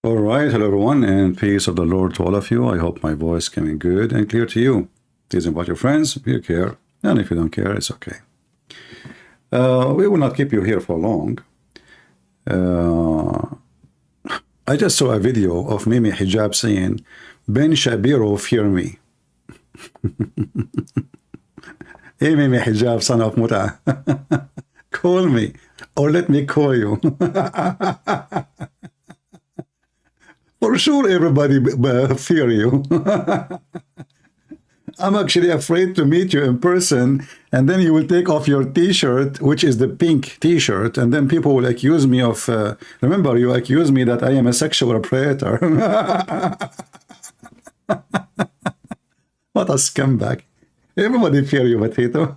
All right, hello everyone, and peace of the Lord to all of you. I hope my voice coming good and clear to you. Please invite your friends if you care, and if you don't care, it's okay. We will not keep you here for long. I just saw a video of Mimi Hijab saying, Ben Shapiro, fear me. Hey Mimi Hijab, son of Muta, call me, or let me call you. For sure, everybody fear you. I'm actually afraid to meet you in person, and then you will take off your t-shirt, which is the pink t-shirt, and then people will accuse me of, remember, you accuse me that I am a sexual predator. What a scumbag. Everybody fear you, Matito.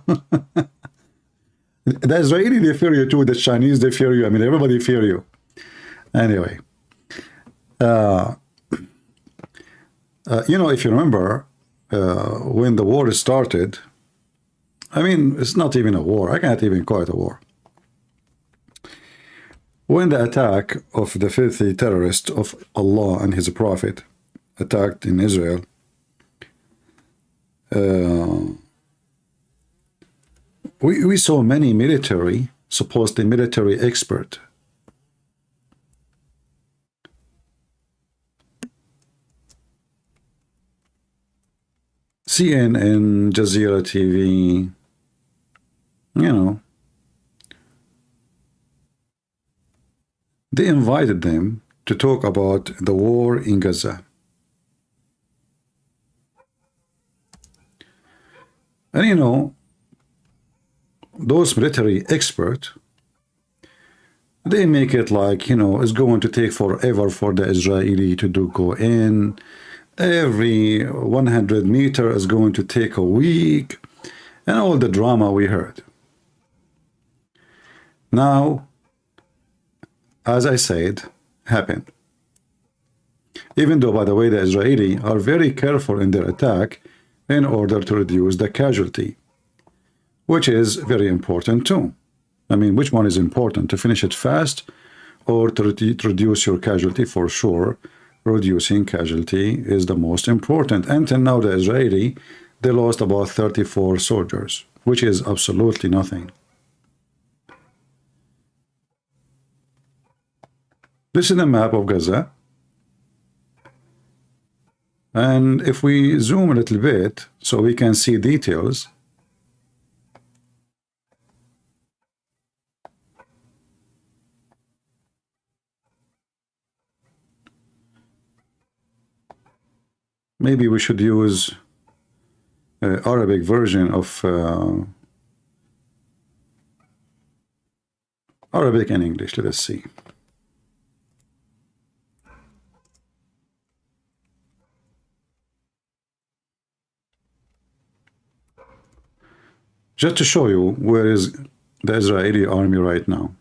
The Israeli, they fear you too. The Chinese, they fear you. I mean, everybody fear you. Anyway. You know, if you remember, when the war started, I mean, it's not even a war. I can't even call it a war. When the attack of the filthy terrorist of Allah and his prophet attacked in Israel, we saw many supposedly military expert CNN, Jazeera TV, you know, they invited them to talk about the war in Gaza. And you know, those military experts, they make it like, you know, it's going to take forever for the Israeli to go in. Every 100 meters is going to take a week, and all the drama we heard. Now, as I said, happened. Even though, by the way, the Israeli are very careful in their attack in order to reduce the casualty, which is very important too. I mean, which one is important, to finish it fast or to reduce your casualty? For sure, reducing casualty is the most important. Until now, the Israeli, they lost about 34 soldiers, which is absolutely nothing. This is the map of Gaza. And if we zoom a little bit so we can see details, maybe we should use Arabic version of Arabic and English. Let us see. Just to show you where is the Israeli army right now.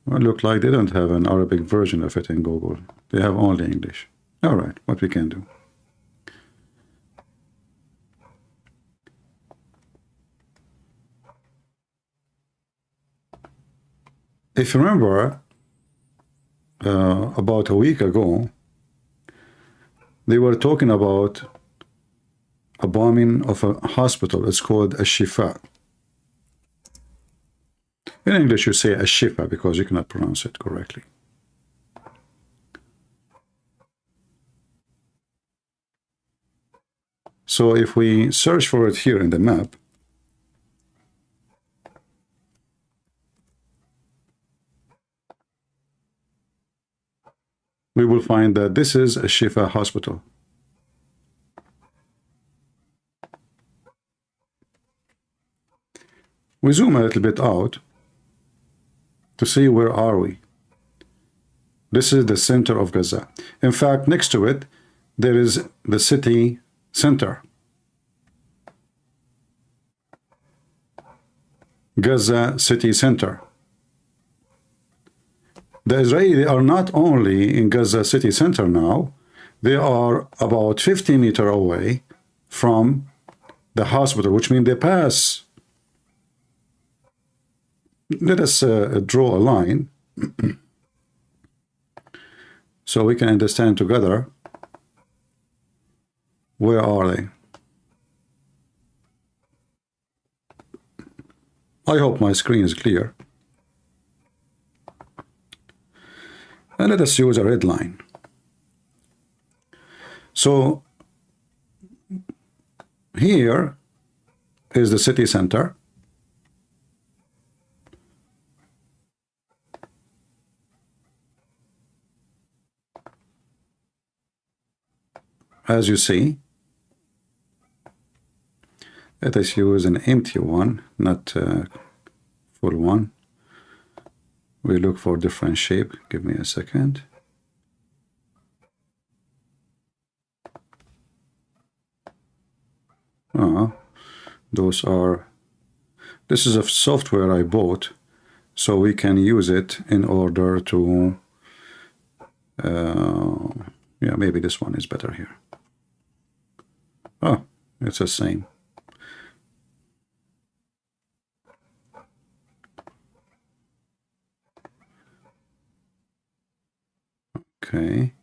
Well, it looks like they don't have an Arabic version of it in Google. They have only English. All right, what we can do. If you remember, about a week ago, they were talking about a bombing of a hospital. It's called a Shifa. In English, you say a Shifa because you cannot pronounce it correctly. So if we search for it here in the map, we will find that this is a Shifa hospital. We zoom a little bit out to see where are we. This is the center of Gaza. In fact, next to it, there is the city center. Gaza city center. The Israelis are not only in Gaza city center now, they are about 50 meters away from the hospital, which means they pass. Let us draw a line. so we can understand together where are they. I hope my screen is clear. And let us use a red line. So here is the city center. As you see, let us use an empty one, not full one. We look for different shape. Give me a second. Those are, this is a software I bought, so we can use it in order to, yeah, maybe this one is better here. Oh, it's the same. Okay.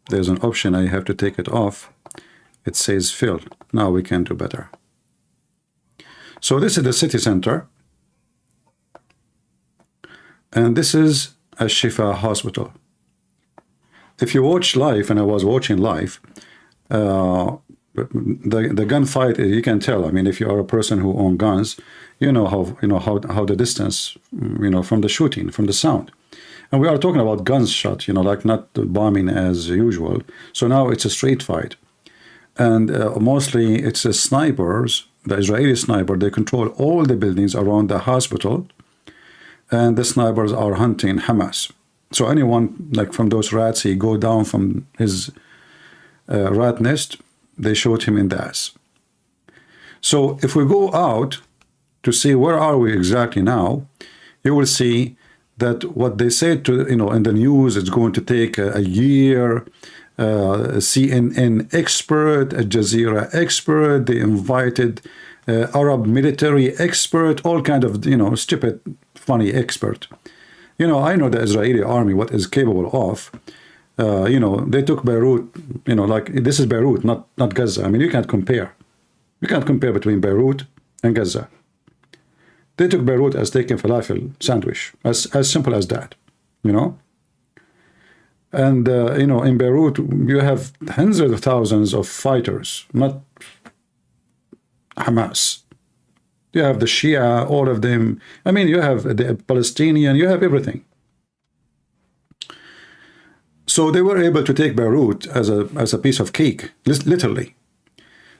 There's an option, I have to take it off. It says fill. Now we can do better. So this is the city center. And this is a Shifa hospital. If you watch live, and I was watching live, the gunfight, you can tell. I mean, if you are a person who owns guns, you know how the distance, from the shooting, from the sound. And we are talking about gunshot, like not bombing as usual. So now it's a straight fight. And mostly it's the snipers, the Israeli sniper, they control all the buildings around the hospital. And the snipers are hunting Hamas. So anyone like from those rats, he go down from his rat nest, they shoot him in the ass. So if we go out to see where are we exactly now, you will see that what they said to, in the news, it's going to take a year. CNN expert, a Jazeera expert, they invited Arab military expert, all kind of, stupid, funny expert. I know the Israeli army, what is capable of. They took Beirut, like this is Beirut, not Gaza. I mean, you can't compare. You can't compare between Beirut and Gaza. They took Beirut as taking falafel sandwich, as simple as that, And, in Beirut, you have hundreds of thousands of fighters, not Hamas. You have the Shia, all of them. I mean, you have the Palestinian, you have everything. So they were able to take Beirut as a piece of cake, literally.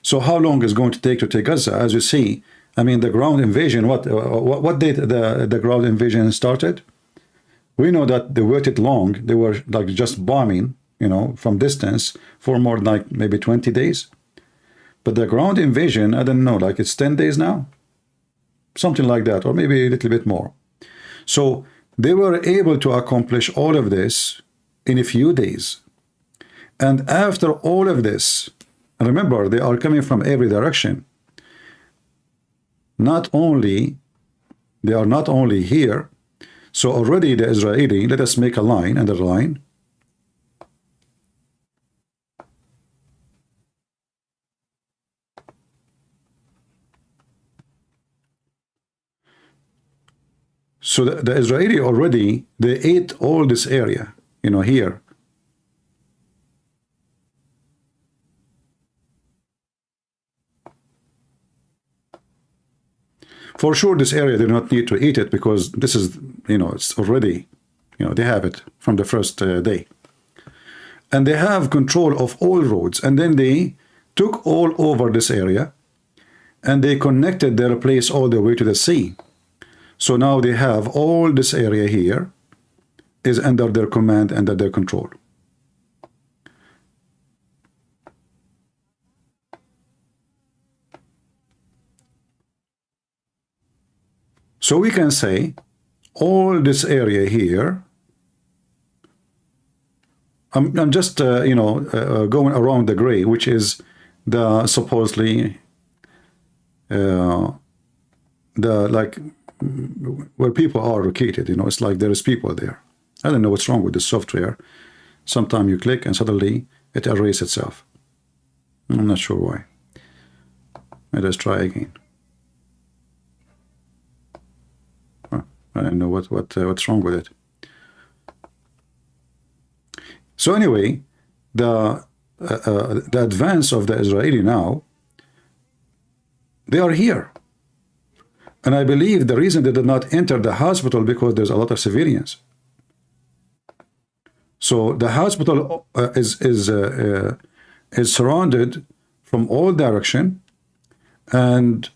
So how long is it going to take Gaza? As you see, I mean, the ground invasion, what date the ground invasion started? We know that they waited long. They were like just bombing, from distance for more than like maybe 20 days. But the ground invasion, I don't know, like it's 10 days now? Something like that, or maybe a little bit more. So they were able to accomplish all of this in a few days. And after all of this, remember, they are coming from every direction. They are not only here. So already the Israeli, let us make a line, another line. So the Israeli already, they ate all this area, here. For sure, this area, they do not need to eat it because this is, it's already, they have it from the first day. And they have control of all roads. And then they took all over this area and they connected their place all the way to the sea. So now they have all this area here is under their command, under their control. So we can say all this area here, I'm just, going around the gray, which is the supposedly, the like where people are located. You know, it's like there is people there. I don't know what's wrong with the software. Sometimes you click and suddenly it erases itself. I'm not sure why. Let us try again. I don't know what's wrong with it. So anyway, the advance of the Israeli now, they are here. And I believe the reason they did not enter the hospital because there's a lot of civilians. So the hospital is surrounded from all direction. And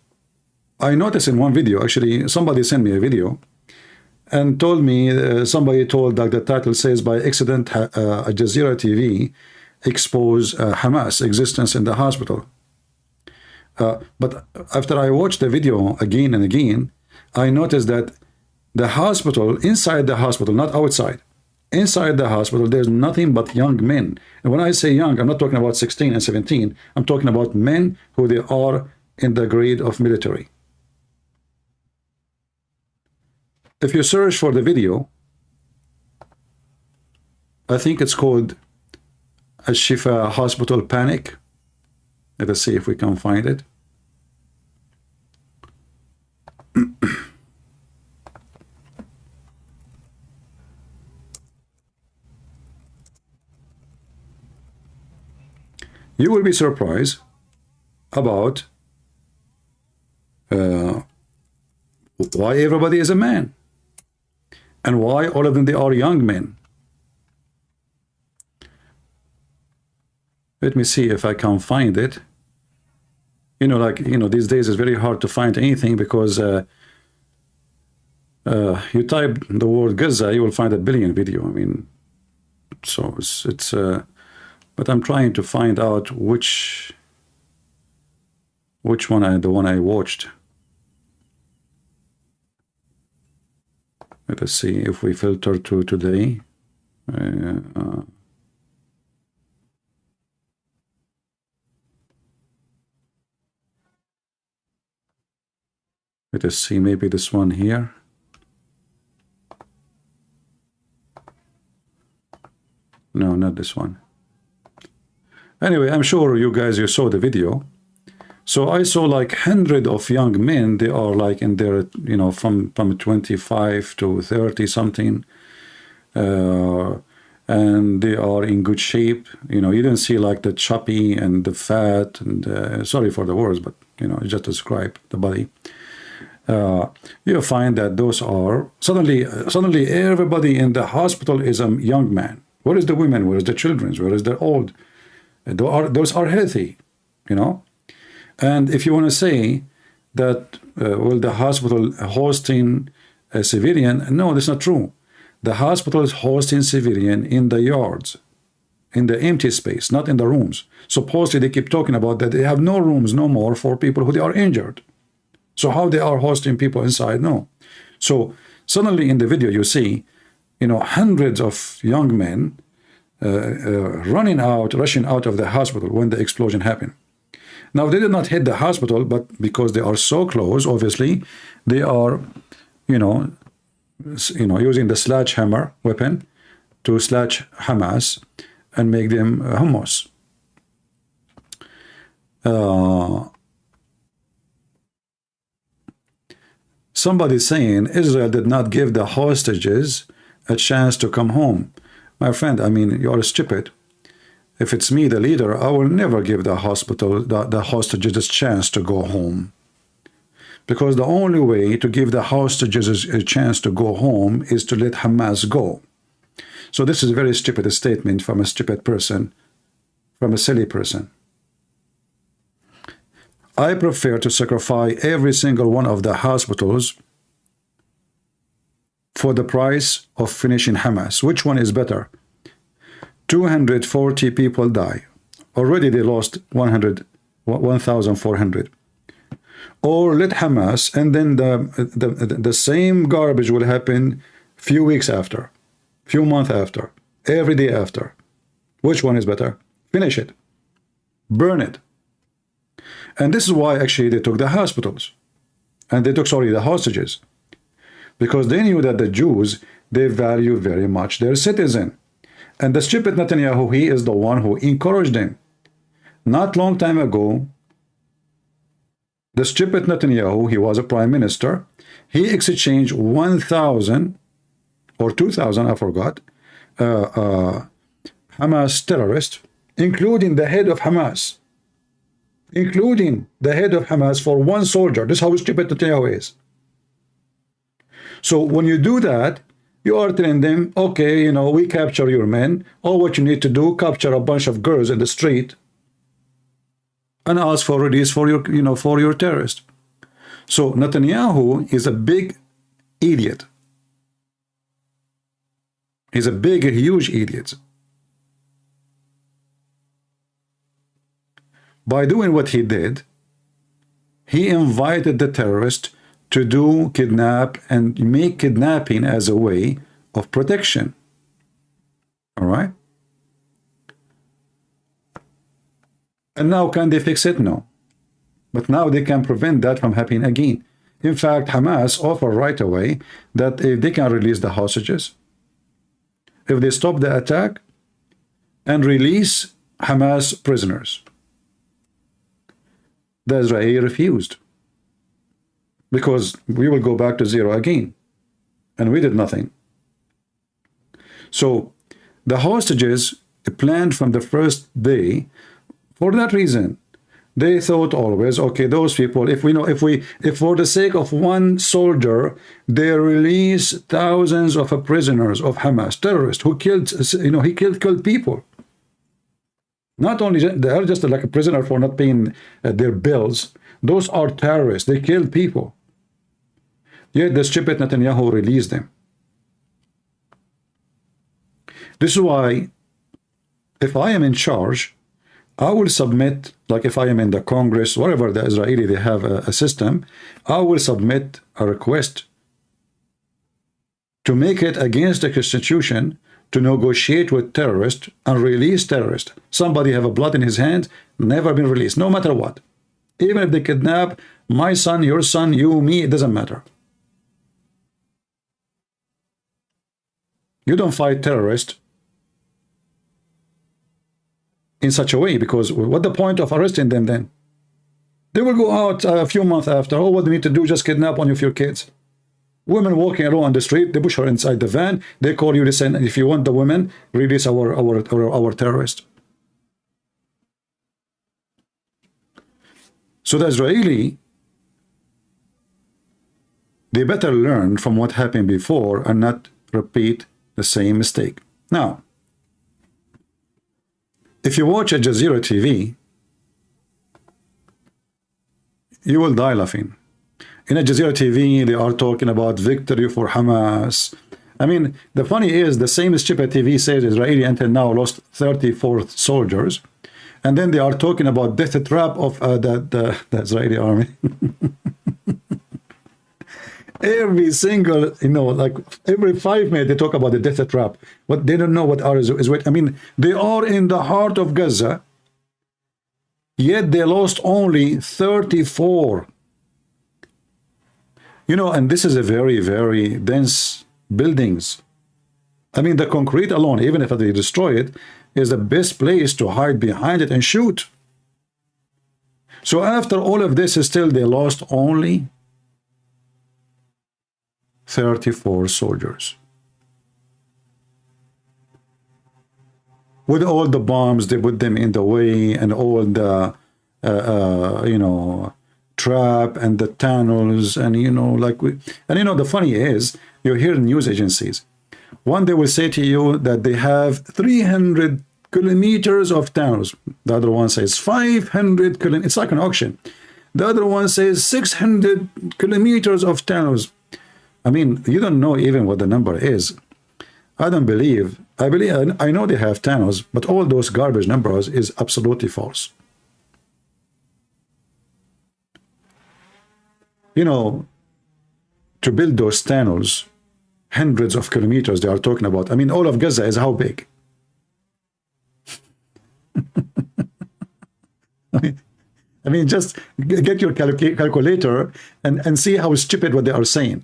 I noticed in one video, actually, somebody sent me a video and told me, somebody told, like the title says, by accident, Al Jazeera TV exposed Hamas existence in the hospital. But after I watched the video again and again, I noticed that the hospital, inside the hospital, not outside, inside the hospital, there's nothing but young men. And when I say young, I'm not talking about 16 and 17. I'm talking about men who they are in the grade of military. If you search for the video, I think it's called Al-Shifa Hospital Panic. Let us see if we can find it. You will be surprised about why everybody is a man and why all of them, they are young men. Let me see if I can find it. You know, like, you know, these days it's very hard to find anything because you type the word Gaza, you will find a billion video. I mean, so it's but I'm trying to find out which one the one I watched. Let us see if we filter to today. Let us see, maybe this one here. No, not this one. Anyway, I'm sure you guys, you saw the video. So I saw like hundreds of young men. They are like in their, you know, from 25 to 30 something. And they are in good shape. You know, you don't see like the chubby and the fat and sorry for the words, but you know, just describe the body. You find that those are suddenly everybody in the hospital is a young man. Where is the women? Where is the children? Where is the old? Those are healthy, you know. And if you want to say that well, the hospital hosting a civilian, no, that's not true. The hospital is hosting civilian in the yards, in the empty space, not in the rooms. Supposedly they keep talking about that they have no rooms no more for people who they are injured. So how they are hosting people inside? No. So suddenly in the video you see, you know, hundreds of young men rushing out of the hospital when the explosion happened. Now they did not hit the hospital, but because they are so close, obviously they are, using the sledgehammer weapon to slash Hamas and make them hummus. Somebody saying Israel did not give the hostages a chance to come home. My friend, I mean, you are stupid. If it's me, the leader, I will never give the hostages a chance to go home. Because the only way to give the hostages a chance to go home is to let Hamas go. So this is a very stupid statement from a stupid person, from a silly person. I prefer to sacrifice every single one of the hospitals for the price of finishing Hamas. Which one is better? 240 people die. Already they lost 1,400. Or let Hamas, and then the same garbage will happen few weeks after, few months after, every day after. Which one is better? Finish it. Burn it. And this is why actually they took the hospitals. And they took, sorry, the hostages. because they knew that the Jews, they value very much their citizen. And the stupid Netanyahu, he is the one who encouraged them. Not long time ago, the stupid Netanyahu, he was a prime minister, he exchanged 1,000 or 2,000, I forgot, Hamas terrorists, including the head of Hamas, for one soldier. This is how stupid Netanyahu is. So when you do that, you are telling them, okay, you know, we capture your men. All what you need to do, capture a bunch of girls in the street and ask for release for your, you know, for your terrorist. So Netanyahu is a big idiot. He's a big, huge idiot. By doing what he did, he invited the terrorist to do kidnap and make kidnapping as a way of protection. All right? And now can they fix it? No. But now they can prevent that from happening again. In fact, Hamas offered right away that if they can release the hostages, if they stop the attack and release Hamas prisoners. The Israeli refused, because we will go back to zero again, and we did nothing. So the hostages planned from the first day. For that reason, they thought always, okay, those people, if for the sake of one soldier, they release thousands of prisoners of Hamas terrorists who killed, you know, he killed people. Not only they are just like a prisoner for not paying their bills. Those are terrorists. They killed people. Yet the stupid Netanyahu released them. This is why, if I am in charge, I will submit, like if I am in the Congress, whatever the Israeli, they have a system, I will submit a request to make it against the Constitution to negotiate with terrorists and release terrorists. Somebody have a blood in his hand, never been released, no matter what. Even if they kidnap my son, your son, you, me, it doesn't matter. You don't fight terrorists in such a way, because what the point of arresting them then? They will go out a few months after. Oh, what they need to do, just kidnap one of your kids. Women walking alone on the street, they push her inside the van. They call you, listen, if you want the women, release our terrorist. So the Israeli, they better learn from what happened before and not repeat the same mistake. Now, if you watch Al Jazeera TV, you will die laughing. In Al Jazeera TV, they are talking about victory for Hamas. I mean, the funny is, the same stupid TV says Israeli until now lost 34 soldiers. And then they are talking about death trap of the Israeli army. Every single, you know, like every 5 minutes they talk about the death trap. What they don't know what is what. I mean, they are in the heart of Gaza, yet they lost only 34. You know, and this is a very, very dense buildings. I mean, the concrete alone, even if they destroy it, is the best place to hide behind it and shoot. So after all of this, still they lost only 34 soldiers. With all the bombs, they put them in the way, and all the, you know, trap and the tunnels, and, you know, like and, you know, the funny is, you hear news agencies. One, they will say to you that they have 300 kilometers of tunnels. The other one says 500 kilometers. It's like an auction. The other one says 600 kilometers of tunnels. I mean, you don't know even what the number is. I don't believe. I know they have tunnels, but all those garbage numbers is absolutely false. You know, to build those tunnels, hundreds of kilometers they are talking about. I mean, all of Gaza is how big? I mean, just get your calculator and see how stupid what they are saying.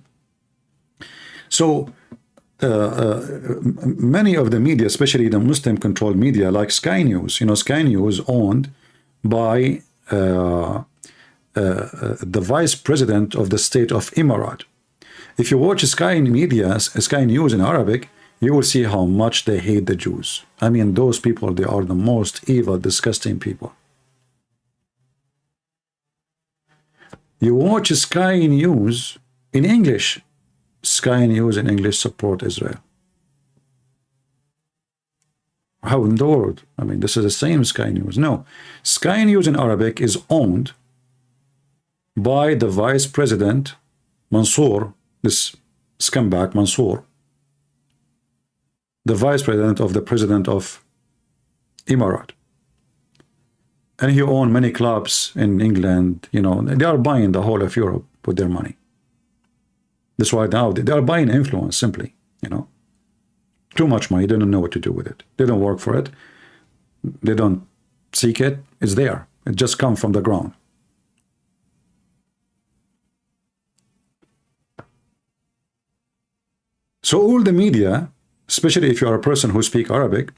So many of the media, especially the Muslim-controlled media, like Sky News, Sky News owned by the vice president of the state of Emirat. If you watch Sky Media, Sky News in Arabic, you will see how much they hate the Jews. I mean, those people, they are the most evil, disgusting people. You watch Sky News in English. Sky News in English support Israel. How in the world? I mean, this is the same Sky News. No. Sky News in Arabic is owned by the vice president, Mansour, this scumbag Mansour, the vice president of the president of Emirat. And he owned many clubs in England. They are buying the whole of Europe with their money. That's why now they are buying influence simply, Too much money, they don't know what to do with it. They don't work for it. They don't seek it. It's there. It just comes from the ground. So all the media, especially if you are a person who speaks Arabic,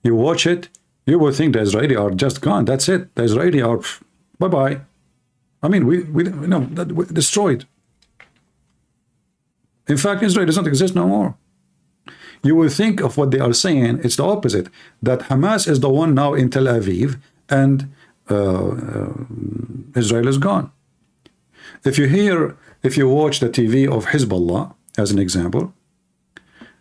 you watch it, you will think the Israeli are just gone. That's it. The Israeli are bye-bye. I mean, we destroyed. In fact, Israel doesn't exist no more. You will think of what they are saying. It's the opposite. That Hamas is the one now in Tel Aviv and Israel is gone. If you watch the TV of Hezbollah, as an example,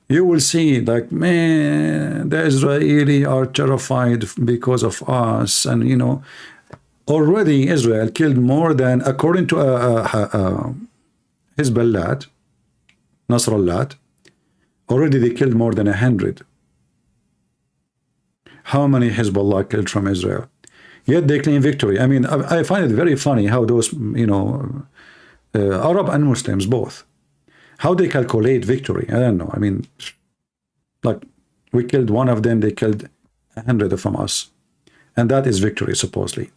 you will see like, man, the Israeli are terrified because of us. And, already Israel killed more than, according to Hezbollah, Nasrallah, already they killed more than 100. How many Hezbollah killed from Israel? Yet they claim victory. I mean, I find it very funny how those, Arab and Muslims both, how they calculate victory. I don't know. I mean, like, we killed one of them, they killed 100 from us. And that is victory, supposedly.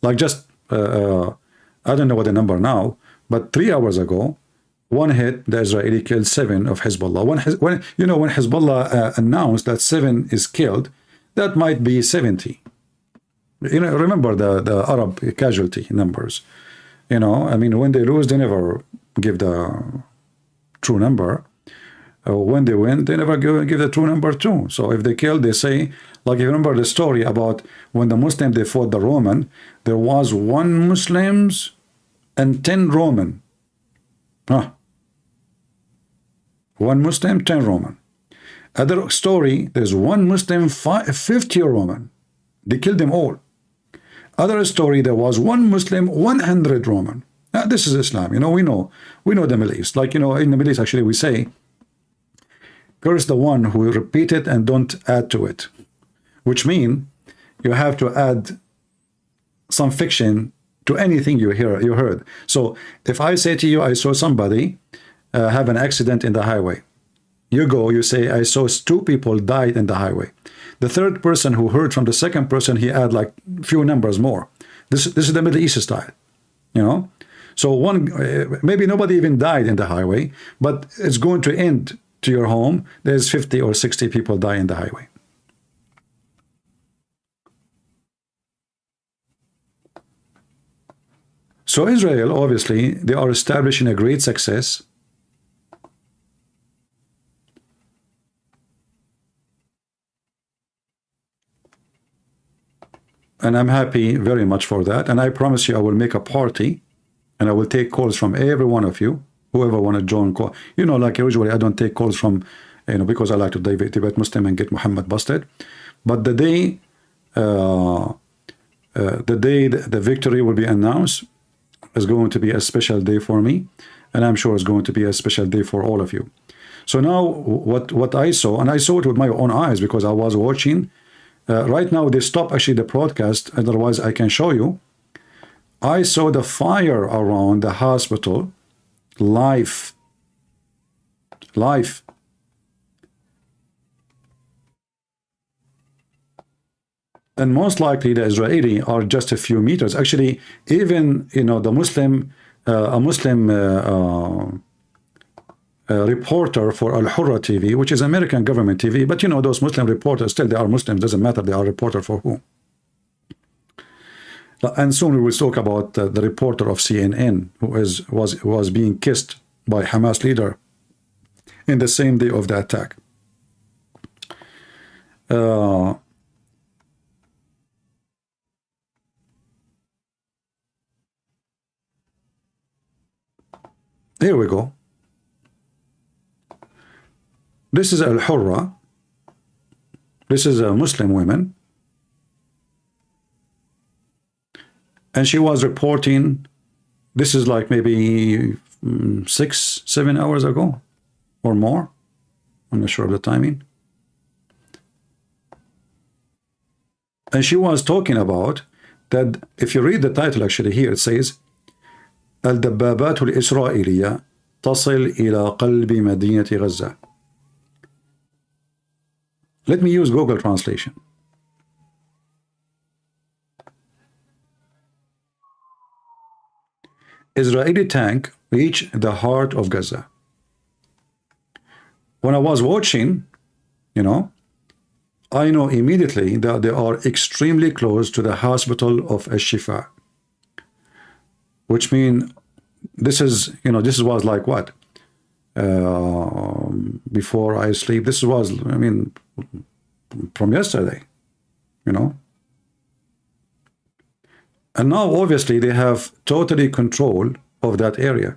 Like just, I don't know what the number now, but 3 hours ago, one hit, the Israeli killed 7 of Hezbollah. When Hezbollah announced that 7 is killed, that might be 70. Remember the Arab casualty numbers. I mean, when they lose, they never give the true number. When they win, they never give the true number too. So if they kill, they say, like, you remember the story about when the Muslim, they fought the Roman, there was 1 Muslims and 10 Roman. 1 Muslim, 10 Roman. Other story, there's 1 Muslim, 50 Roman. They killed them all. Other story, there was 1 Muslim, 100 Roman. Now, this is Islam. We know the Middle East. Like, in the Middle East, actually, we say, curse the one who repeat it and don't add to it. Which mean you have to add some fiction to anything you heard. So if I say to you, I saw somebody have an accident in the highway. You go, you say, I saw 2 people died in the highway. The third person who heard from the second person, he add like few numbers more. This is the Middle East style, So maybe nobody even died in the highway, but it's going to end to your home. There's 50 or 60 people die in the highway. So Israel, obviously, they are establishing a great success. And I'm happy very much for that. And I promise you, I will make a party and I will take calls from every one of you, whoever want to join call. Like usually I don't take calls from, because I like to debate Muslim and get Muhammad busted. But the day the victory will be announced is going to be a special day for me. And I'm sure it's going to be a special day for all of you. So now what I saw, and I saw it with my own eyes because I was watching. Right now, they stop actually the broadcast. Otherwise, I can show you. I saw the fire around the hospital live. And most likely the Israeli are just a few meters. Actually, even the Muslim, reporter for Al-Hurra TV, which is American government TV, but you know, those Muslim reporters, still they are Muslims, doesn't matter, they are reporter for who. And soon we will talk about the reporter of CNN who was being kissed by Hamas leader in the same day of the attack. Here we go. This is Al-Hurra. This is a Muslim woman. And she was reporting, this is like maybe 6-7 hours ago or more. I'm not sure of the timing. And she was talking about that, if you read the title actually here, it says, الدبابات الإسرائيلية تصل إلى قلب مدينة غزة. Let me use Google translation. Israeli tank reached the heart of Gaza. When I was watching, you know, I know immediately that they are extremely close to the hospital of Al-Shifa, which means this is, you know, this was like what? Before I sleep, this was, I mean, from yesterday, you know. And now obviously they have totally control of that area.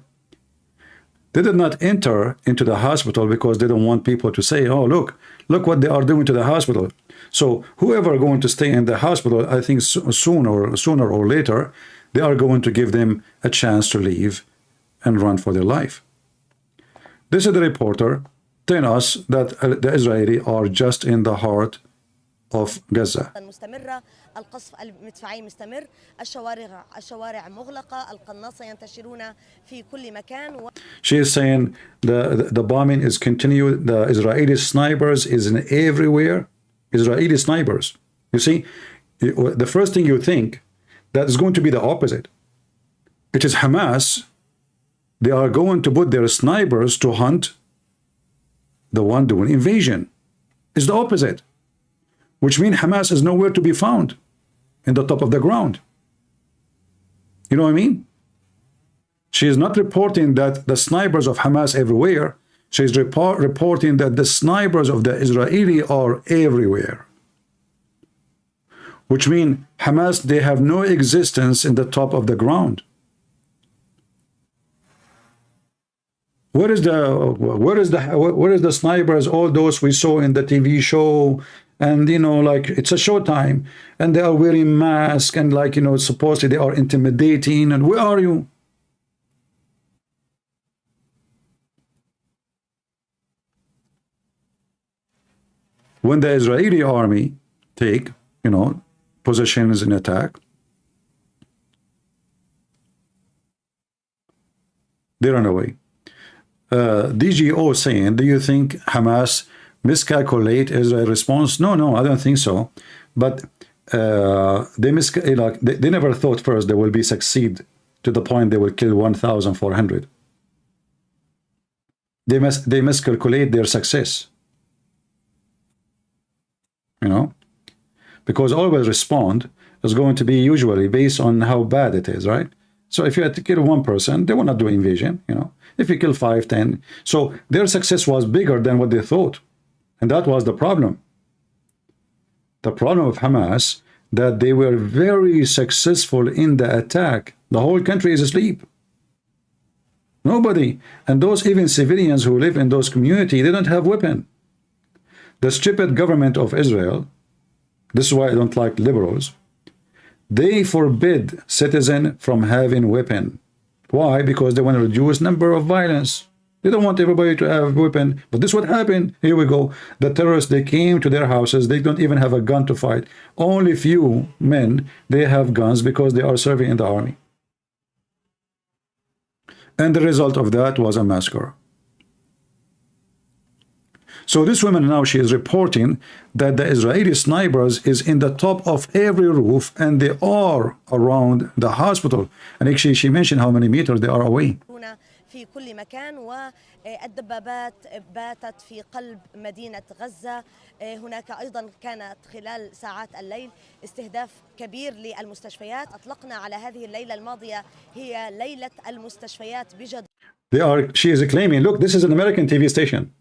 They did not enter into the hospital because they don't want people to say, oh, look what they are doing to the hospital. So whoever are going to stay in the hospital, I think sooner or later, they are going to give them a chance to leave and run for their life. This is the reporter telling us that the Israeli are just in the heart of Gaza. القصف المدفعي مستمر، الشوارع مغلقة، القناصة ينتشرون في كل مكان. She is saying the bombing is continued. The Israeli snipers is in everywhere. Israeli snipers. You see, the first thing you think that is going to be the opposite. It is Hamas. They are going to put their snipers to hunt the one doing invasion. It's the opposite, which means Hamas is nowhere to be found in the top of the ground. You know what I mean? She is not reporting that the snipers of Hamas everywhere. She is reporting that the snipers of the Israeli are everywhere, which means Hamas, they have no existence in the top of the ground. Where is the snipers? All those we saw in the TV show, and you know, like it's a showtime, and they are wearing masks, and like, you know, supposedly they are intimidating. And where are you? When the Israeli army take, you know, positions in attack, they run away. DGO saying, do you think Hamas miscalculate Israel response? No, I don't think so. But they never thought first they will be succeed to the point they will kill 1,400. They miscalculate their success. You know, because always respond is going to be usually based on how bad it is, right? So if you had to kill one person, they will not do invasion, you know. If you kill 5, 10, so their success was bigger than what they thought. And that was the problem. The problem of Hamas, that they were very successful in the attack. The whole country is asleep. Nobody. And those even civilians who live in those communities, they don't have weapon. The stupid government of Israel, this is why I don't like liberals, they forbid citizens from having weapon. Why? Because they want to reduce number of violence. They don't want everybody to have a weapon. But this is what happened. Here we go. The terrorists, they came to their houses. They don't even have a gun to fight. Only few men, they have guns because they are serving in the army. And the result of that was a massacre. So this woman now, she is reporting that the Israeli snipers is in the top of every roof, and they are around the hospital. And actually she mentioned how many meters they are away. في كل مكان، والدبابات باتت في قلب مدينة غزة. هناك أيضا كانت خلال ساعات الليل استهداف كبير للمستشفيات. أطلقنا على هذه الليلة الماضية هي ليلة المستشفيات بجد. She is claiming, look, this is an American TV station.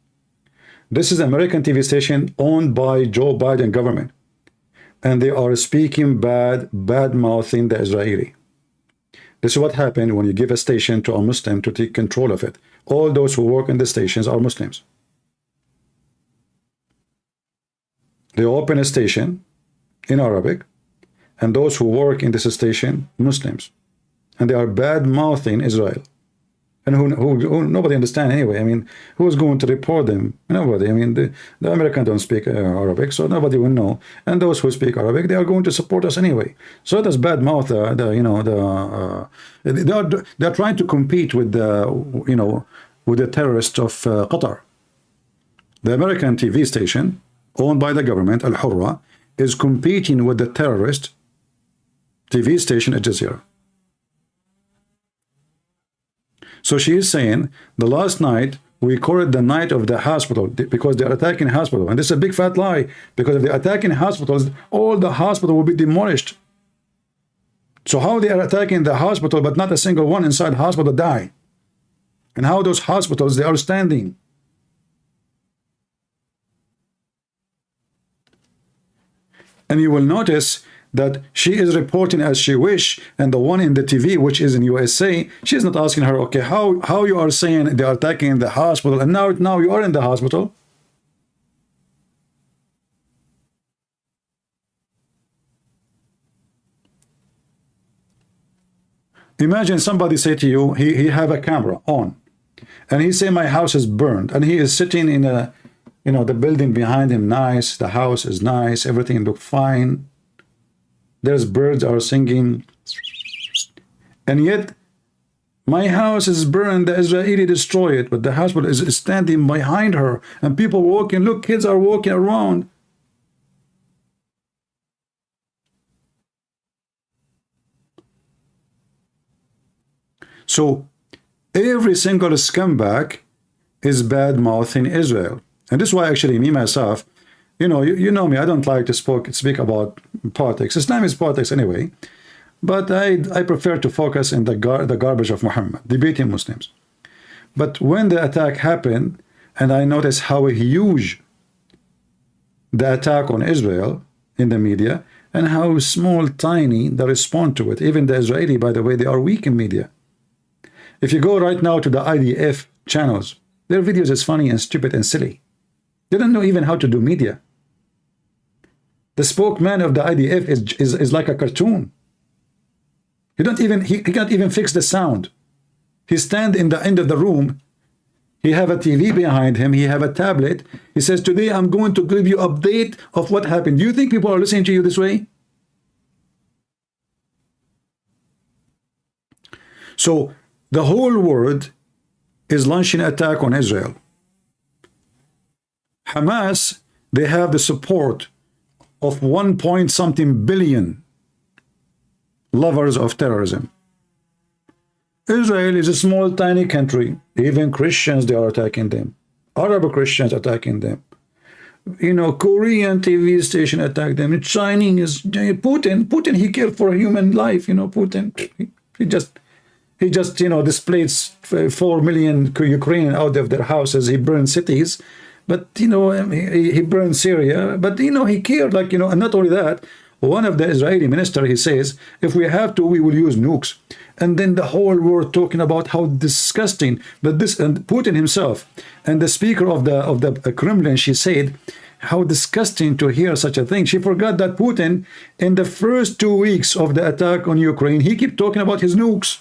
This is an American TV station owned by Joe Biden government. And they are speaking bad-mouthing the Israeli. This is what happened when you give a station to a Muslim to take control of it. All those who work in the stations are Muslims. They open a station in Arabic, and those who work in this station, Muslims. And they are bad-mouthing Israel. And who nobody understands anyway. I mean, who's going to report them? Nobody. I mean, the Americans don't speak Arabic, so nobody will know. And those who speak Arabic, they are going to support us anyway. So that's bad mouth. They are trying to compete with with the terrorists of Qatar. The American TV station owned by the government, Al Hurra, is competing with the terrorist TV station Al Jazeera. So she is saying the last night we call it the night of the hospital because they're attacking hospital, and this is a big fat lie, because if they're attacking hospitals, all the hospital will be demolished. So how they are attacking the hospital but not a single one inside hospital die? And how those hospitals they are standing? And you will notice that she is reporting as she wish, and the one in the TV, which is in USA, she's not asking her, okay, how you are saying they are attacking the hospital, and now you are in the hospital. Imagine somebody say to you, he have a camera on, and he say my house is burned, and he is sitting in a, the building behind him, nice, the house is nice, everything look fine. There's birds are singing, and yet my house is burned, the Israeli destroy it, but the hospital is standing behind her, and people walking, look, kids are walking around. So every single scumbag is bad-mouthing Israel. And this is why actually me, myself, you know me, I don't like to speak about politics. Islam is politics anyway. But I prefer to focus in the garbage of Muhammad, debating Muslims. But when the attack happened, and I noticed how huge the attack on Israel in the media, and how small, tiny the response to it. Even the Israeli, by the way, they are weak in media. If you go right now to the IDF channels, their videos is funny and stupid and silly. They don't know even how to do media. The spokesman of the IDF is like a cartoon. He can't even fix the sound. He stand in the end of the room. He have a TV behind him. He have a tablet. He says, today I'm going to give you update of what happened. Do you think people are listening to you this way? So the whole world is launching an attack on Israel. Hamas, they have the support of 1-point-something billion lovers of terrorism. Israel is a small, tiny country. Even Christians, they are attacking them. Arab Christians attacking them. Korean TV station attack them. Chinese, Putin, he cared for human life. Putin, he just displayed 4 million Ukrainians out of their houses. He burned cities. But, he burned Syria. But, he cared, and not only that, one of the Israeli minister, he says, if we have to, we will use nukes. And then the whole world talking about how disgusting that this, and Putin himself, and the speaker of the Kremlin, she said, how disgusting to hear such a thing. She forgot that Putin, in the first 2 weeks of the attack on Ukraine, he kept talking about his nukes.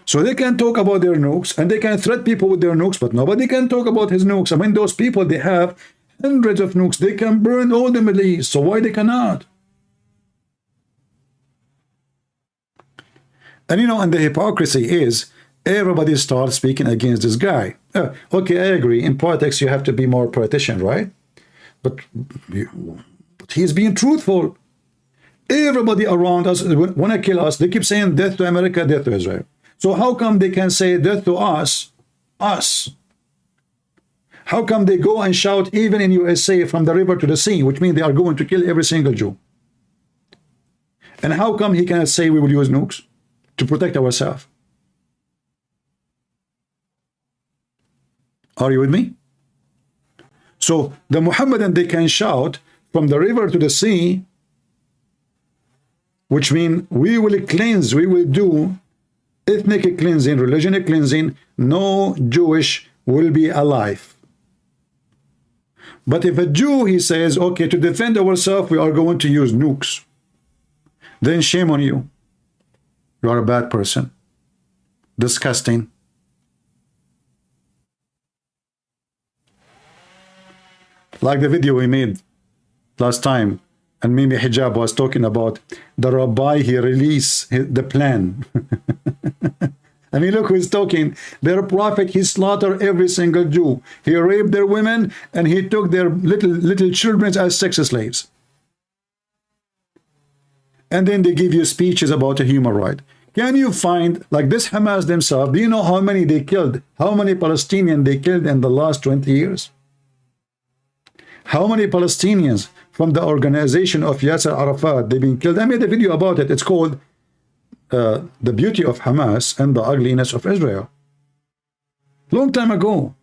So they can talk about their nukes, and they can threat people with their nukes, but nobody can talk about his nukes. I mean, those people, they have hundreds of nukes. They can burn all the Middle East, so why they cannot? And and the hypocrisy is, everybody starts speaking against this guy. Okay, I agree. In politics, you have to be more politician, right? But he's being truthful. Everybody around us want to kill us. They keep saying death to America, death to Israel. So how come they can say death to us? How come they go and shout even in USA from the river to the sea, which means they are going to kill every single Jew? And how come he cannot say we will use nukes to protect ourselves? Are you with me? So the Muhammadan, they can shout from the river to the sea, which means we will cleanse, we will do ethnic cleansing, religion cleansing, no Jewish will be alive. But if a Jew, he says, okay, to defend ourselves, we are going to use nukes, then shame on you. You are a bad person. Disgusting. Like the video we made last time, and Mimi Hijab was talking about the rabbi, he released the plan. I mean, look who's talking. Their prophet, he slaughtered every single Jew. He raped their women, and he took their little children as sex slaves. And then they give you speeches about a human right. Can you find, like this Hamas themselves, do you know how many they killed? How many Palestinians they killed in the last 20 years? How many Palestinians from the organization of Yasser Arafat, they've been killed? I made a video about it. It's called The Beauty of Hamas and the Ugliness of Israel. Long time ago.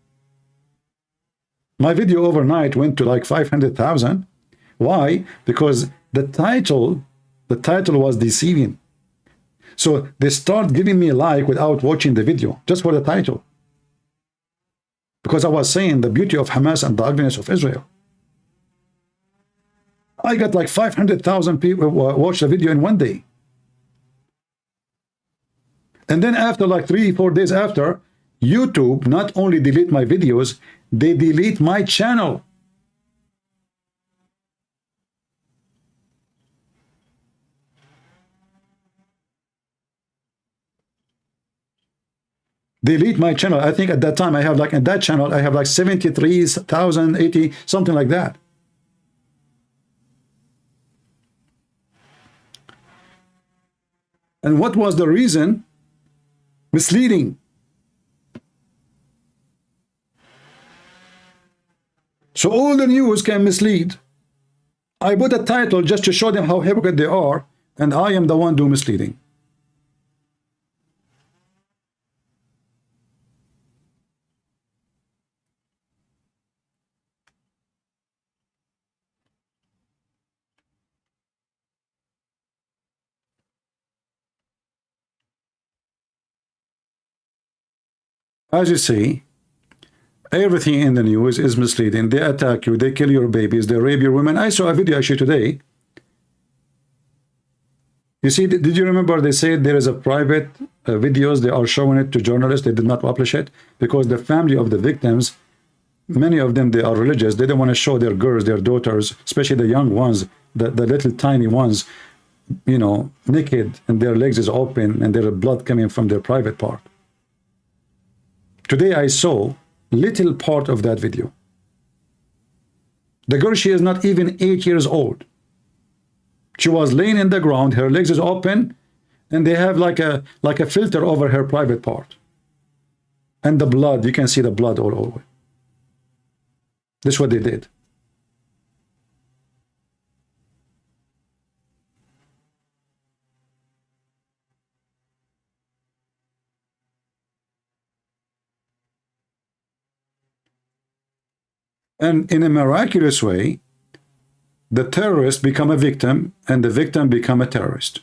My video overnight went to like 500,000. Why? Because the title was deceiving. So they start giving me a like without watching the video, just for the title. Because I was saying the beauty of Hamas and the ugliness of Israel. I got like 500,000 people watch the video in one day. And then after like 3-4 days after, YouTube not only delete my videos, they delete my channel. Delete my channel. I think at that time I have like, in that channel I have like 73,000, 80, something like that. And what was the reason? Misleading. So all the news can mislead. I put a title just to show them how hypocrite they are, and I am the one doing misleading. As you see, everything in the news is misleading. They attack you, they kill your babies, they rape your women. I saw a video actually today. You see, did you remember they said there is a private videos, they are showing it to journalists, they did not publish it because the family of the victims, many of them, they are religious, they don't want to show their girls, their daughters, especially the young ones, the little tiny ones, you know, naked and their legs is open and their blood coming from their private part. Today I saw little part of that video. The girl, she is not even 8 years old. She was laying in the ground, her legs is open, and they have like a filter over her private part. And the blood, you can see the blood all over. This is what they did. And in a miraculous way, the terrorist become a victim and the victim become a terrorist.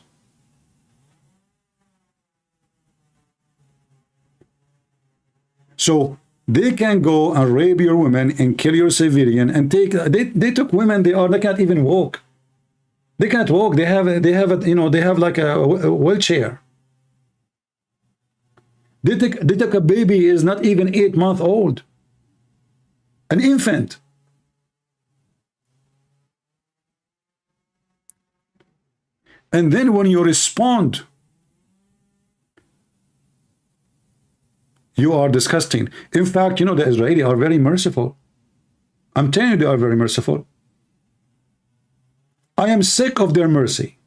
So they can go and rape your women and kill your civilian and take, they took women, they can't even walk. They can't walk. They have you know, they have like a wheelchair. They took a baby is not even 8 months old. An infant. And then when you respond, you are disgusting. In fact, you know, the Israelis are very merciful. I'm telling you, they are very merciful. I am sick of their mercy.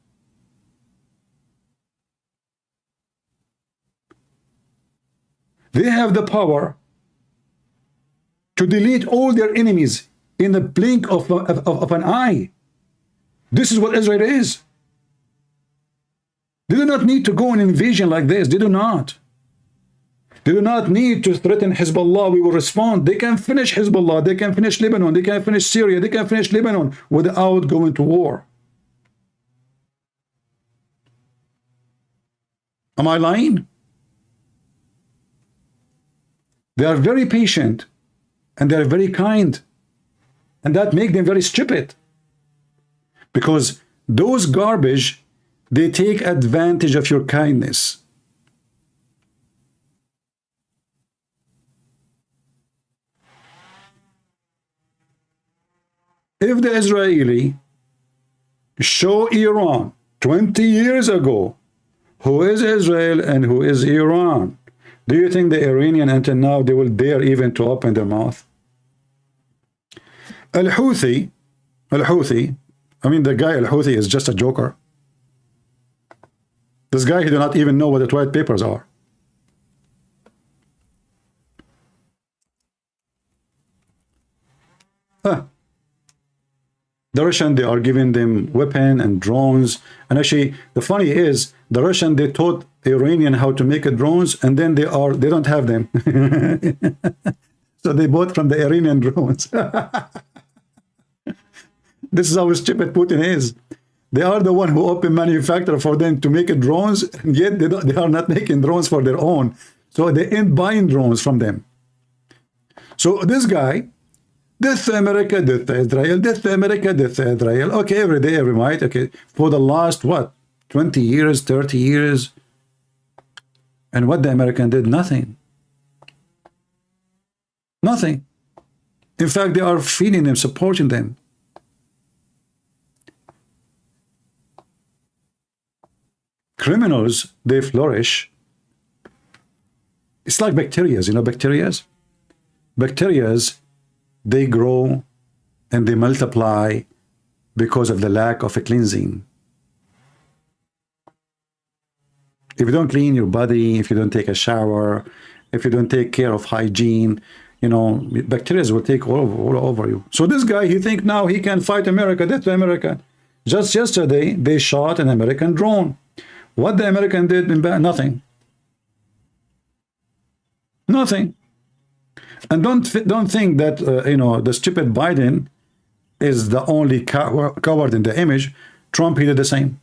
They have the power to delete all their enemies in the blink of an eye. This is what Israel is. They do not need to go on invasion like this. They do not. They do not need to threaten Hezbollah. We will respond. They can finish Hezbollah. They can finish Lebanon. They can finish Syria. They can finish Lebanon without going to war. Am I lying? They are very patient and they are very kind. And that makes them very stupid. Because those garbage, they take advantage of your kindness. If the Israeli show Iran 20 years ago who is Israel and who is Iran, do you think the Iranian until now they will dare even to open their mouth? Al-Houthi, I mean the guy Al-Houthi is just a joker. This guy, he do not even know what the white papers are. The Russian, they are giving them weapon and drones. And actually, the funny is, the Russian, they taught the Iranian how to make drones, and then they don't have them. So they bought from the Iranian drones. This is how stupid Putin is. They are the one who open manufacturer for them to make drones, and yet they are not making drones for their own. So they ain't buying drones from them. So this guy, death America, death Israel, death America, death Israel. Okay, every day, every night. Okay, for the last, what, 20 years, 30 years. And what the American did? Nothing. Nothing. In fact, they are feeding them, supporting them. Criminals, they flourish. It's like bacteria, you know, bacteria? Bacteria, they grow and they multiply because of the lack of a cleansing. If you don't clean your body, if you don't take a shower, if you don't take care of hygiene, you know, bacteria will take all over you. So this guy, he think now he can fight America, that's America. Just yesterday, they shot an American drone. What the American did in bad? Nothing. Nothing. And don't think that you know, the stupid Biden is the only coward in the image. Trump, he did the same.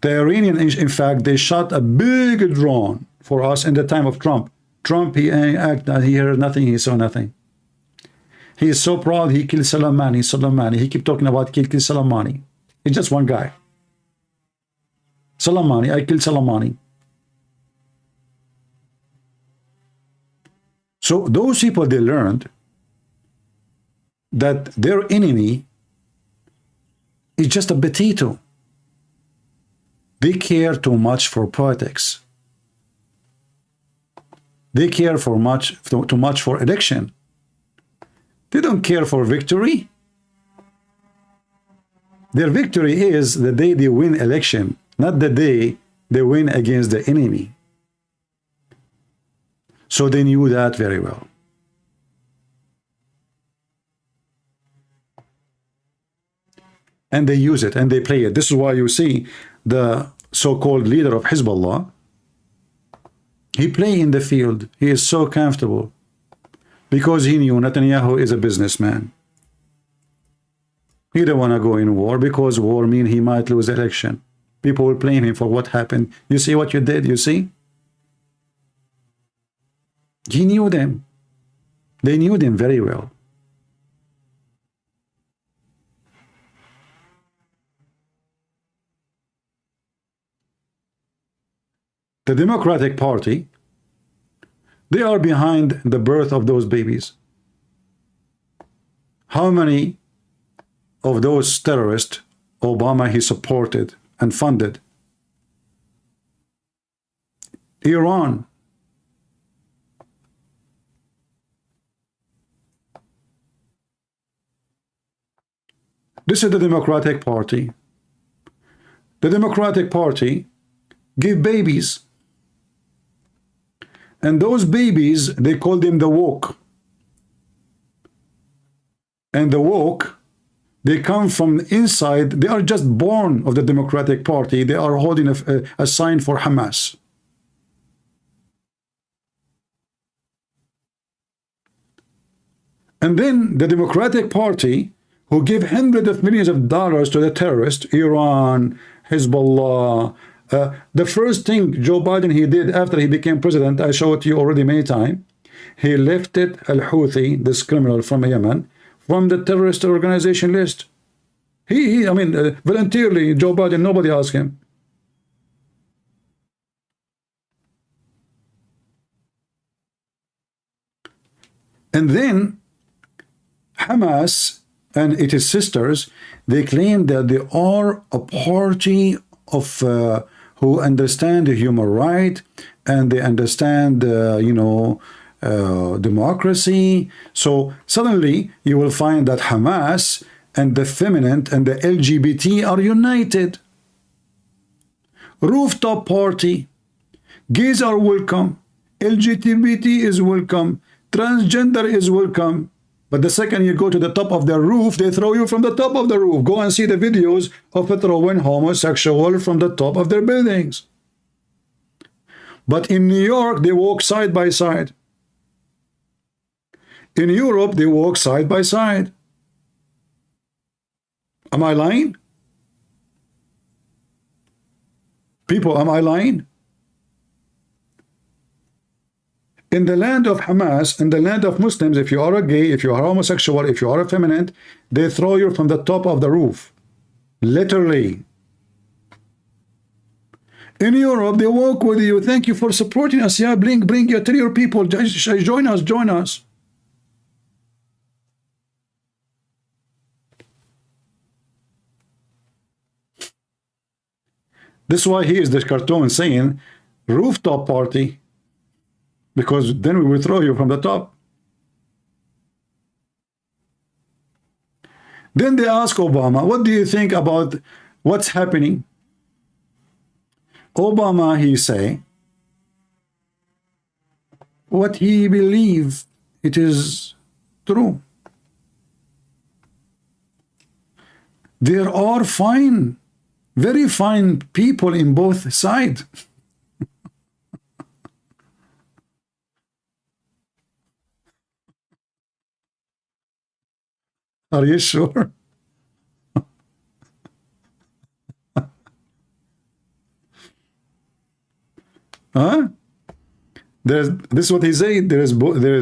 The Iranian, in fact, they shot a big drone for us in the time of Trump. Trump, he heard nothing, he saw nothing. He is so proud he killed Soleimani. He keep talking about kill Soleimani. He's just one guy. Soleimani, I killed Soleimani. So those people, they learned that their enemy is just a potato. They care too much for politics. They care too much for election. They don't care for victory. Their victory is the day they win election, not the day they win against the enemy. So they knew that very well. And they use it and they play it. This is why you see the so-called leader of Hezbollah, he play in the field. He is so comfortable because he knew Netanyahu is a businessman. He don't want to go in war because war means he might lose election. People will blame him for what happened. You see what you did, you see? He knew them. They knew them very well. The Democratic Party, they are behind the birth of those babies. How many of those terrorists Obama he supported and funded? Iran. This is the Democratic Party. The Democratic Party give babies. And those babies, they call them the woke. And the woke, they come from inside. They are just born of the Democratic Party. They are holding a sign for Hamas. And then the Democratic Party, who give hundreds of millions of dollars to the terrorists, Iran, Hezbollah. The first thing Joe Biden he did after he became president, I showed it to you already many times, he lifted al-Houthi, this criminal from Yemen, from the terrorist organization list. I mean, voluntarily, Joe Biden, nobody asked him. And then Hamas and its sisters, they claim that they are a party of who understand the human right, and they understand, democracy. So suddenly you will find that Hamas and the feminine and the LGBT are united. Rooftop party. Gays are welcome. LGBT is welcome. Transgender is welcome. But the second you go to the top of the roof, they throw you from the top of the roof. Go and see the videos of throwing homosexual from the top of their buildings. But in New York, they walk side by side. In Europe, they walk side by side. Am I lying? People, am I lying? In the land of Hamas, in the land of Muslims, if you are a gay, if you are homosexual, if you are effeminate, they throw you from the top of the roof. Literally. In Europe, they walk with you. Thank you for supporting us. Yeah, bring tell your people. Join us, join us. This is why he is this cartoon saying, rooftop party. Because then we will throw you from the top. Then they ask Obama, what do you think about what's happening? Obama, he say, what he believes it is true. There are fine, very fine people in both sides. Are you sure? Huh? This is what he said. There is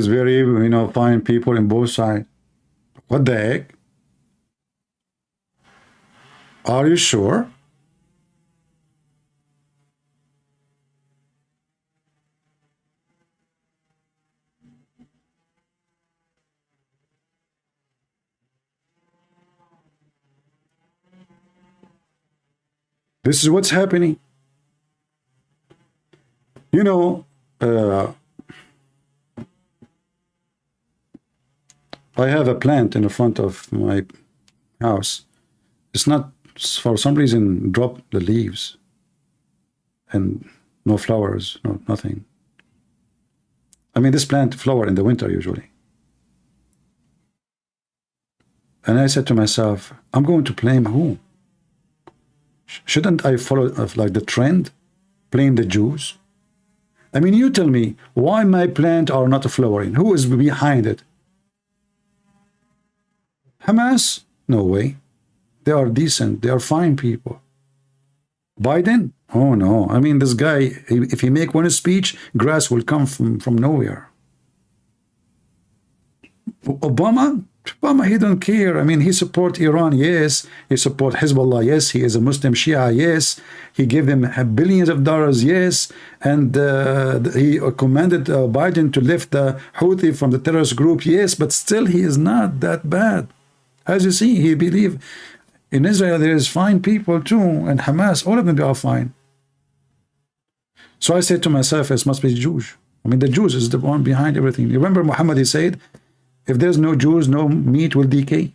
very fine people in both sides. What the heck? Are you sure? This is what's happening. You know, I have a plant in the front of my house. It's not, for some reason, drop the leaves and no flowers, nothing. I mean, this plant flower in the winter usually. And I said to myself, I'm going to blame who? Shouldn't I follow like the trend? Blame the Jews? I mean, you tell me why my plant are not flowering. Who is behind it? Hamas? No way. They are decent. They are fine people. Biden? Oh no. I mean, this guy, if he make one speech, grass will come from nowhere. Obama? Obama, he don't care. I mean, he support Iran, yes. He support Hezbollah, yes. He is a Muslim Shia, yes. He gave them billions of dollars, yes. And he commanded Biden to lift the Houthi from the terrorist group, yes. But still, he is not that bad. As you see, he believe in Israel there is fine people too, and Hamas, all of them, they are fine. So I said to myself, it must be Jews. I mean, the Jews is the one behind everything. You remember Muhammad, he said, if there's no Jews, no meat will decay.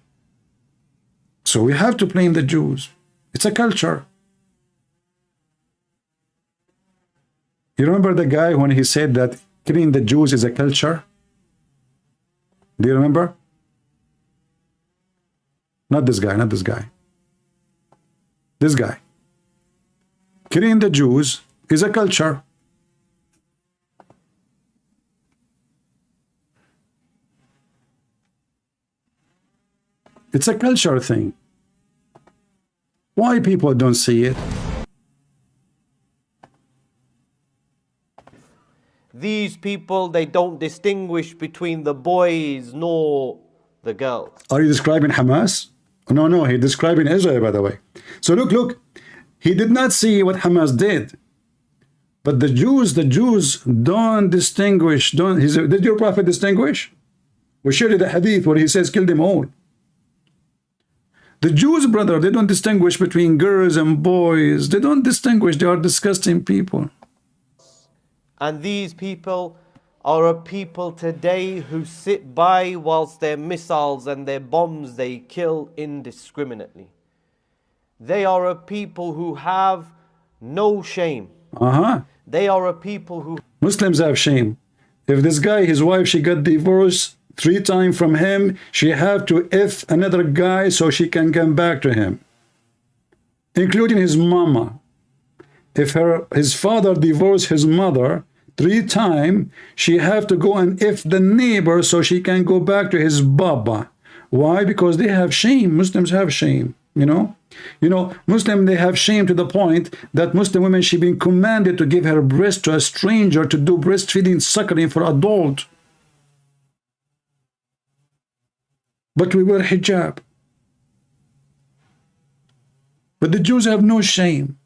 So we have to blame the Jews. It's a culture. You remember the guy when he said that killing the Jews is a culture? Do you remember? Not this guy, not this guy. This guy. Killing the Jews is a culture. It's a culture thing. Why people don't see it? These people, they don't distinguish between the boys nor the girls. Are you describing Hamas? No, no, he's describing Israel, by the way. So look, he did not see what Hamas did. But the Jews don't distinguish. Did your prophet distinguish? We shared the hadith where he says, kill them all. The Jews, brother, they don't distinguish between girls and boys. They don't distinguish. They are disgusting people. And these people are a people today who sit by whilst their missiles and their bombs they kill indiscriminately. They are a people who have no shame. They are a people who... Muslims have shame. If this guy, his wife, she got divorced 3 times from him, she have to F another guy so she can come back to him, including his mama. If his father divorced his mother 3 times, she have to go and F the neighbor so she can go back to his baba. Why? Because they have shame. Muslims have shame, you know. Muslim, they have shame to the point that Muslim women, she been commanded to give her breast to a stranger to do breastfeeding, suckling for adult. But we wear hijab. But the Jews have no shame.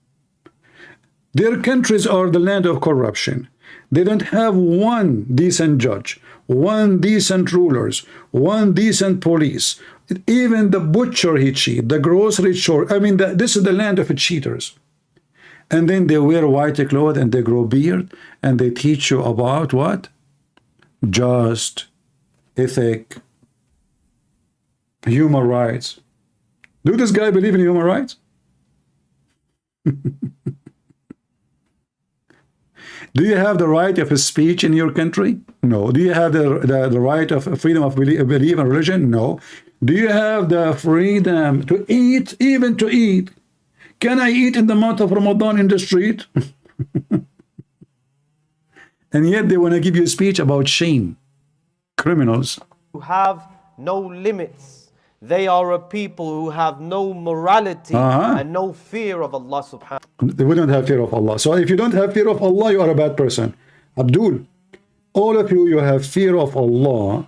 Their countries are the land of corruption. They don't have one decent judge, one decent rulers, one decent police. Even the butcher, he cheat. The grocery store. I mean, this is the land of cheaters. And then they wear white clothes and they grow beard and they teach you about what? Just, ethic, human rights. Do this guy believe in human rights? Do you have the right of speech in your country? No. Do you have the right of freedom of belief in religion? No. Do you have the freedom to eat, even to eat? Can I eat in the month of Ramadan in the street? And yet they want to give you a speech about shame. Criminals. Who have no limits. They are a people who have no morality and no fear of Allah subhanahu wa ta'ala. They wouldn't have fear of Allah. So if you don't have fear of Allah, you are a bad person. Abdul, all of you have fear of Allah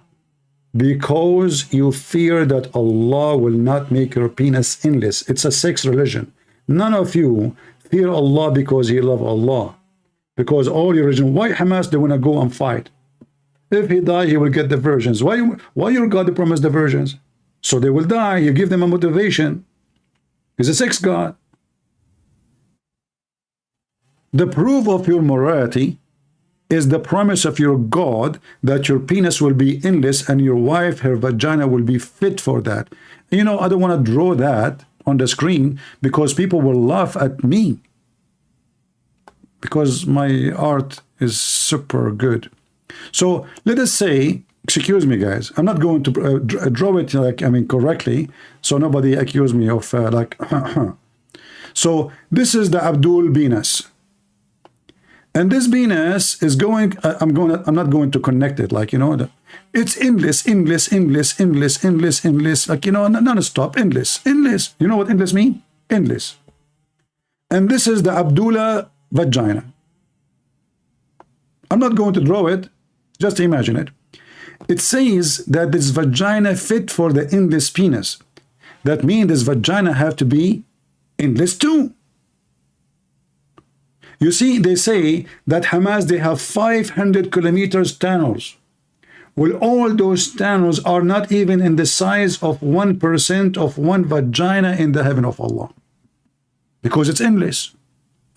because you fear that Allah will not make your penis endless. It's a sex religion. None of you fear Allah because you love Allah. Because all your religion, why Hamas, they want to go and fight? If he die, he will get the virgins. Why your God promised the virgins? So they will die. You give them a motivation. He's a sex god. The proof of your morality is the promise of your God that your penis will be endless and your wife, her vagina, will be fit for that. You know, I don't want to draw that on the screen because people will laugh at me because my art is super good. So let us say, excuse me guys, I'm not going to draw it like, I mean, correctly, so nobody accuse me of like so this is the Abdul penis, and this penis is going, I'm not going to connect it, like, you know, it's endless, like, you know, non-stop, endless. You know what endless mean? Endless. And this is the Abdullah vagina. I'm not going to draw it, just imagine it. It says that this vagina fit for the endless penis. That means this vagina have to be endless too. You see, they say that Hamas, they have 500 kilometers tunnels. Well, all those tunnels are not even in the size of 1% of one vagina in the heaven of Allah. Because it's endless.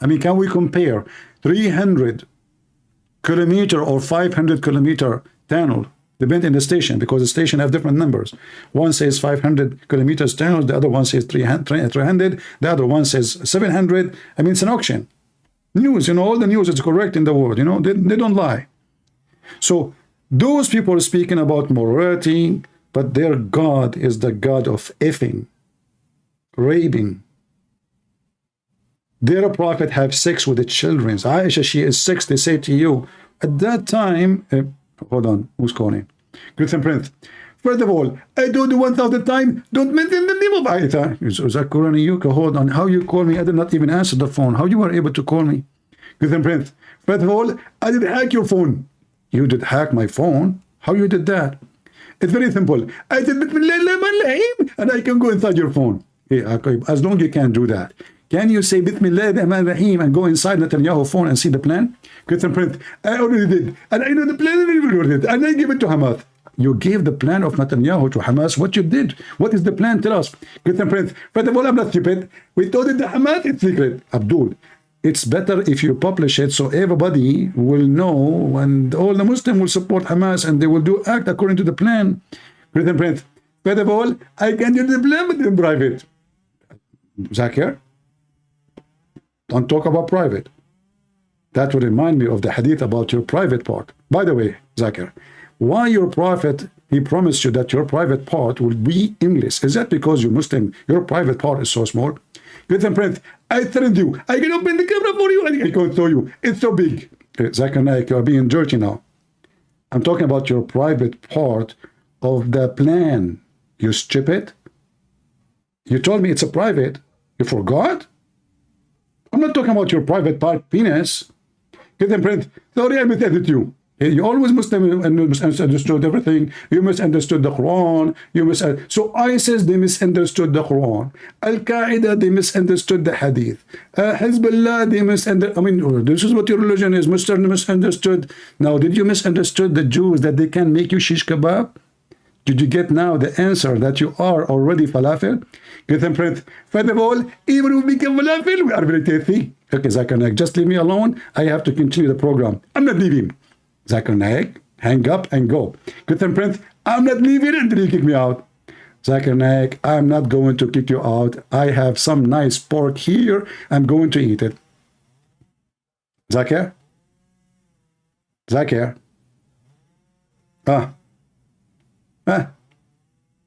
I mean, can we compare 300 kilometer or 500 kilometer tunnel? Depend in the station, because the station have different numbers. One says 500 kilometers tunnel, the other one says 300, the other one says 700. I mean, it's an auction. News, you know, all the news is correct in the world, you know, they don't lie. So those people are speaking about morality, but their God is the God of effing, raping. Their prophet have sex with the children. Aisha, she is 6, they say to you. At that time, hold on, who's calling? Christian Prince. First of all, I told you 1,000 times, don't mention the name of Aisha. Is that calling you? Hold on, how you call me? I did not even answer the phone. How you were able to call me? Christian Prince. First of all, I did hack your phone. You did hack my phone? How you did that? It's very simple. I said, and I can go inside your phone. Yeah, as long as you can do that. Can you say Bismillah ar-Rahman ar-Rahim and go inside Netanyahu's phone and see the plan? Christian Prince, I already did. And I know the plan and I give it to Hamas. You gave the plan of Netanyahu to Hamas. What you did? What is the plan? Tell us. Christian Prince, first of all, I'm not stupid. We told it to Hamas, it's secret. Abdul, it's better if you publish it so everybody will know and all the Muslims will support Hamas and they will do act according to the plan. Christian Prince, first of all, I can do the plan but in private. Zakir, don't talk about private. That will remind me of the hadith about your private part. By the way, Zakir, why your prophet, he promised you that your private part will be English? Is that because you're Muslim, your private part is so small? Christian Prince, I threatened you. I can open the camera for you and I can show you. It's so big. Zakir Naik, you are being dirty now. I'm talking about your private part of the plan. You stupid. You told me it's a private. You forgot? I'm not talking about your private part penis. Christian Prince, sorry I misunderstood you. You always misunderstood everything. You misunderstood the Quran. So ISIS, they misunderstood the Quran. Al-Qaeda, they misunderstood the Hadith. Hezbollah, they misunderstood. I mean, this is what your religion is. Misunderstood. Now, did you misunderstood the Jews that they can make you shish kebab? Did you get now the answer that you are already falafel? Christian Prince, first of all, even if we become falafel, we are very tasty. Okay, Zakir Naik, just leave me alone. I have to continue the program. I'm not leaving. Zakir Naik, hang up and go. Christian Prince, I'm not leaving until you kick me out. Zakir Naik, I'm not going to kick you out. I have some nice pork here. I'm going to eat it. Zakir? Zakir?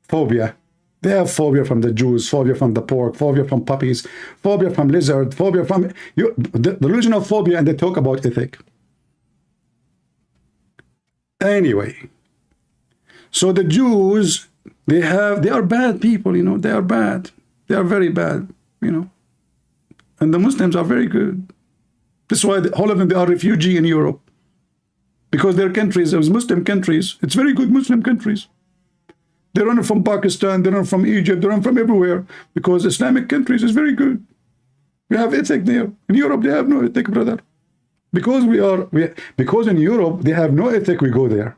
Phobia. They have phobia from the Jews, phobia from the pork, phobia from puppies, phobia from lizard, phobia from you. The religion of phobia, and they talk about ethic. Anyway, so the Jews, they are bad people, you know, they are bad. They are very bad, you know. And the Muslims are very good. This is why all of them, they are refugee in Europe. Because their countries, those Muslim countries, it's very good Muslim countries. They run from Pakistan, they run from Egypt, they run from everywhere. Because Islamic countries is very good. We have ethic there. In Europe, they have no ethic, brother. Because because in Europe they have no ethic, we go there.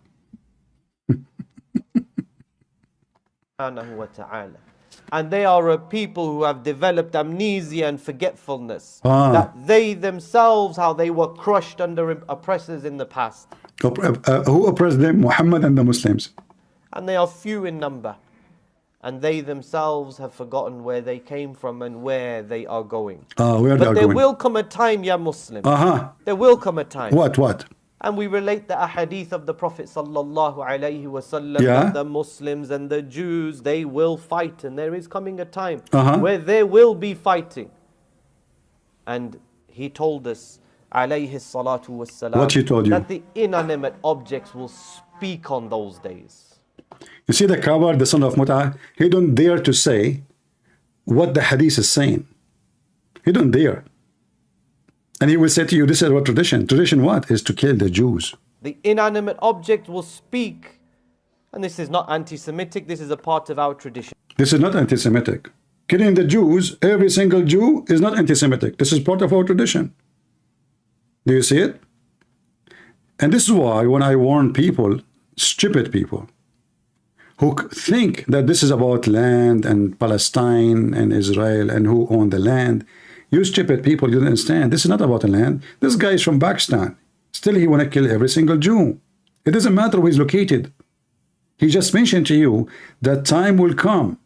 And they are a people who have developed amnesia and forgetfulness. That they themselves, how they were crushed under oppressors in the past. Who oppressed them? Muhammad and the Muslims. And they are few in number. And they themselves have forgotten where they came from and where they are going. But there will come a time, ya Muslim. There will come a time. What? And we relate the ahadith of the Prophet sallallahu alaihi wasallam that the Muslims and the Jews, they will fight. And there is coming a time where there will be fighting. And he told us, alayhi salatu wassalam, what he told you? That the inanimate objects will speak on those days. You see the coward, the son of Mut'ah, he don't dare to say what the hadith is saying. He don't dare. And he will say to you, this is our tradition. Tradition what? Is to kill the Jews. The inanimate object will speak. And this is not anti-Semitic, this is a part of our tradition. This is not anti-Semitic. Killing the Jews, every single Jew, is not anti-Semitic. This is part of our tradition. Do you see it? And this is why when I warn people, stupid people, who think that this is about land and Palestine and Israel and who own the land, you stupid people, you don't understand. This is not about the land. This guy is from Pakistan. Still, he want to kill every single Jew. It doesn't matter where he's located. He just mentioned to you that time will come.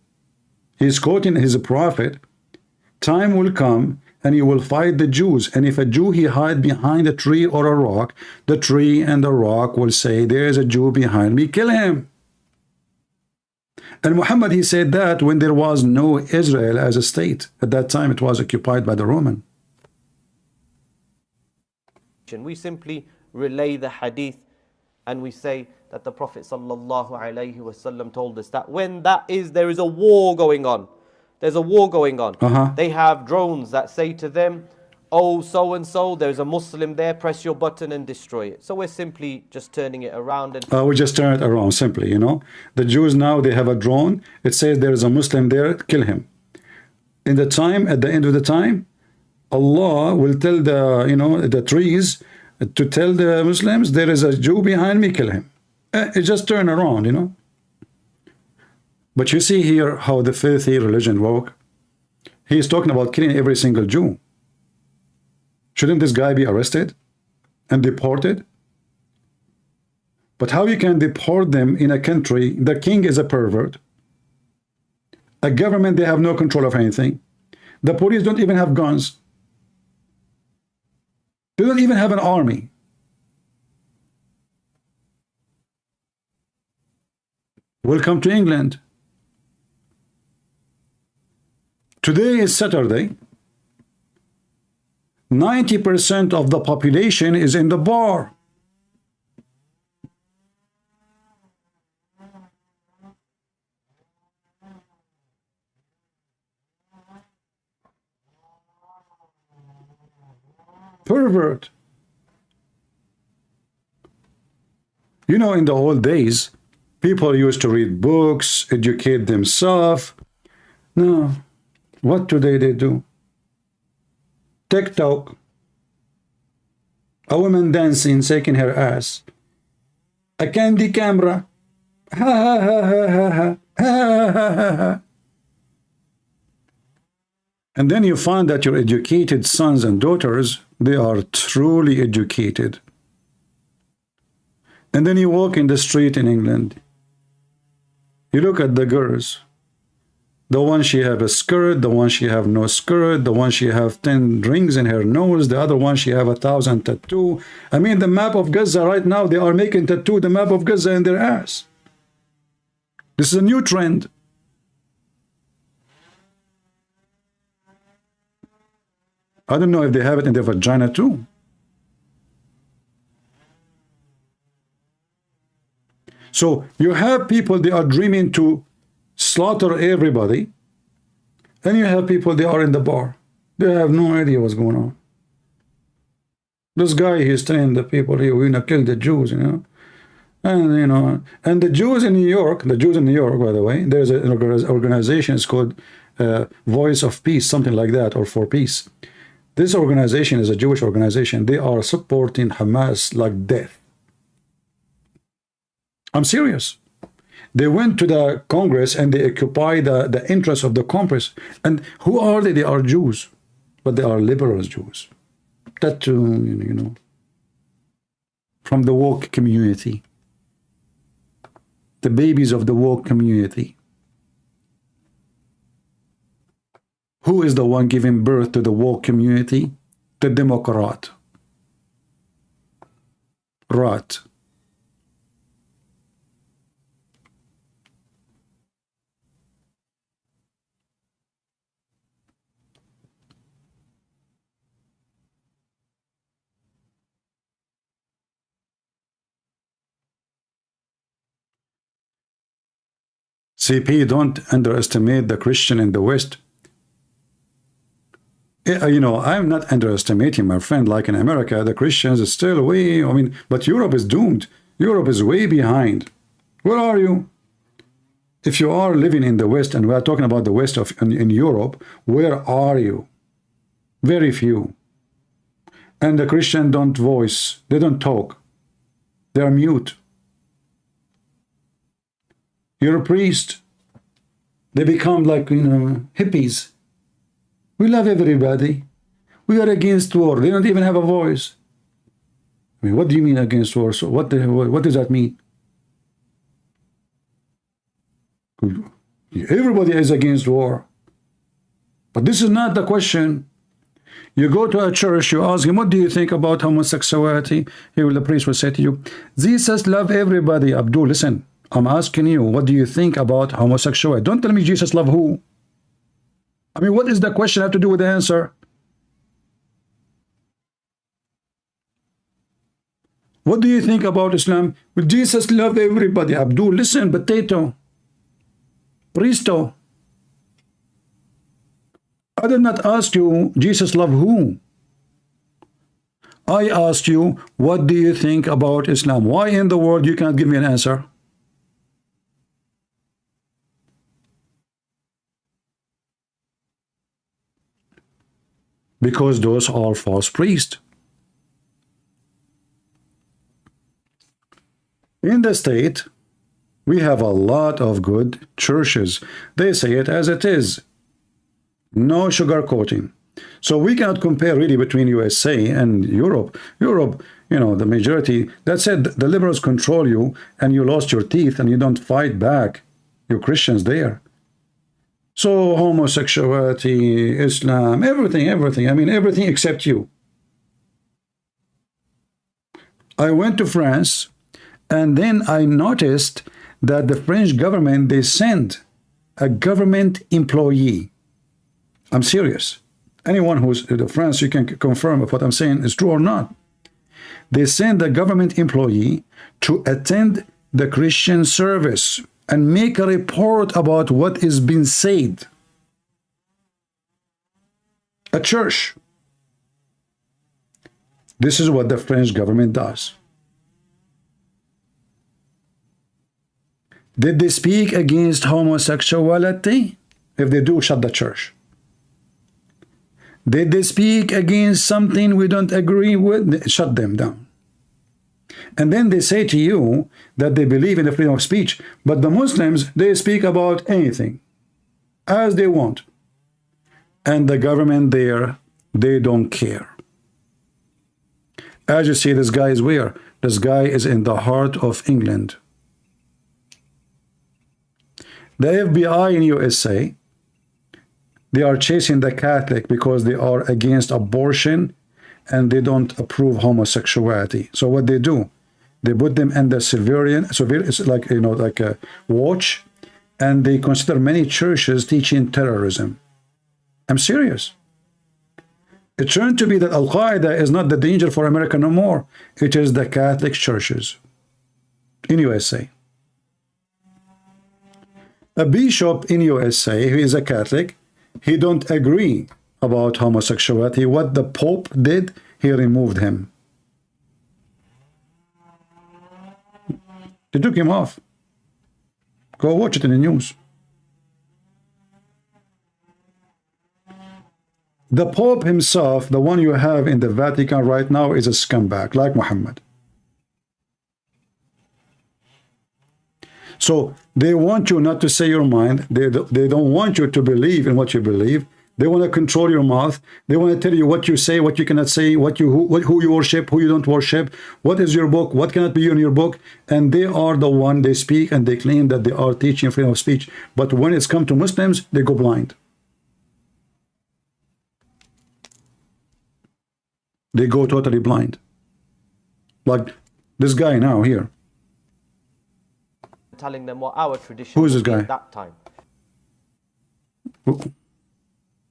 He's quoting his prophet. Time will come and you will fight the Jews. And if a Jew he hide behind a tree or a rock, the tree and the rock will say, there is a Jew behind me, kill him. And Muhammad, he said that when there was no Israel as a state. At that time, it was occupied by the Roman. We simply relay the hadith, and we say that the Prophet ﷺ told us that when there is a war going on, there's a war going on. They have drones that say to them, oh, so-and-so, there's a Muslim there, press your button and destroy it. So we're simply just turning it around. And we just turn it around simply, you know. The Jews now, they have a drone. It says there is a Muslim there, kill him. At the end of the time, Allah will tell the, you know, the trees to tell the Muslims, there is a Jew behind me, kill him. It just turn around, you know. But you see here how the filthy religion work. He is talking about killing every single Jew. Shouldn't this guy be arrested and deported? But how you can deport them in a country, the king is a pervert, a government, they have no control of anything, the police don't even have guns, they don't even have an army. Welcome to England. Today is Saturday. 90% of the population is in the bar. Pervert. You know, in the old days, people used to read books, educate themselves. No. What today they do? TikTok. A woman dancing, shaking her ass. A candy camera. Ha ha ha ha ha ha ha ha ha. And then you find that your educated sons and daughters, they are truly educated. And then you walk in the street in England. You look at the girls. The one she have a skirt, the one she have no skirt, the one she have 10 rings in her nose, the other one she have 1,000 tattoo. I mean, the map of Gaza right now, they are making tattoo the map of Gaza in their ass. This is a new trend. I don't know if they have it in their vagina too. So you have people, they are dreaming to slaughter everybody, and you have people, they are in the bar. They have no idea what's going on. This guy, he's telling the people, we're going to kill the Jews, you know. And, you know, and the Jews in New York, by the way, there's an organization, it's called Voice of Peace, something like that, or For Peace. This organization is a Jewish organization. They are supporting Hamas like death. I'm serious. They went to the Congress and they occupy the interests of the Congress. And who are they? They are Jews, but they are liberal Jews. That, you know, from the woke community. The babies of the woke community. Who is the one giving birth to the woke community? The Democrat. Rat. CP, don't underestimate the Christian in the West. You know, I'm not underestimating my friend. Like in America, the Christians are still way, I mean, but Europe is doomed. Europe is way behind. Where are you? If you are living in the West, and we are talking about the West in Europe, where are you? Very few. And the Christians don't voice. They don't talk. They are mute. You're a priest. They become like, you know, hippies. We love everybody. We are against war. They don't even have a voice. I mean, what do you mean against war? So what does that mean? Everybody is against war. But this is not the question. You go to a church, you ask him, what do you think about homosexuality? The priest will say to you, Jesus love everybody. Abdul, listen, I'm asking you, what do you think about homosexuality? Don't tell me Jesus love who. I mean, what is the question have to do with the answer? What do you think about Islam? Well, Jesus love everybody. Abdul, listen, potato, Pristo. I did not ask you, Jesus love who? I asked you, what do you think about Islam? Why in the world you cannot give me an answer? Because those are false priests. In the state, we have a lot of good churches. They say it as it is. No sugarcoating. So we cannot compare really between USA and Europe. Europe, you know, the majority, that said, the liberals control you and you lost your teeth and you don't fight back. You Christians there. So homosexuality, Islam, everything. I mean, everything except you. I went to France and then I noticed that the French government, they send a government employee. I'm serious. Anyone who's in France, you can confirm if what I'm saying is true or not. They send a government employee to attend the Christian service and make a report about what is being said. A church. This is what the French government does. Did they speak against homosexuality? If they do, shut the church. Did they speak against something we don't agree with? Shut them down. And then they say to you that they believe in the freedom of speech, but the Muslims, they speak about anything as they want. And the government there, they don't care. As you see, this guy is where? This guy is in the heart of England. The FBI in USA, they are chasing the Catholic because they are against abortion and they don't approve homosexuality. So what they do, they put them under surveillance, like, you know, like a watch, and they consider many churches teaching terrorism. I'm serious. It turned to be that Al-Qaeda is not the danger for America no more. It is the Catholic churches in USA. A bishop in USA who is a Catholic, he don't agree about homosexuality. What the Pope did, he removed him. They took him off. Go watch it in the news. The Pope himself, the one you have in the Vatican right now, is a scumbag, like Muhammad. So they want you not to say your mind. They don't want you to believe in what you believe. They want to control your mouth. They want to tell you what you say, what you cannot say, who you worship, who you don't worship, what is your book, what cannot be in your book. And they are the one, they speak and they claim that they are teaching freedom of speech. But when it's come to Muslims, they go blind. They go totally blind. Like this guy now here. Telling them what our tradition Who is this was guy? at that time.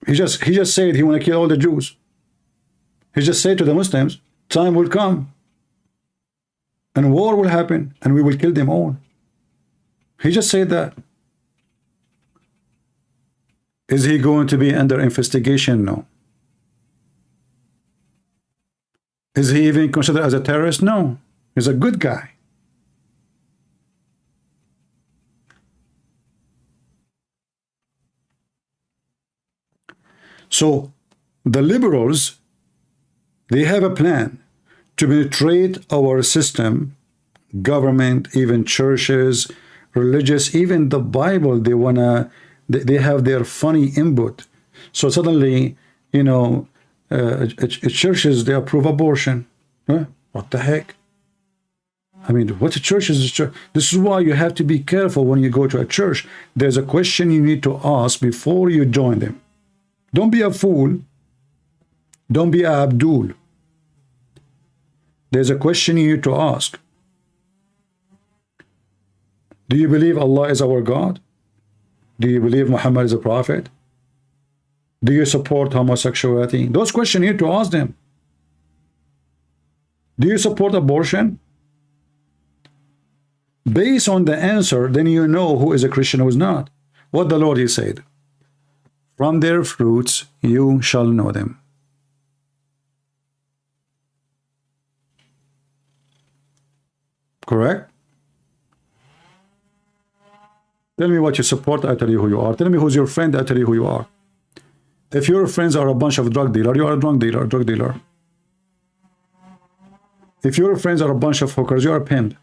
He just said he want to kill all the Jews. He just said to the Muslims, time will come and war will happen and we will kill them all. He just said that. Is he going to be under investigation? No. Is he even considered as a terrorist? No. He's a good guy. So the liberals, they have a plan to penetrate our system, government, even churches, religious, even the Bible. They have their funny input. So suddenly, you know, churches, they approve abortion. Huh? What the heck? I mean, what a church is a church? This is why you have to be careful when you go to a church. There's a question you need to ask before you join them. Don't be a fool. Don't be a Abdul. There's a question you need to ask. Do you believe Allah is our God? Do you believe Muhammad is a prophet? Do you support homosexuality? Those questions you need to ask them. Do you support abortion? Based on the answer, then you know who is a Christian, who is not. What the Lord, he said, from their fruits you shall know them. Correct? Tell me what you support, I tell you who you are. Tell me who's your friend, I tell you who you are. If your friends are a bunch of drug dealers, you are a drug dealer. If your friends are a bunch of hookers, you are a pimp.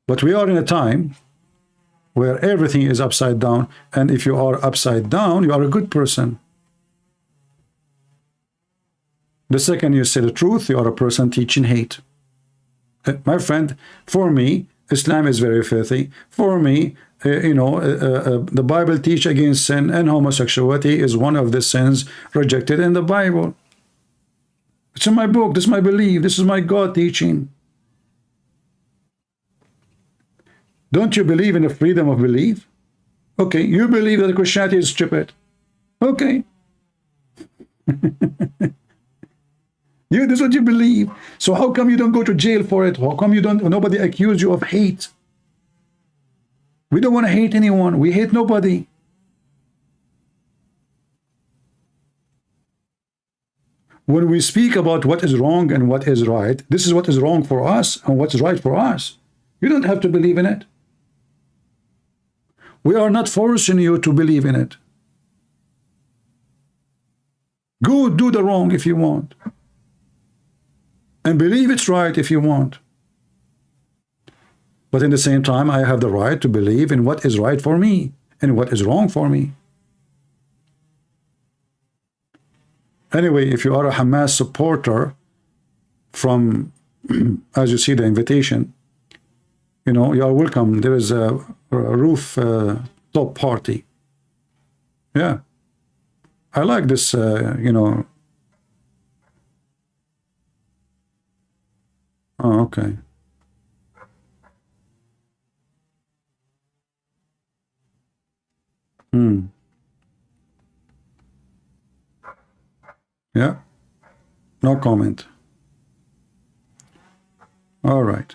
But we are in a time where everything is upside down, and if you are upside down, you are a good person. The second you say the truth, you are a person teaching hate. My friend, for me, Islam is very filthy. For me, the Bible teach against sin, and homosexuality is one of the sins rejected in the Bible. It's in my book. This is my belief. This is my God teaching. Don't you believe in the freedom of belief? Okay, you believe that Christianity is stupid. Okay. This is what you believe. So how come you don't go to jail for it? How come nobody accuse you of hate? We don't want to hate anyone. We hate nobody. When we speak about what is wrong and what is right, this is what is wrong for us and what is right for us. You don't have to believe in it. We are not forcing you to believe in it. Go do the wrong if you want. And believe it's right if you want. But in the same time, I have the right to believe in what is right for me and what is wrong for me. Anyway, if you are a Hamas supporter from, as you see the invitation, you are welcome. There is a roof top party. Yeah. I like this, Oh, okay. Yeah. No comment. All right.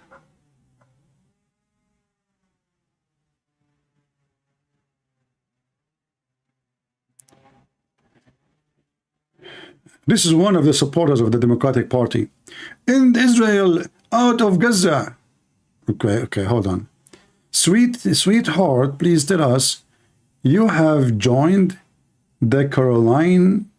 This is one of the supporters of the Democratic Party. In Israel, out of Gaza. Okay, hold on. Sweetheart, please tell us, you have joined the Caroline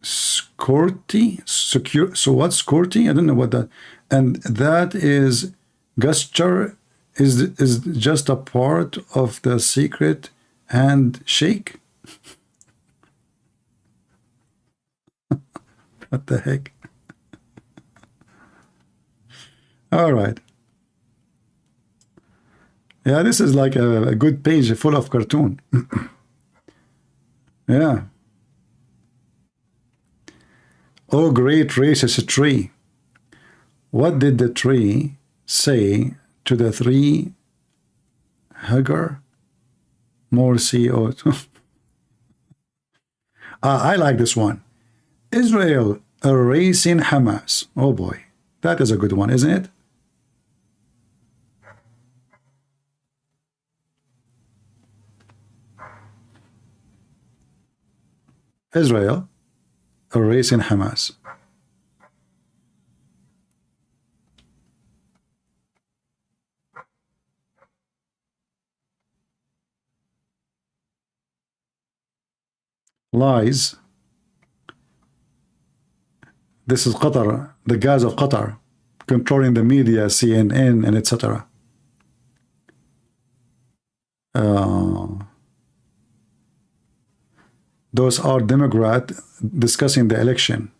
Security? So what's security? I don't know what that. And that is gesture is just a part of the secret handshake. What the heck? All right. Yeah, this is like a good page full of cartoon. Yeah. Oh, great racist tree. What did the tree say to the three hugger? More CO2. I like this one. Israel erasing Hamas. Oh boy, that is a good one, isn't it? Israel erasing Hamas. Lies. This is Qatar, the guys of Qatar, controlling the media, CNN, and etc. Those are Democrats discussing the election.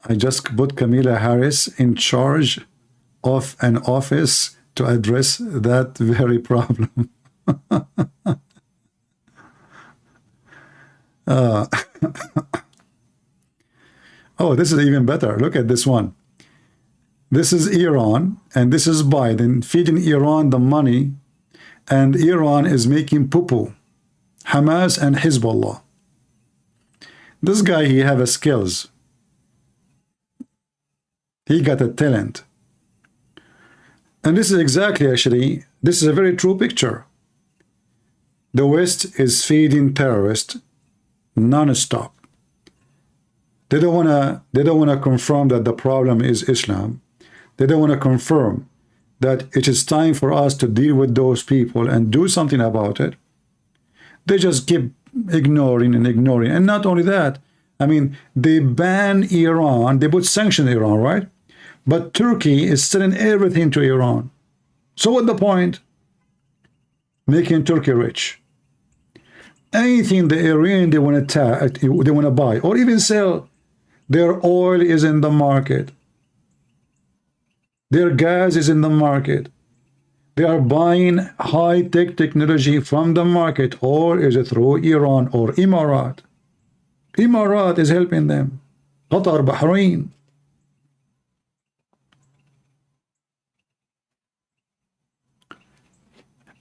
I just put Kamala Harris in charge of an office to address that very problem. Oh, this is even better. Look at this one. This is Iran, and this is Biden feeding Iran the money, and Iran is making poo-poo. Hamas and Hezbollah. This guy, he have a skills. He got a talent. And this is exactly, actually, this is a very true picture. The West is feeding terrorists non-stop. They don't wanna confirm that the problem is Islam. They don't want to confirm that it is time for us to deal with those people and do something about it. They just keep ignoring and ignoring. And not only that, I mean, they ban Iran, they put sanctions on Iran, right? But Turkey is selling everything to Iran. So what's the point? Making Turkey rich. Anything the Iranian they want to buy or even sell, their oil is in the market. Their gas is in the market. They are buying high-tech technology from the market, or is it through Iran or Emirat? Emirat is helping them. Qatar, Bahrain.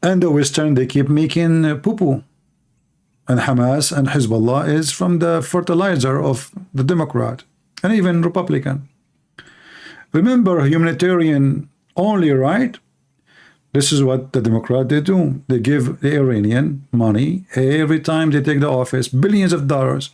And the Western, they keep making poo-poo. And Hamas and Hezbollah is from the fertilizer of the Democrat and even Republican. Remember, humanitarian only, right? This is what the Democrat they do. They give the Iranian money every time they take the office, billions of dollars.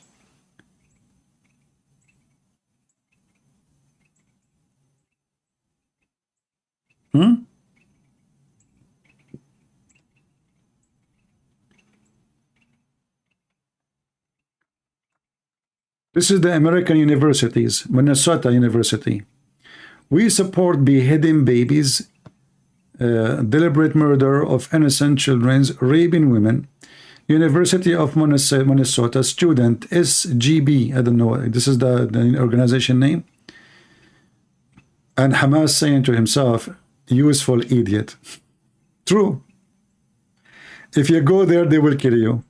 This is the American universities, Minnesota University. We support beheading babies, deliberate murder of innocent children, raping women. University of Minnesota student SGB, I don't know, this is the organization name. And Hamas saying to himself, useful idiot. True. If you go there, they will kill you.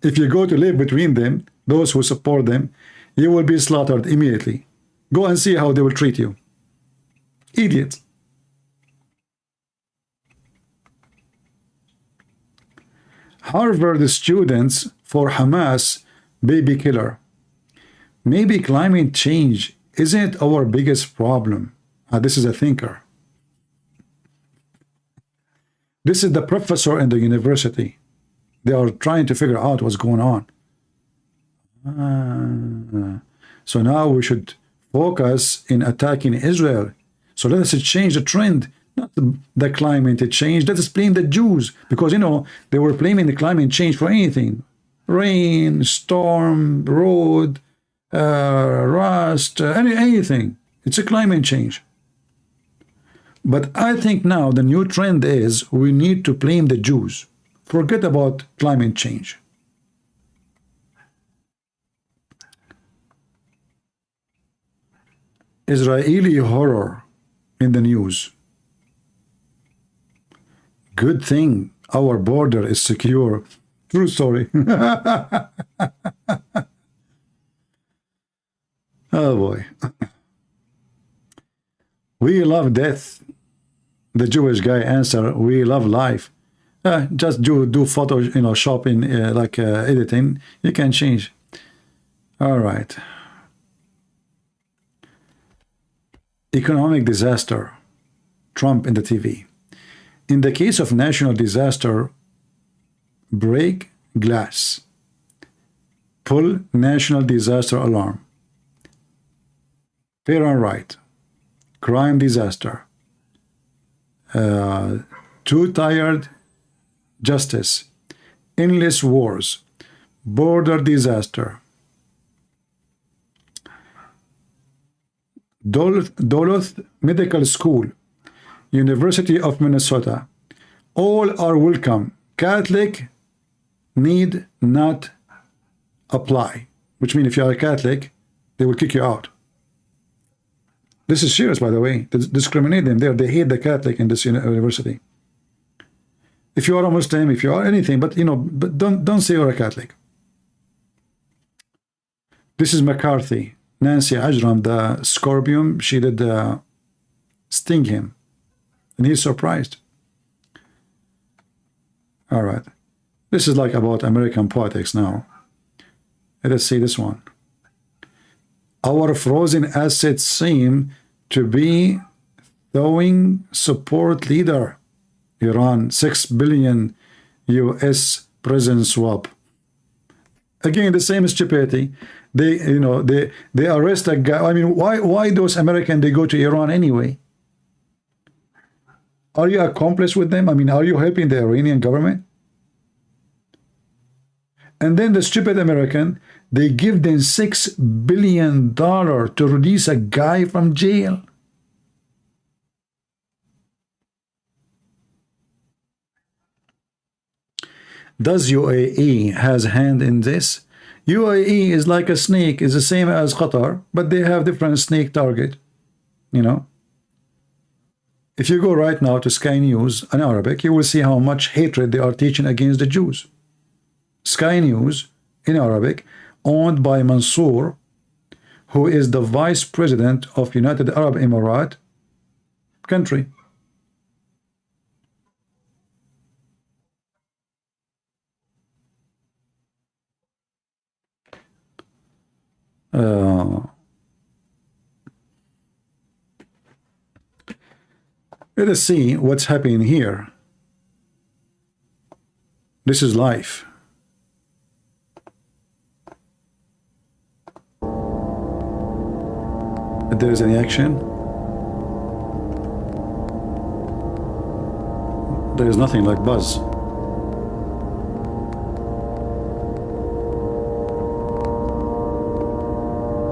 If you go to live between them, those who support them, you will be slaughtered immediately. Go and see how they will treat you. Idiots. Harvard students for Hamas baby killer. Maybe climate change isn't our biggest problem. This is a thinker. This is the professor in the university. They are trying to figure out what's going on. So now we should focus in attacking Israel. So let us change the trend, not the climate change. Let us blame the Jews, because, you know, they were blaming the climate change for anything. Rain, storm, road, rust, anything. It's a climate change. But I think now the new trend is we need to blame the Jews. Forget about climate change. Israeli horror in the news. Good thing our border is secure. True story. Oh boy. We love death. The Jewish guy answer, we love life. Just do photo, you know, shopping, editing. You can change. All right. Economic disaster. Trump in the TV. In the case of national disaster, break glass. Pull national disaster alarm. Fair and right. Crime disaster. Too tired justice. Endless wars. Border disaster. Duluth Medical School. University of Minnesota. All are welcome. Catholic need not apply. Which means if you are a Catholic, They will kick you out. This is serious, by the way. They discriminate them there. They hate the Catholic in this university. If you are a Muslim, if you are anything, but you know, but don't say you're a Catholic. This is McCarthy. Nancy Ajram, the scorpion, she did sting him. And he's surprised. All right. This is like about American politics now. Let us see this one. Our frozen assets seem to be throwing support leader. Iran, $6 billion US prison swap. Again, the same stupidity. They, you know, they arrest a guy. I mean, why those Americans, they go to Iran anyway? Are you accomplice with them? I mean, are you helping the Iranian government? And then the stupid American, they give them $6 billion to release a guy from jail. Does UAE has a hand in this? UAE is like a snake, is the same as Qatar, but they have different snake target, you know. If you go right now to Sky News in Arabic, you will see how much hatred they are teaching against the Jews. Sky News in Arabic, owned by Mansour, who is the vice president of United Arab Emirates country. Let us see what's happening here. This is life. If there is any action, there is nothing like buzz.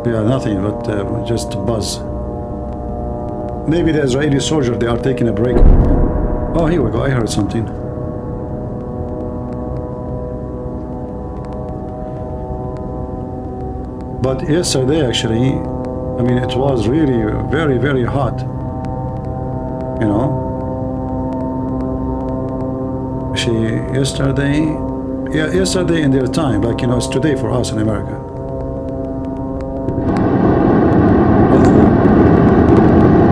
Yeah, nothing but just buzz. Maybe the Israeli soldier, they are taking a break. Oh, here we go. I heard something. But yesterday, actually, I mean, it was really very, very hot. You know? Yesterday, yeah, yesterday in their time, like, you know, it's today for us in America.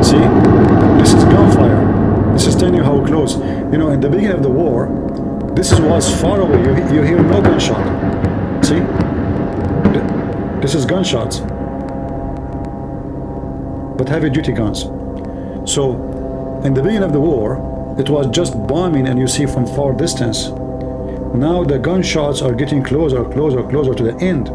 See, this is gunfire. This is telling you how close. You know, in the beginning of the war, this was far away. You hear no gunshot. See, this is gunshots, but heavy-duty guns. So, in the beginning of the war, it was just bombing, and you see from far distance. Now the gunshots are getting closer, closer, closer to the end.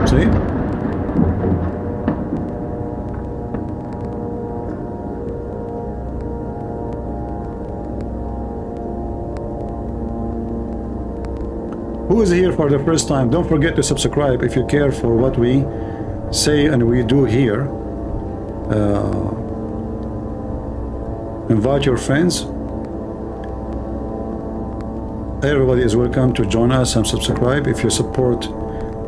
See? Who is here for the first time? Don't forget to subscribe if you care for what we say and we do here. Invite your friends. Everybody is welcome to join us and subscribe if you support.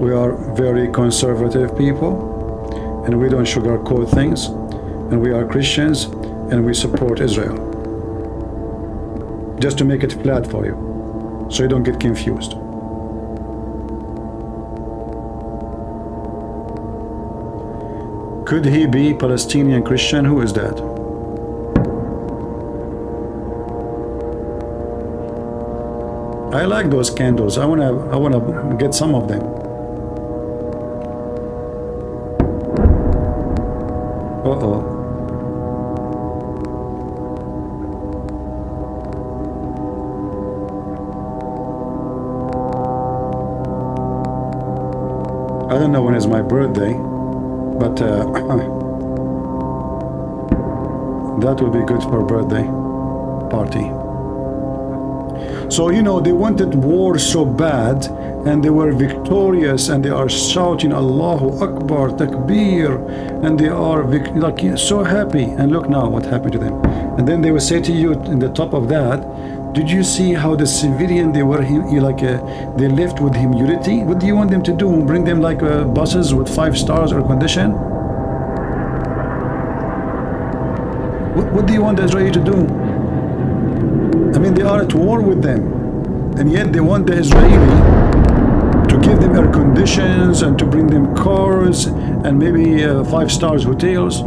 We are very conservative people, and we don't sugarcoat things, and we are Christians, and we support Israel. Just to make it flat for you, so you don't get confused. Could he be Palestinian Christian? Who is that? I like those candles. I wanna get some of them. Uh-oh. I don't know when is my birthday, but that would be good for a birthday party. So, you know, they wanted war so bad, and they were victorious, and they are shouting Allahu Akbar, Takbir, and they are like so happy. And look now what happened to them. And then they will say to you in the top of that, Did you see how the civilian, they were they left with humility? What do you want them to do? Bring them like buses with 5 stars air condition? What do you want the Israeli to do? I mean, they are at war with them, and yet they want the Israeli to give them air conditions and to bring them cars and maybe 5 stars hotels.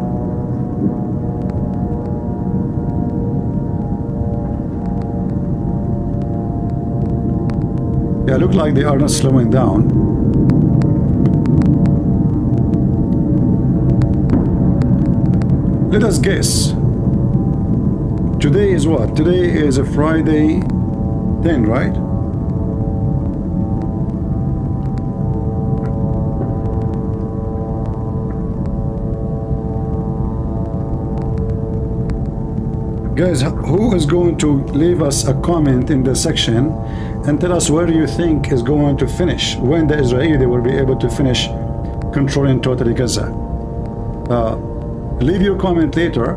Yeah, look like they are not slowing down. Let us guess. Today is what? Today is a Friday 10, right? Guys, who is going to leave us a comment in the section and tell us where you think is going to finish, when the Israeli will be able to finish controlling totally Gaza? Leave your comment later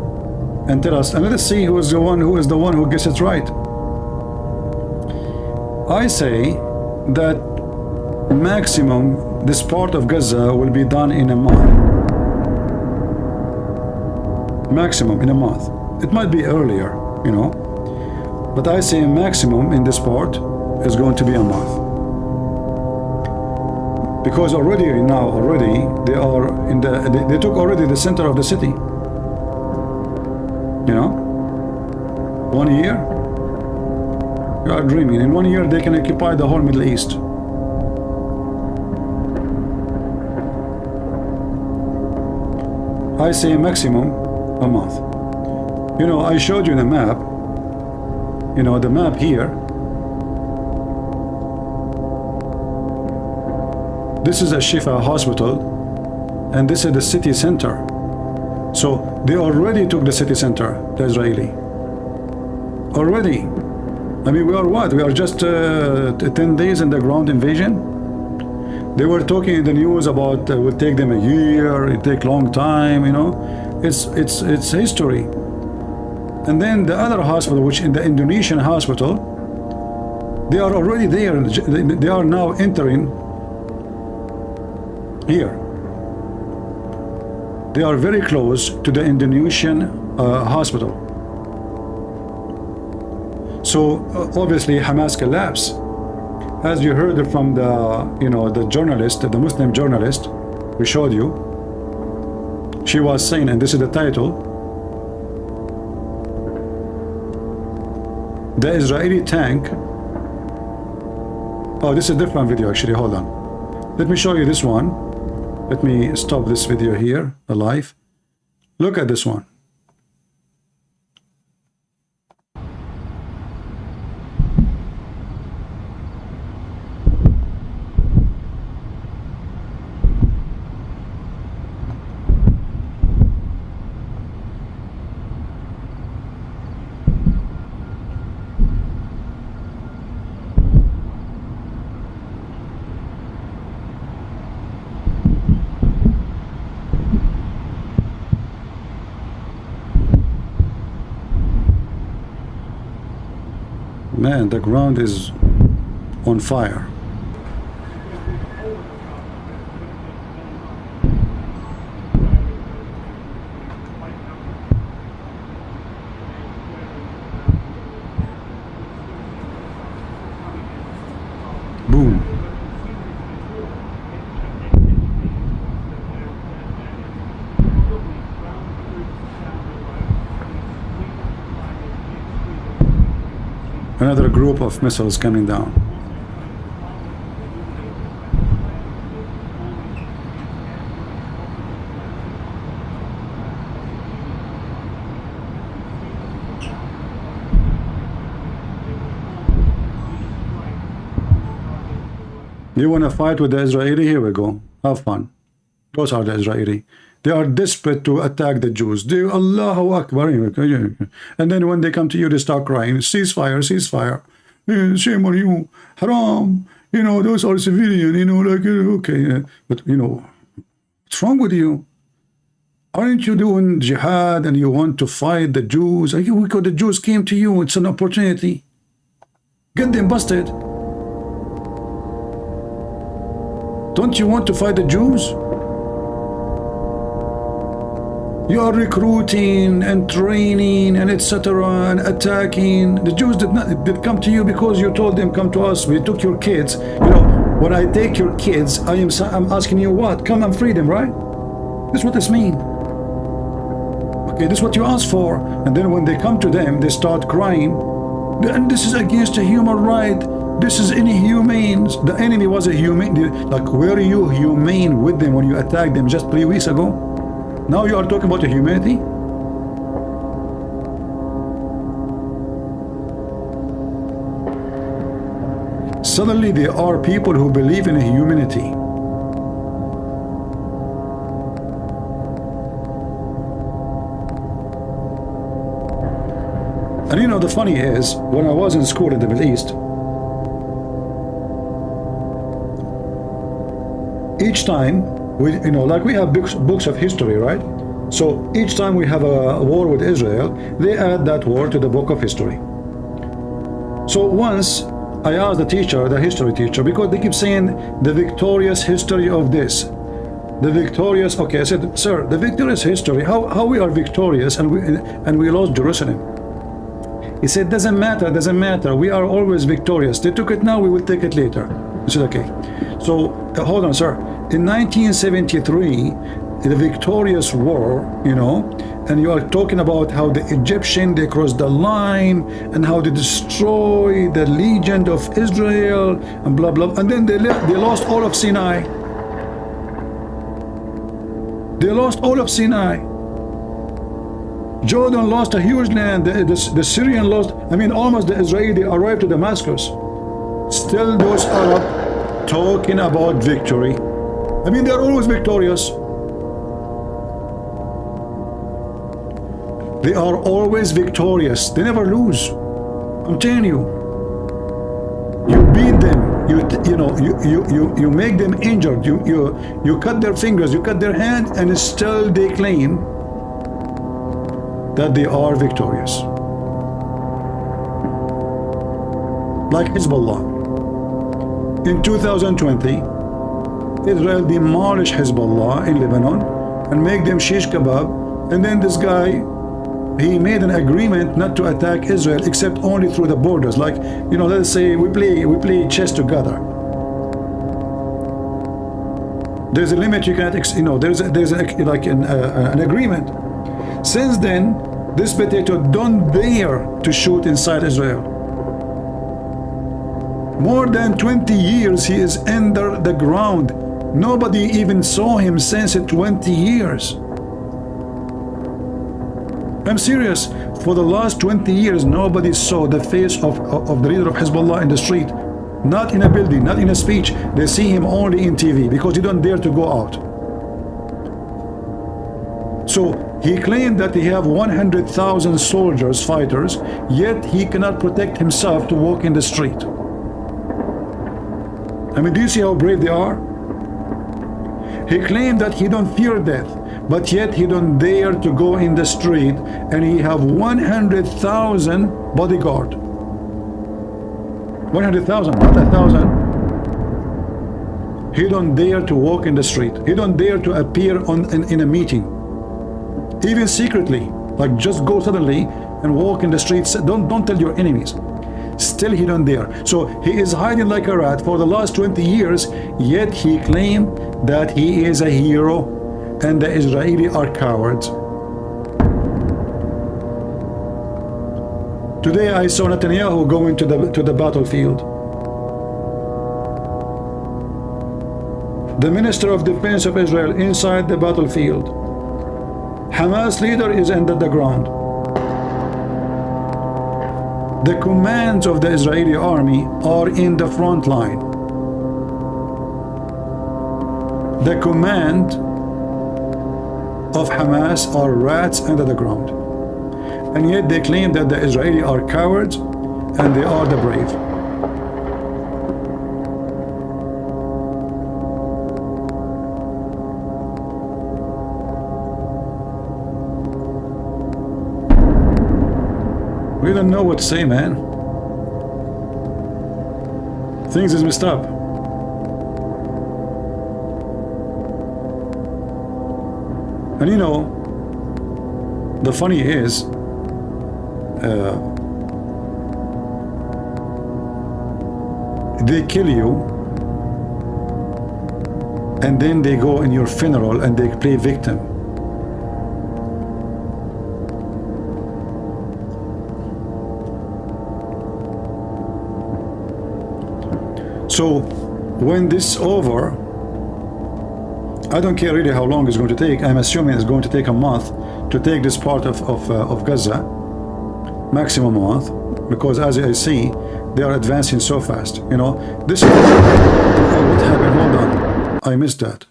and tell us, and let us see who is the one who gets it right. I say that maximum this part of Gaza will be done in a month. Maximum in a month. It might be earlier, you know, but I say maximum in this part is going to be a month, because already they are in they took already the center of the city, you know. 1 year, you are dreaming. In 1 year they can occupy the whole Middle East. I say maximum a month. You know, I showed you the map. You know, the map here. This is a Shifa hospital, and this is the city center. So they already took the city center, the Israeli. Already. I mean, we are what? We are just 10 days in the ground invasion. They were talking in the news about it will take them a year, it take long time, you know. It's history. And then the other hospital, which in the Indonesian hospital, they are already there. They are now entering here. They are very close to the Indonesian hospital. So obviously Hamas collapsed. As you heard from the, you know, the journalist, the Muslim journalist we showed you, she was saying, and this is the title, the Israeli tank. Oh, this is a different video actually. Hold on. Let me show you this one. Let me stop this video here, alive. Look at this one. Man, the ground is on fire. Boom. Another group of missiles coming down. You want to fight with the Israeli? Here we go. Have fun. Those are the Israeli. They are desperate to attack the Jews. They Allahu Akbar. And then when they come to you, they start crying. Ceasefire, ceasefire. Shame on you. Haram. You know, those are civilian. You know, like, okay. But, you know, what's wrong with you? Aren't you doing jihad and you want to fight the Jews? Because the Jews came to you. It's an opportunity. Get them busted. Don't you want to fight the Jews? You are recruiting and training and etc. and attacking. The Jews did come to you because you told them come to us. We took your kids. You know, when I take your kids, I'm asking you what? Come and free them, right? This is what this means. Okay, this is what you asked for. And then when they come to them, they start crying. And this is against a human right. This is inhumane. The enemy was a human. Like, were you humane with them when you attacked them just 3 weeks ago? Now you are talking about humanity? Suddenly there are people who believe in humanity. And you know, the funny is, when I was in school in the Middle East, each time, you know, like we have books of history, right? So each time we have a war with Israel, they add that war to the book of history. So once I asked the teacher, the history teacher, because they keep saying the victorious history of this, the victorious. Okay, I said, sir, the victorious history. How we are victorious and we lost Jerusalem? He said, doesn't matter, doesn't matter. We are always victorious. They took it now, we will take it later. I said, okay. So hold on, sir. In 1973, the victorious war, you know, and you are talking about how the Egyptian, they crossed the line and how they destroyed the legion of Israel and blah blah, and then they lost all of Sinai. They lost all of Sinai. Jordan lost a huge land. The Syrian lost. I mean, almost the Israeli arrived to Damascus. Still, those Arab talking about victory. I mean, they're always victorious. They are always victorious. They never lose. I'm telling you. You beat them. You make them injured. You cut their fingers. You cut their hand, and still they claim that they are victorious. Like Hezbollah. In 2020, Israel demolished Hezbollah in Lebanon and make them shish kebab, and then this guy, he made an agreement not to attack Israel except only through the borders. Like, you know, let's say we play chess together. There's a limit you can't, you know, there's an agreement. Since then, this potato don't dare to shoot inside Israel. More than 20 years he is under the ground. Nobody even saw him since 20 years. I'm serious. For the last 20 years, nobody saw the face of the leader of Hezbollah in the street. Not in a building, not in a speech. They see him only in TV because he don't dare to go out. So he claimed that he have 100,000 soldiers, fighters, yet he cannot protect himself to walk in the street. I mean, do you see how brave they are? He claimed that he don't fear death, but yet he don't dare to go in the street, and he have 100,000 bodyguard. 100,000, not 1,000. He don't dare to walk in the street. He don't dare to appear in a meeting, even secretly. Like, just go suddenly and walk in the streets. Don't tell your enemies. Still he don't dare. So he is hiding like a rat for the last 20 years, yet he claimed that he is a hero and the Israeli are cowards. Today I saw Netanyahu going to the battlefield. The Minister of Defense of Israel inside the battlefield. Hamas leader is under the ground. The commands of the Israeli army are in the front line. The command of Hamas are rats under the ground. And yet they claim that the Israeli are cowards and they are the brave. We don't know what to say, man. Things is messed up. And you know, the funny is, they kill you, and then they go in your funeral and they play victim. So when this is over, I don't care really how long it's going to take. I'm assuming it's going to take a month to take this part of Gaza, maximum a month, because as I see, they are advancing so fast. You know, this is what happened. Hold on, I missed that.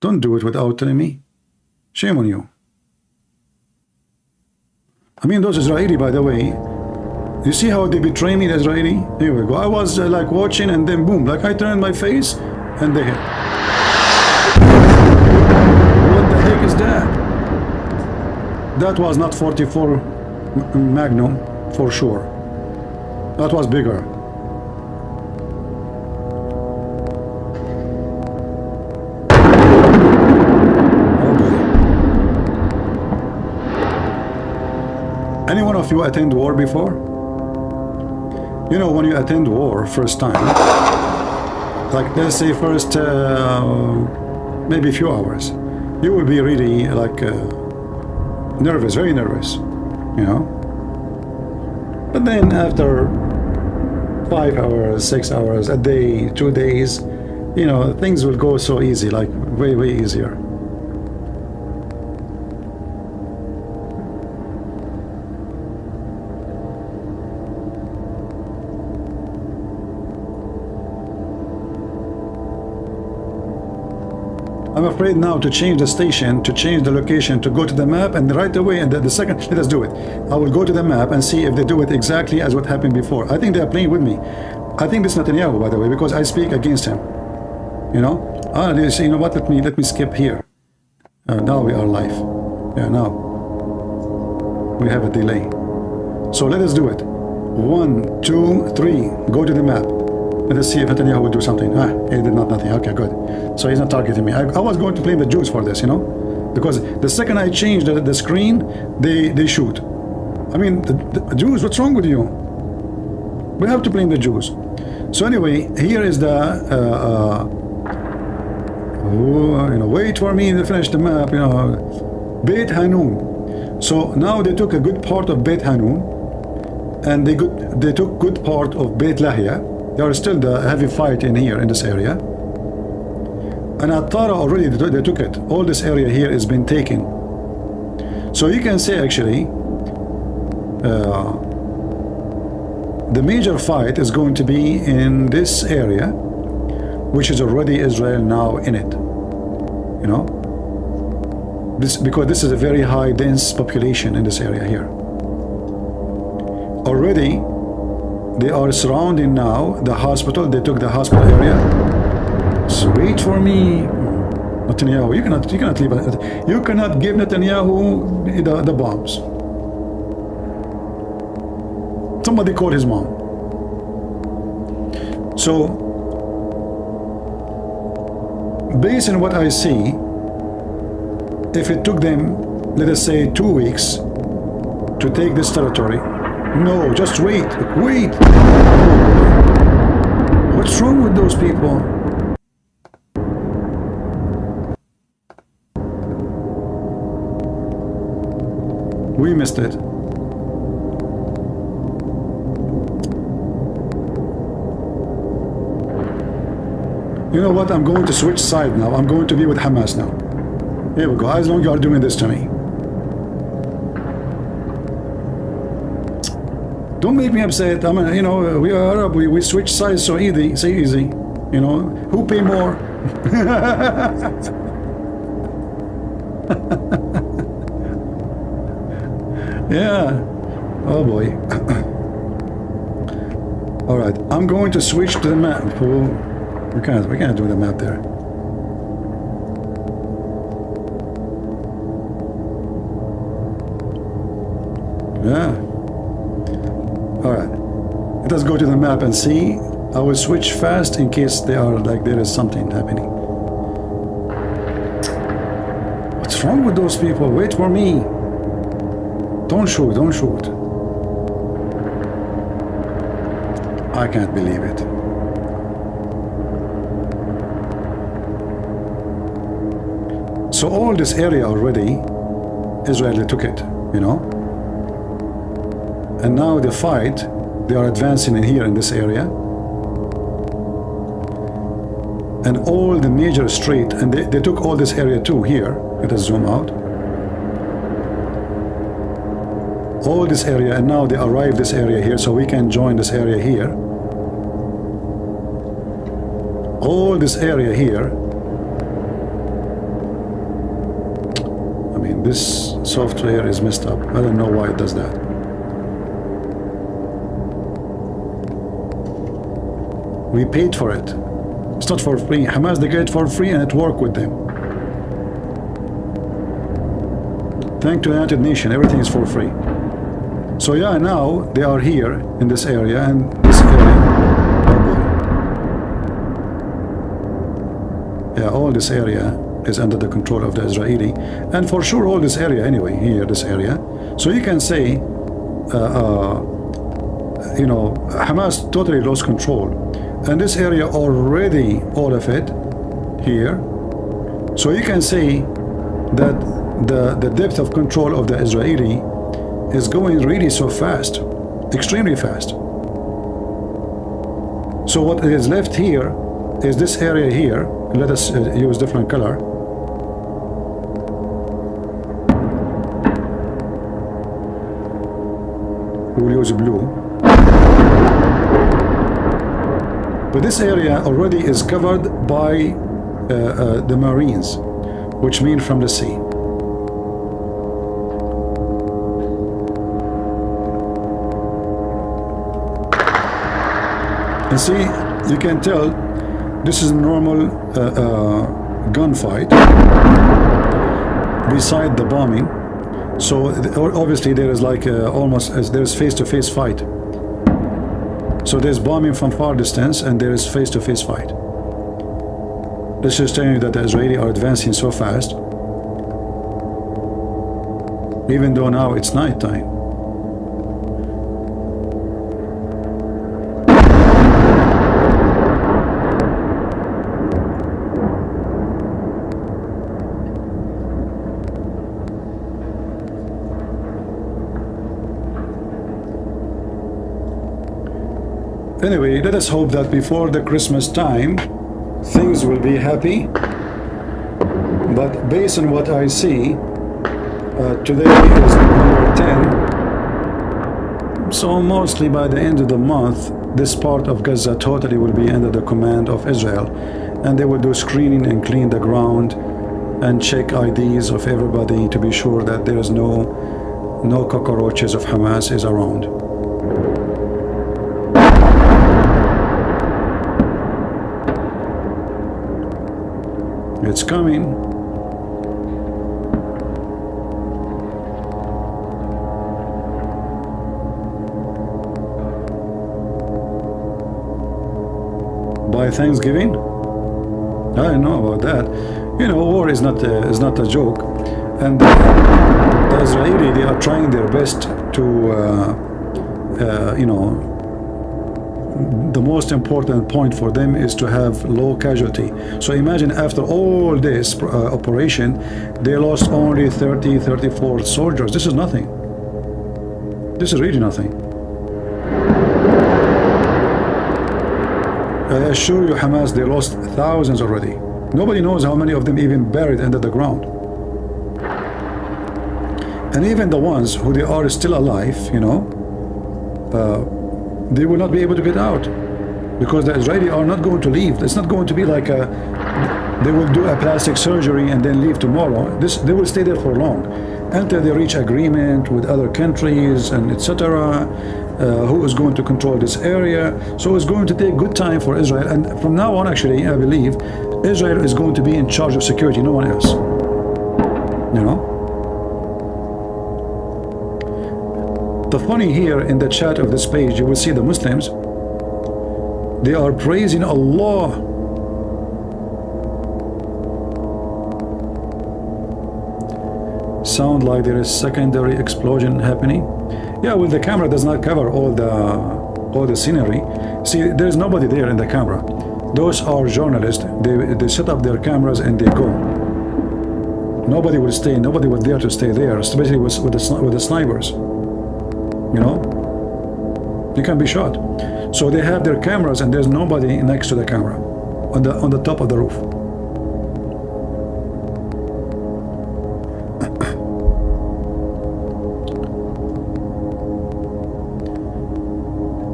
Don't do it without telling me. Shame on you. I mean, those Israeli, by the way, you see how they betray me, the Israeli? Here we go. I was like watching, and then boom, like I turned my face, and they hit. What the heck is that? That was not 44 Magnum for sure. That was bigger. Oh boy. Any one of you attend war before? You know, when you attend war first time, like let's say first maybe a few hours, you will be really like nervous, very nervous, you know. But then after 5 hours, 6 hours, a day, 2 days, you know, things will go so easy, like way, way easier. I'm afraid now to change the station, to change the location, to go to the map, and right away, and the second, let us do it. I will go to the map and see if they do it exactly as what happened before. I think they are playing with me. I think this is Netanyahu, by the way, because I speak against him. You know? They say, you know what? Let me skip here. Now we are live. Yeah, now we have a delay. So let us do it. 1, 2, 3. Go to the map. Let us see if Netanyahu will do something. He did nothing. Okay, good. So he's not targeting me. I was going to blame the Jews for this, you know, because the second I change the screen, they shoot. I mean, the Jews, what's wrong with you? We have to blame the Jews. So anyway, here is the, you know, wait for me to finish the map, you know, Beit Hanun. So now they took a good part of Beit Hanun, and they took good part of Beit Lahia. There are still the heavy fight in here in this area, and at Tara already they took it. All this area here has been taken. So you can say actually the major fight is going to be in this area, which is already Israel now in it. You know, because this is a very high dense population in this area here. Already they are surrounding now the hospital. They took the hospital area. So wait for me, Netanyahu. You cannot leave. You cannot give Netanyahu the bombs. Somebody call his mom. So, based on what I see, if it took them, let us say, 2 weeks to take this territory. No, just wait. What's wrong with those people? We missed it. You know what? I'm going to switch side now. I'm going to be with Hamas now. Here we go. As long as you are doing this to me. Don't make me upset. I mean, you know, we are Arab. We switch sides so easy. So easy. You know, who pay more? Yeah. Oh boy. All right. I'm going to switch to the map. We can't do the map there. Yeah. All right. Let us go to the map and see. I will switch fast in case they are like there is something happening. What's wrong with those people? Wait for me. Don't shoot, don't shoot. I can't believe it. So all this area already, Israel took it, you know. And now the fight, they are advancing in here in this area. And all the major street, and they took all this area too here. Let us zoom out. All this area, and now they arrive this area here, so we can join this area here. All this area here. I mean, this software is messed up. I don't know why it does that. We paid for it. It's not for free. Hamas, they get it for free and it worked with them. Thanks to the United Nations, everything is for free. So yeah, now they are here in this area, and this area, oh boy. Yeah, all this area is under the control of the Israeli, and for sure all this area anyway, here, this area. So you can say, you know, Hamas totally lost control. And this area already, all of it, here. So you can say that the depth of control of the Israeli is going really so fast, extremely fast. So what is left here is this area here. Let us use different color. We'll use blue. But this area already is covered by the Marines, which mean from the sea. And see, you can tell this is a normal gunfight beside the bombing. So obviously there is like almost there's face-to-face fight. So there's bombing from far distance and there is face-to-face fight. This is telling you that the Israeli are advancing so fast, even though now it's night time. Anyway, let us hope that before the Christmas time, things will be happy. But based on what I see, today is November 10. So mostly by the end of the month, this part of Gaza totally will be under the command of Israel. And they will do screening and clean the ground and check IDs of everybody to be sure that there is no cockroaches of Hamas is around. It's coming. By Thanksgiving? I don't know about that. You know, war is not a joke, and the Israeli, they are trying their best to you know, the most important point for them is to have low casualty. So imagine after all this operation, they lost only 34 soldiers. This is nothing. This is really nothing. I assure you, Hamas, they lost thousands already. Nobody knows how many of them even buried under the ground. And even the ones who they are still alive, you know, they will not be able to get out because the Israeli are not going to leave. It's not going to be like they will do a plastic surgery and then leave tomorrow. They will stay there for long until they reach agreement with other countries and etc. Who is going to control this area. So it's going to take good time for Israel, and from now on, actually, I believe Israel is going to be in charge of security, no one else, you know. The funny here in the chat of this page, you will see the Muslims, they are praising Allah. Sound like there is secondary explosion happening. Yeah, well, the camera does not cover all the scenery. See, there is nobody there in the camera. Those are journalists. They set up their cameras and they go. Nobody will stay. Nobody was there to stay there, especially with the snipers. You know, you can be shot. So they have their cameras and there's nobody next to the camera on the top of the roof.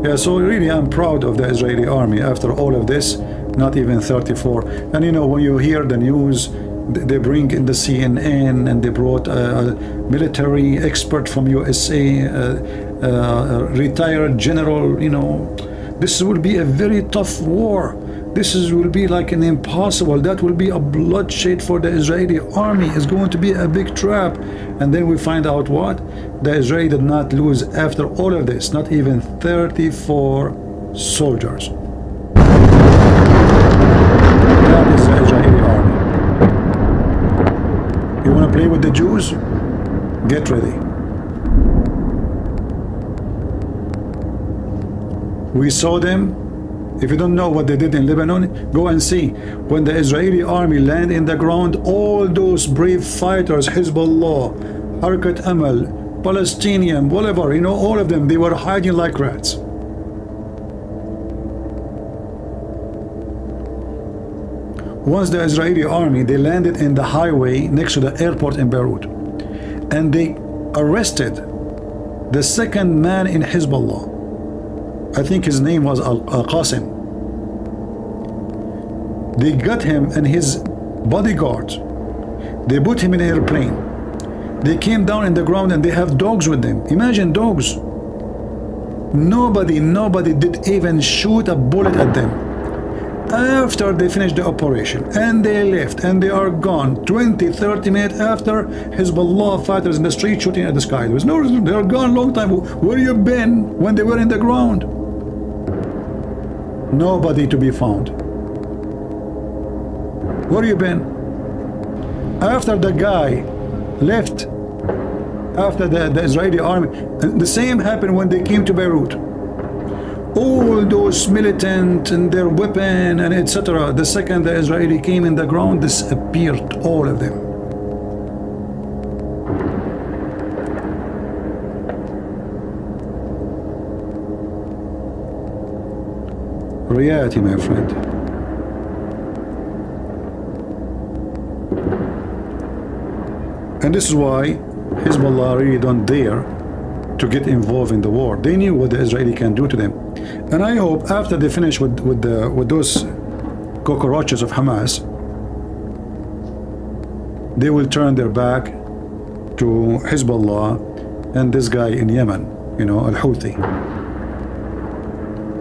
Yeah, so really I'm proud of the Israeli army after all of this, not even 34. And you know, when you hear the news, they bring in the CNN and they brought a military expert from USA, retired general, you know, this will be a very tough war. This will be like an impossible, that will be a bloodshed for the Israeli army. It's going to be a big trap. And then we find out what? The Israeli did not lose after all of this, not even 34 soldiers. That is the Israeli army. You want to play with the Jews? Get ready. We saw them. If you don't know what they did in Lebanon, go and see. When the Israeli army landed in the ground, all those brave fighters, Hezbollah, Harakat Amal, Palestinian, whatever, you know, all of them, they were hiding like rats. Once the Israeli army, they landed in the highway next to the airport in Beirut, and they arrested the second man in Hezbollah. I think his name was Al-Qasim. They got him and his bodyguard. They put him in an airplane. They came down in the ground and they have dogs with them. Imagine dogs. Nobody did even shoot a bullet at them. After they finished the operation and they left and they are gone 20-30 minutes after, Hezbollah fighters in the street shooting at the sky. There was no reason. They are gone a long time. Where you been when they were in the ground? Nobody to be found. Where you been? After the guy left, after the Israeli army, the same happened when they came to Beirut. All those militant and their weapon and etc. The second the Israeli came in the ground, disappeared, all of them. Reality, my friend. And this is why Hezbollah really don't dare to get involved in the war. They knew what the Israeli can do to them. And I hope after they finish with those cockroaches of Hamas, they will turn their back to Hezbollah and this guy in Yemen, you know, Al-Houthi.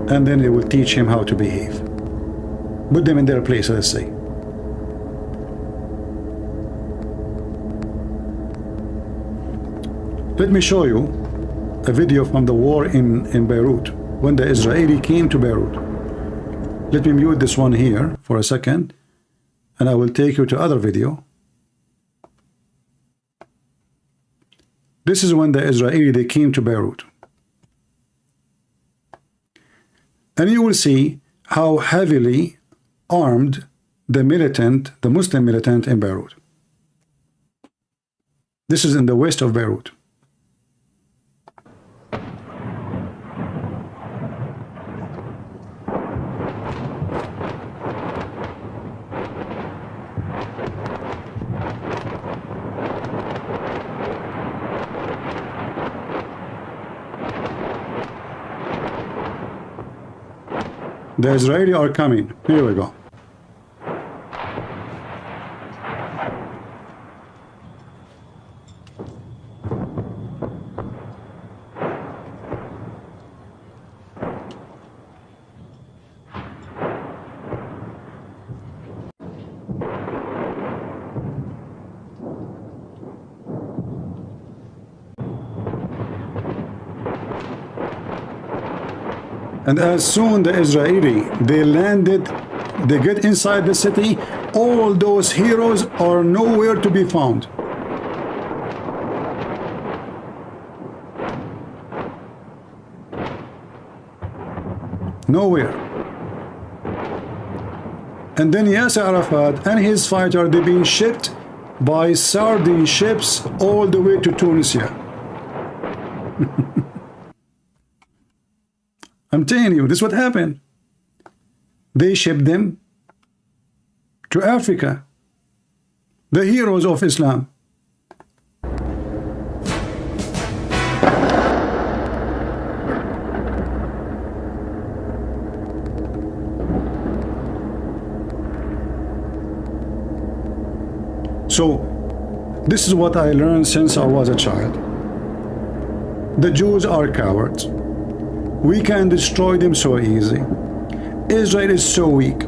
And then they will teach him how to behave. Put them in their place, let's say. Let me show you a video from the war in Beirut, when the Israeli came to Beirut. Let me mute this one here for a second, and I will take you to other video. This is when the Israeli, they came to Beirut. And you will see how heavily armed the Muslim militant in Beirut. This is in the west of Beirut. The Israeli are coming. Here we go. And as soon the Israeli, they landed, they get inside the city, all those heroes are nowhere to be found. Nowhere. And then Yasser Arafat and his fighter, they've been shipped by sardine ships all the way to Tunisia. I'm telling you, this is what happened. They shipped them to Africa. The heroes of Islam. So, this is what I learned since I was a child. The Jews are cowards. We can destroy them so easy. Israel is so weak.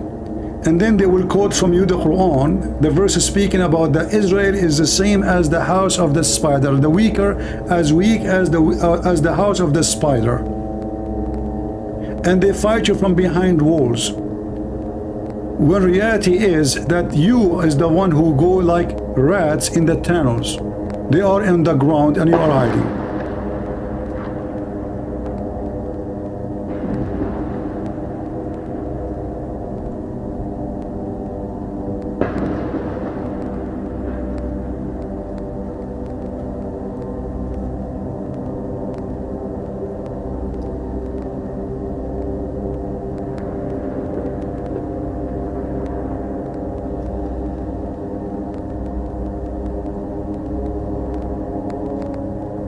And then they will quote from you the Qur'an, the verse speaking about that Israel is the same as the house of the spider, the weaker, as weak as the house of the spider. And they fight you from behind walls. When reality is that you is the one who go like rats in the tunnels. They are in the ground and you are hiding.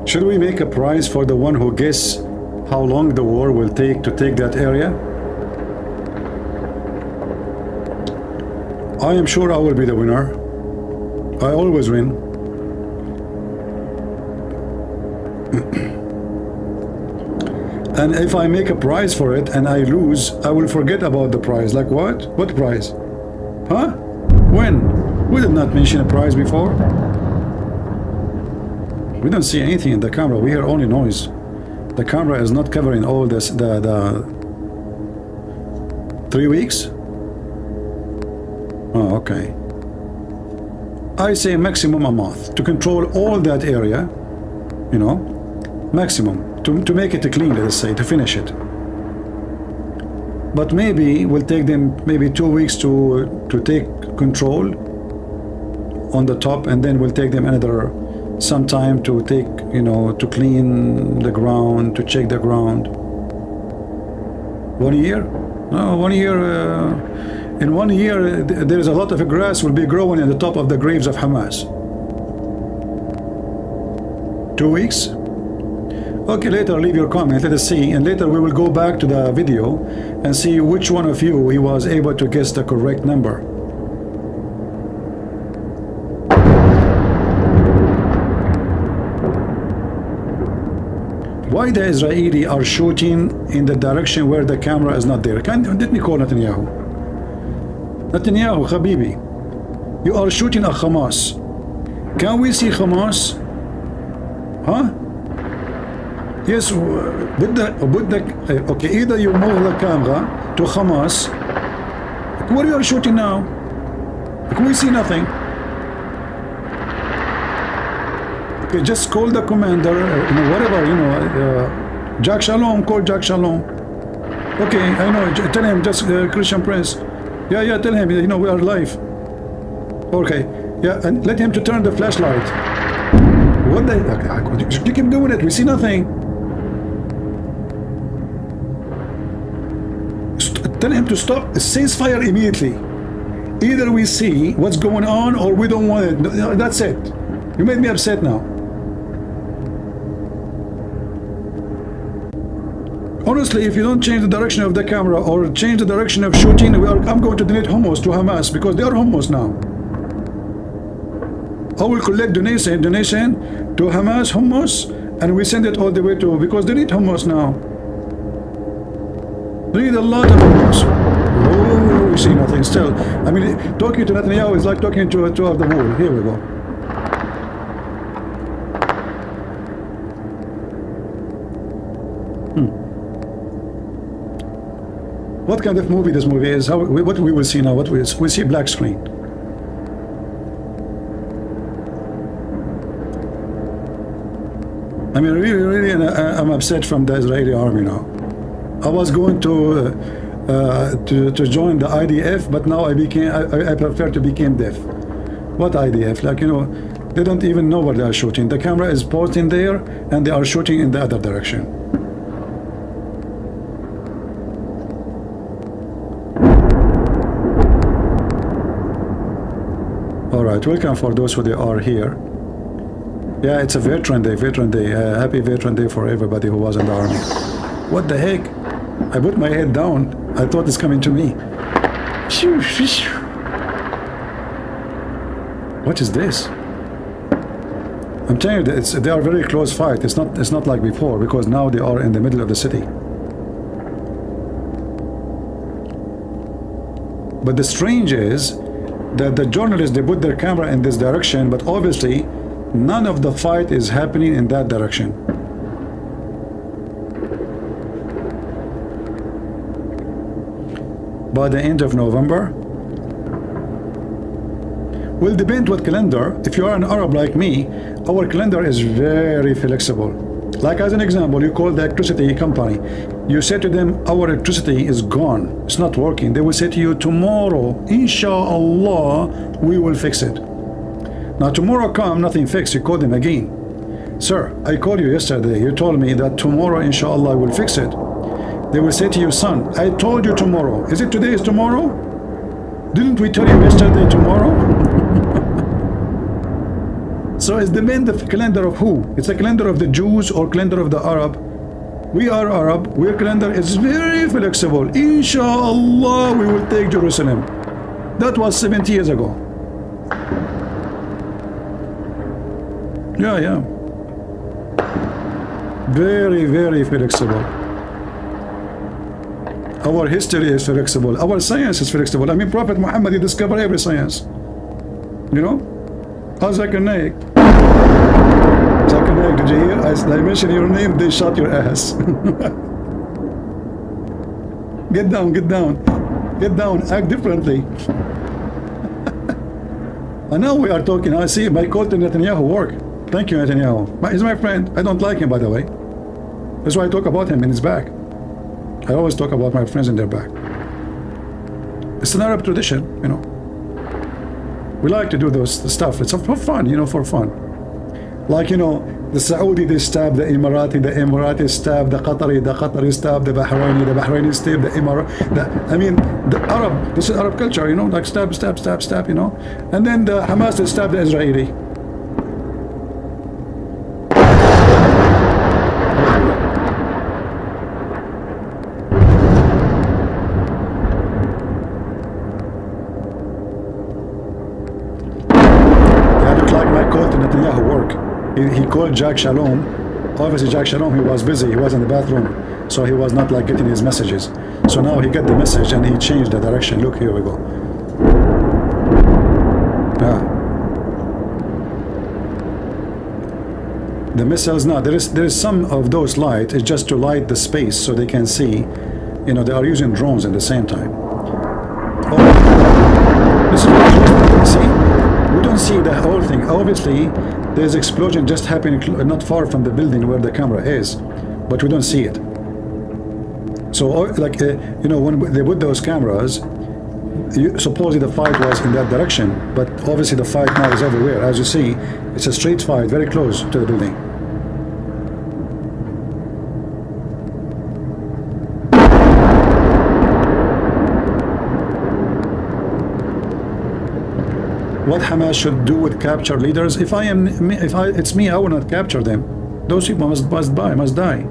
Should we make a prize for the one who guess how long the war will take to take that area? I am sure I will be the winner. I always win. And if I make a prize for it and I lose, I will forget about the prize. Like what? What prize? Huh? When? We did not mention a prize before. We don't see anything in the camera. We hear only noise. The camera is not covering all this. The 3 weeks. Oh, okay. I say maximum a month to control all that area. You know, maximum to make it clean. Let us say to finish it. But maybe we'll take them maybe 2 weeks to take control on the top, and then we'll take them another some time to take, you know, to clean the ground, to check the ground. 1 year? No, 1 year. In 1 year, there is a lot of grass will be growing in the top of the graves of Hamas. 2 weeks? Okay, later leave your comment. Let us see, and later we will go back to the video and see which one of you he was able to guess the correct number. Why the Israeli are shooting in the direction where the camera is not there? Let me call Netanyahu. Netanyahu, Habibi, you are shooting at Hamas. Can we see Hamas? Huh? Yes, okay, either you move the camera to Hamas. Where you are shooting now? Can we see nothing? Okay, just call the commander, you know, whatever, you know, Jack Shalom, call Jack Shalom. Okay, I know, tell him, just Christian Prince. Yeah, tell him, you know, we are live. Okay, yeah, and let him to turn the flashlight. What the, okay, you keep doing it, we see nothing. Tell him to stop, ceasefire immediately. Either we see what's going on or we don't want it. That's it. You made me upset now. Honestly, if you don't change the direction of the camera or change the direction of shooting, I'm going to donate hummus to Hamas because they are hummus now. I will collect donation to Hamas hummus, and we send it all the way to, because they need hummus now. They need a lot of hummus. Oh, we see nothing still. I mean, talking to Netanyahu is like talking to the wall. Here we go. What kind of movie this movie is? What we will see now? What we see black screen. I mean, really, I'm upset from the Israeli army now. I was going to join the IDF, but now I prefer to become deaf. What IDF? Like, you know, they don't even know where they are shooting. The camera is pointing there, and they are shooting in the other direction. All right, welcome for those who they are here. Yeah, it's a Veteran Day. Happy Veteran Day for everybody who was in the army. What the heck? I put my head down. I thought it's coming to me. What is this? I'm telling you that they are very close fight. It's not like before, because now they are in the middle of the city. But the strange is that the journalists, they put their camera in this direction, but obviously none of the fight is happening in that direction. By the end of November, will depend what calendar. If you are an Arab like me, our calendar is very flexible. Like, as an example, you call the electricity company, you say to them, our electricity is gone, it's not working. They will say to you, tomorrow, inshallah, we will fix it. Now tomorrow come, nothing fixed, you call them again. Sir, I called you yesterday, you told me that tomorrow, inshallah, I will fix it. They will say to you, son, I told you tomorrow. Is it today is tomorrow? Didn't we tell you yesterday tomorrow? So it's the calendar of who? It's the calendar of the Jews or calendar of the Arab? We are Arab, our calendar is very flexible. Inshallah, we will take Jerusalem. That was 70 years ago. Yeah. Very, very flexible. Our history is flexible. Our science is flexible. I mean, Prophet Muhammad, he discovered every science. You know? Zakir Naik. Zakir Naik, did you hear? I mentioned your name, they shot your ass. Get down, get down. Get down, act differently. And now we are talking. I see my call to Netanyahu work. Thank you, Netanyahu. He's my friend. I don't like him, by the way. That's why I talk about him in his back. I always talk about my friends in their back. It's an Arab tradition, you know. We like to do those stuff. It's for fun, you know, for fun. Like, you know, the Saudi, they stab the Emirati stab the Qatari stab the Bahraini stab the Emirati. I mean, the Arab, this is Arab culture, you know, like stab, you know. And then the Hamas, they stab the Israeli. He called Jack Shalom. Obviously Jack Shalom, he was busy, he was in the bathroom, so he was not like getting his messages. So now he got the message and he changed the direction. Look, here we go. The missiles, now there is some of those light, it's just to light the space so they can see, you know, they are using drones at the same time. This is what, see, we don't see the whole thing. Obviously there's explosion just happening not far from the building where the camera is, but we don't see it. So like you know, when they put those cameras, supposedly the fight was in that direction, but obviously the fight now is everywhere. As you see, it's a straight fight very close to the building. What Hamas should do with capture leaders? If it's me, I will not capture them. Those people must die.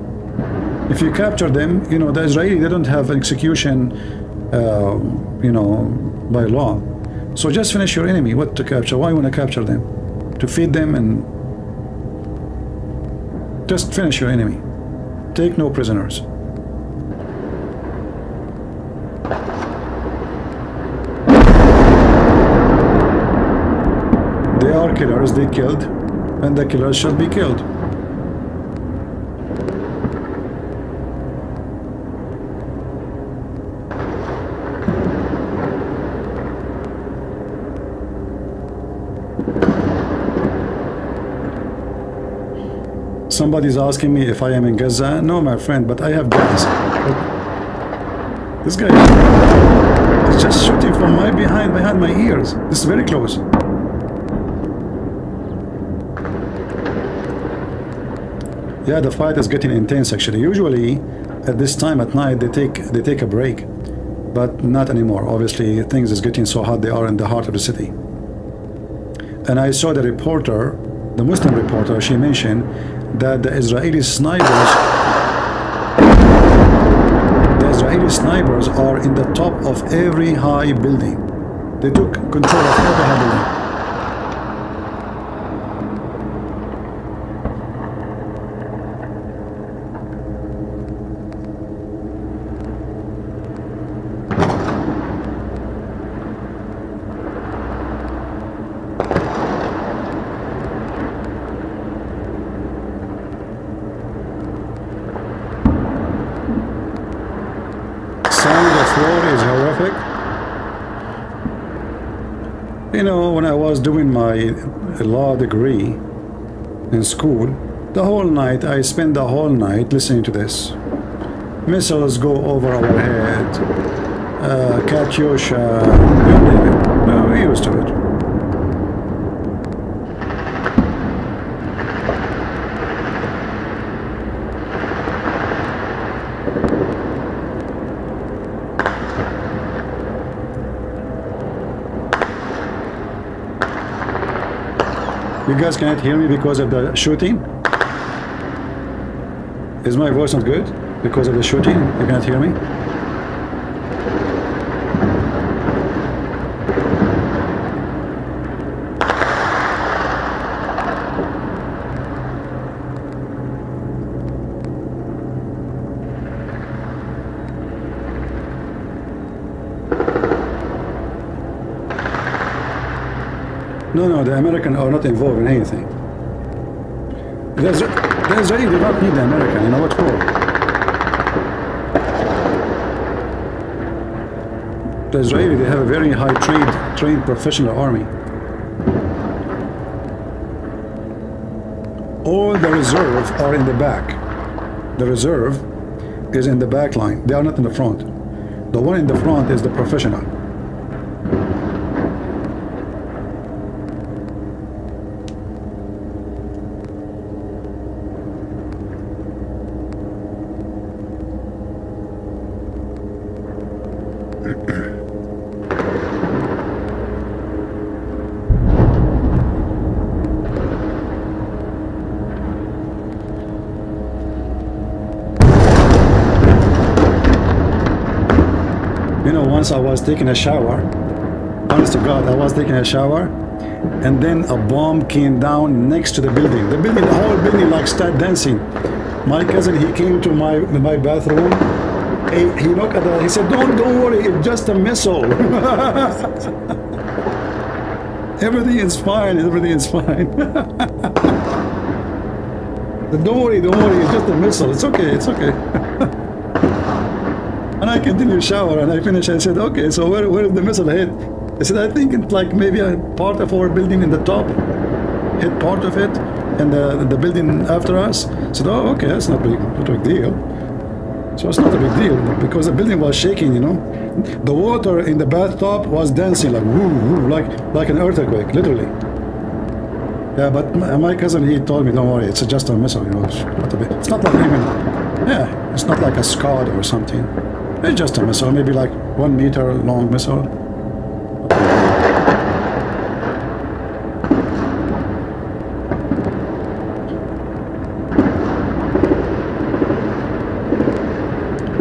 If you capture them, you know, the Israeli, they don't have an execution, you know, by law. So just finish your enemy. What to capture? Why you want to capture them? To feed them and just finish your enemy. Take no prisoners. They are killers, they killed, and the killers shall be killed. Somebody's asking me if I am in Gaza. No, my friend, but I have gas. But this guy is just shooting from behind my ears. This is very close. Yeah, the fight is getting intense actually. Usually at this time at night they take a break, but not anymore. Obviously things is getting so hot. They are in the heart of the city. And I saw the reporter, the Muslim reporter, she mentioned that the Israeli snipers are in the top of every high building. They took control of every high building. You know, when I was doing my law degree in school, the whole night, I spent the whole night listening to this. Missiles go over our head, Katyusha, you name it. We're used to it. You guys cannot hear me because of the shooting? Is my voice not good? Because of the shooting? You cannot hear me? No, the Americans are not involved in anything. The Israeli do not need the American, you know what for? The Israeli, they have a very high trained professional army. All the reserve are in the back. The reserve is in the back line. They are not in the front. The one in the front is the professional. You know, once I was taking a shower, honest to God, I was taking a shower, and then a bomb came down next to the building. The whole building like started dancing. My cousin, he came to my bathroom. He looked at that. He said, "Don't worry, it's just a missile. Everything is fine. Everything is fine." Don't worry, it's just a missile. It's okay. It's okay. And I continued to shower, and I finished. I said, "Okay, so where is the missile hit?" I said, "I think it's like maybe a part of our building in the top, hit part of it, and the building after us." I said, "Oh, okay, that's not a big deal." So it's not a big deal because the building was shaking, you know. The water in the bathtub was dancing like woo, woo, like an earthquake, literally. Yeah, but my cousin, he told me, "Don't worry, it's just a missile, you know. It's not like even, yeah, it's not like a Scud or something. It's just a missile, maybe like 1 meter long missile."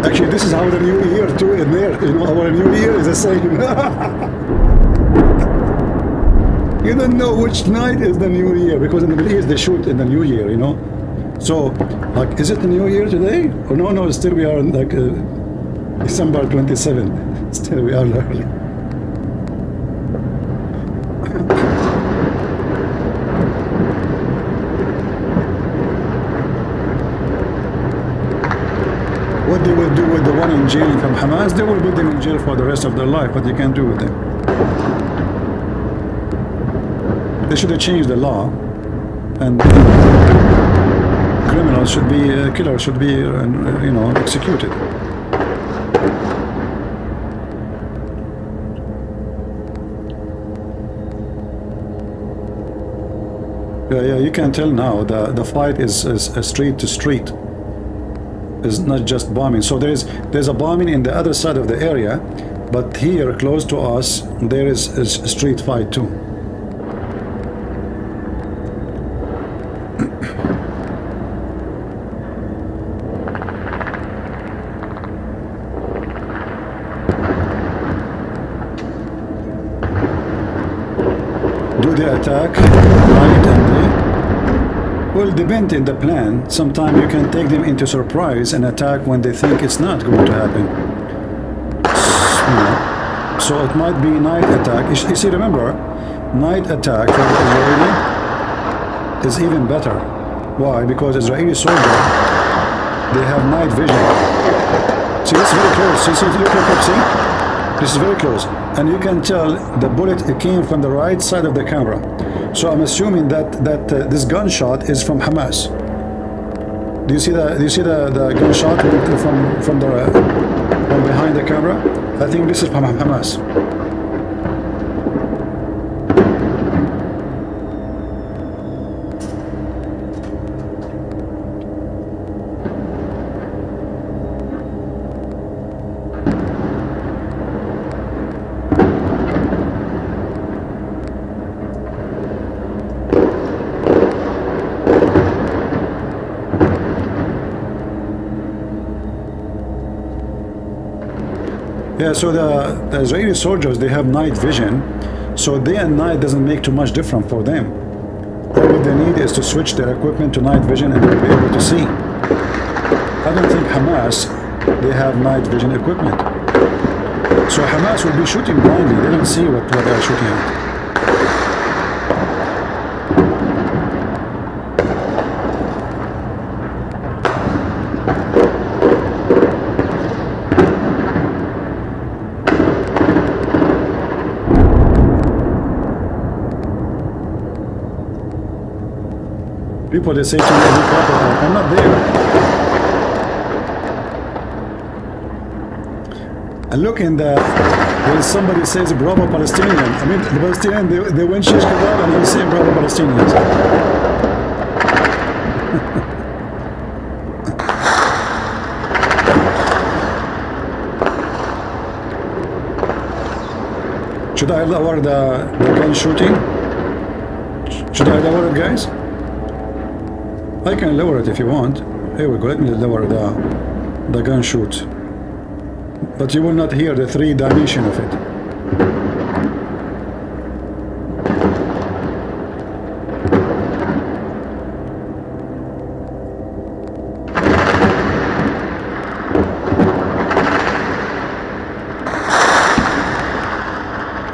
Actually, this is how the new year too in there. You know, our new year is the same. You don't know which night is the new year because in the Middle East they shoot in the new year, you know. So, like, is it the new year today? Or no, still we are like December 27th. Still we are early. What they will do with the one in in jail from Hamas, they will put them in jail for the rest of their life. What you can do with them? They should have changed the law, and criminals should be, killers should be, you know, executed. Yeah, you can tell now the fight is street to street. It's not just bombing. So there's a bombing in the other side of the area, but here close to us there is a street fight too. Do they attack night and day? Well, depending the plan. Sometimes you can take them into surprise and attack when they think it's not going to happen. So it might be night attack. You see, remember, night attack for the Israeli is even better. Why? Because Israeli soldiers, they have night vision. See, it's very close. See, look, see? This is very close. And you can tell the bullet came from the right side of the camera. So I'm assuming that this gunshot is from Hamas. Do you see the gunshot from behind the camera? I think this is from Hamas. Yeah, so the Israeli soldiers, they have night vision, so day and night doesn't make too much difference for them. All what they need is to switch their equipment to night vision and they'll be able to see. I don't think Hamas, they have night vision equipment. So Hamas will be shooting blindly, they don't see what they're shooting at. People, they say to me, I'm not there. And look in when somebody says bravo Palestinian. I mean, the Palestinian, they win shish kebab and they say bravo Palestinians. Should I lower the gun shooting? Should I lower it, guys? I can lower it if you want. Here we go, let me lower the gun shoot. But you will not hear the 3 dimension of it.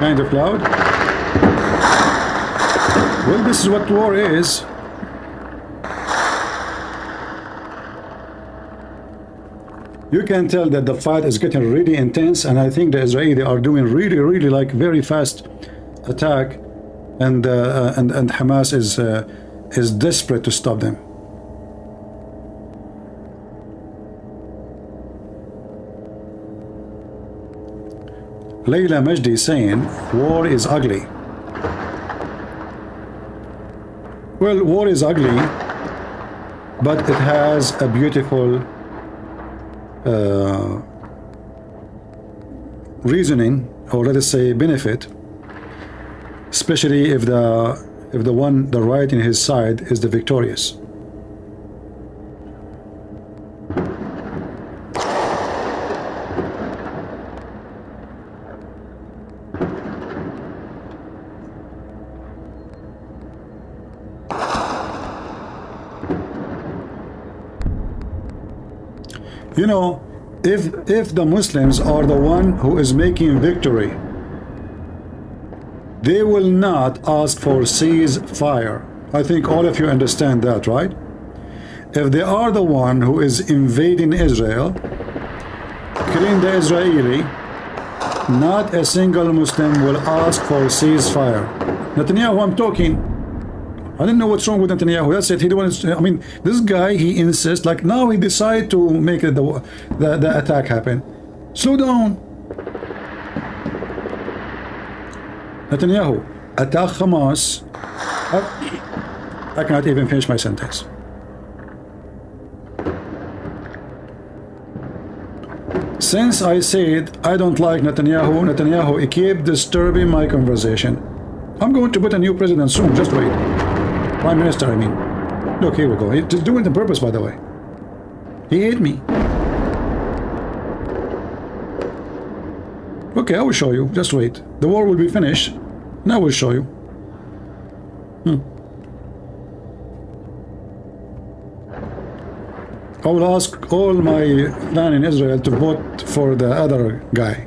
Kind of loud. Well, this is what war is. You can tell that the fight is getting really intense, and I think the Israeli are doing really like very fast attack, and Hamas is desperate to stop them. Layla Majdi is saying war is ugly. Well, war is ugly, but it has a beautiful reasoning, or let us say benefit, especially if the right in his side is the victorious. You know, if the Muslims are the one who is making victory, they will not ask for ceasefire. I think all of you understand that, right? If they are the one who is invading Israel, killing the Israeli, not a single Muslim will ask for ceasefire. Netanyahu, I'm talking. I didn't know what's wrong with Netanyahu. That's it. He don't want to, I mean, this guy, he insists, like now he decided to make it the attack happen. Slow down. Netanyahu, attack Hamas. I cannot even finish my sentence. Since I said I don't like Netanyahu, he keep disturbing my conversation. I'm going to put a new president soon, just wait. Prime Minister, I mean. Look, here we go. He's doing it on purpose, by the way. He hate me. Okay, I will show you. Just wait. The war will be finished. And I will show you. I will ask all my clan in Israel to vote for the other guy.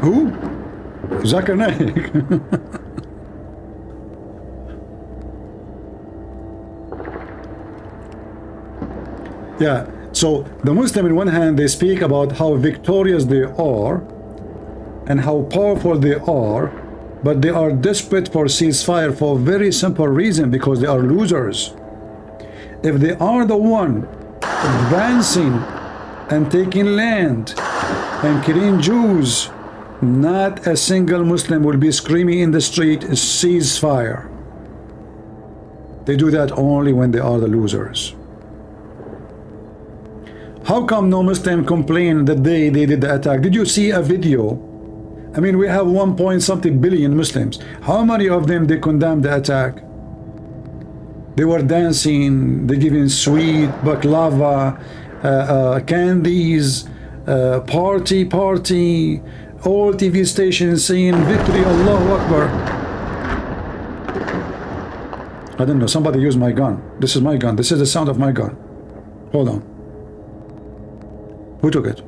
Who? Zakir Naik. Yeah, so the Muslim in one hand, they speak about how victorious they are and how powerful they are, but they are desperate for ceasefire for a very simple reason, because they are losers. If they are the one advancing and taking land and killing Jews, not a single Muslim will be screaming in the street, ceasefire. They do that only when they are the losers. How come no Muslim complained the day they did the attack? Did you see a video? I mean, we have 1.something billion Muslims. How many of them they condemned the attack? They were dancing, they giving sweet baklava, candies, party, all TV stations saying victory, Allahu Akbar. I don't know, somebody used my gun. This is my gun. This is the sound of my gun. Hold on. Who took it?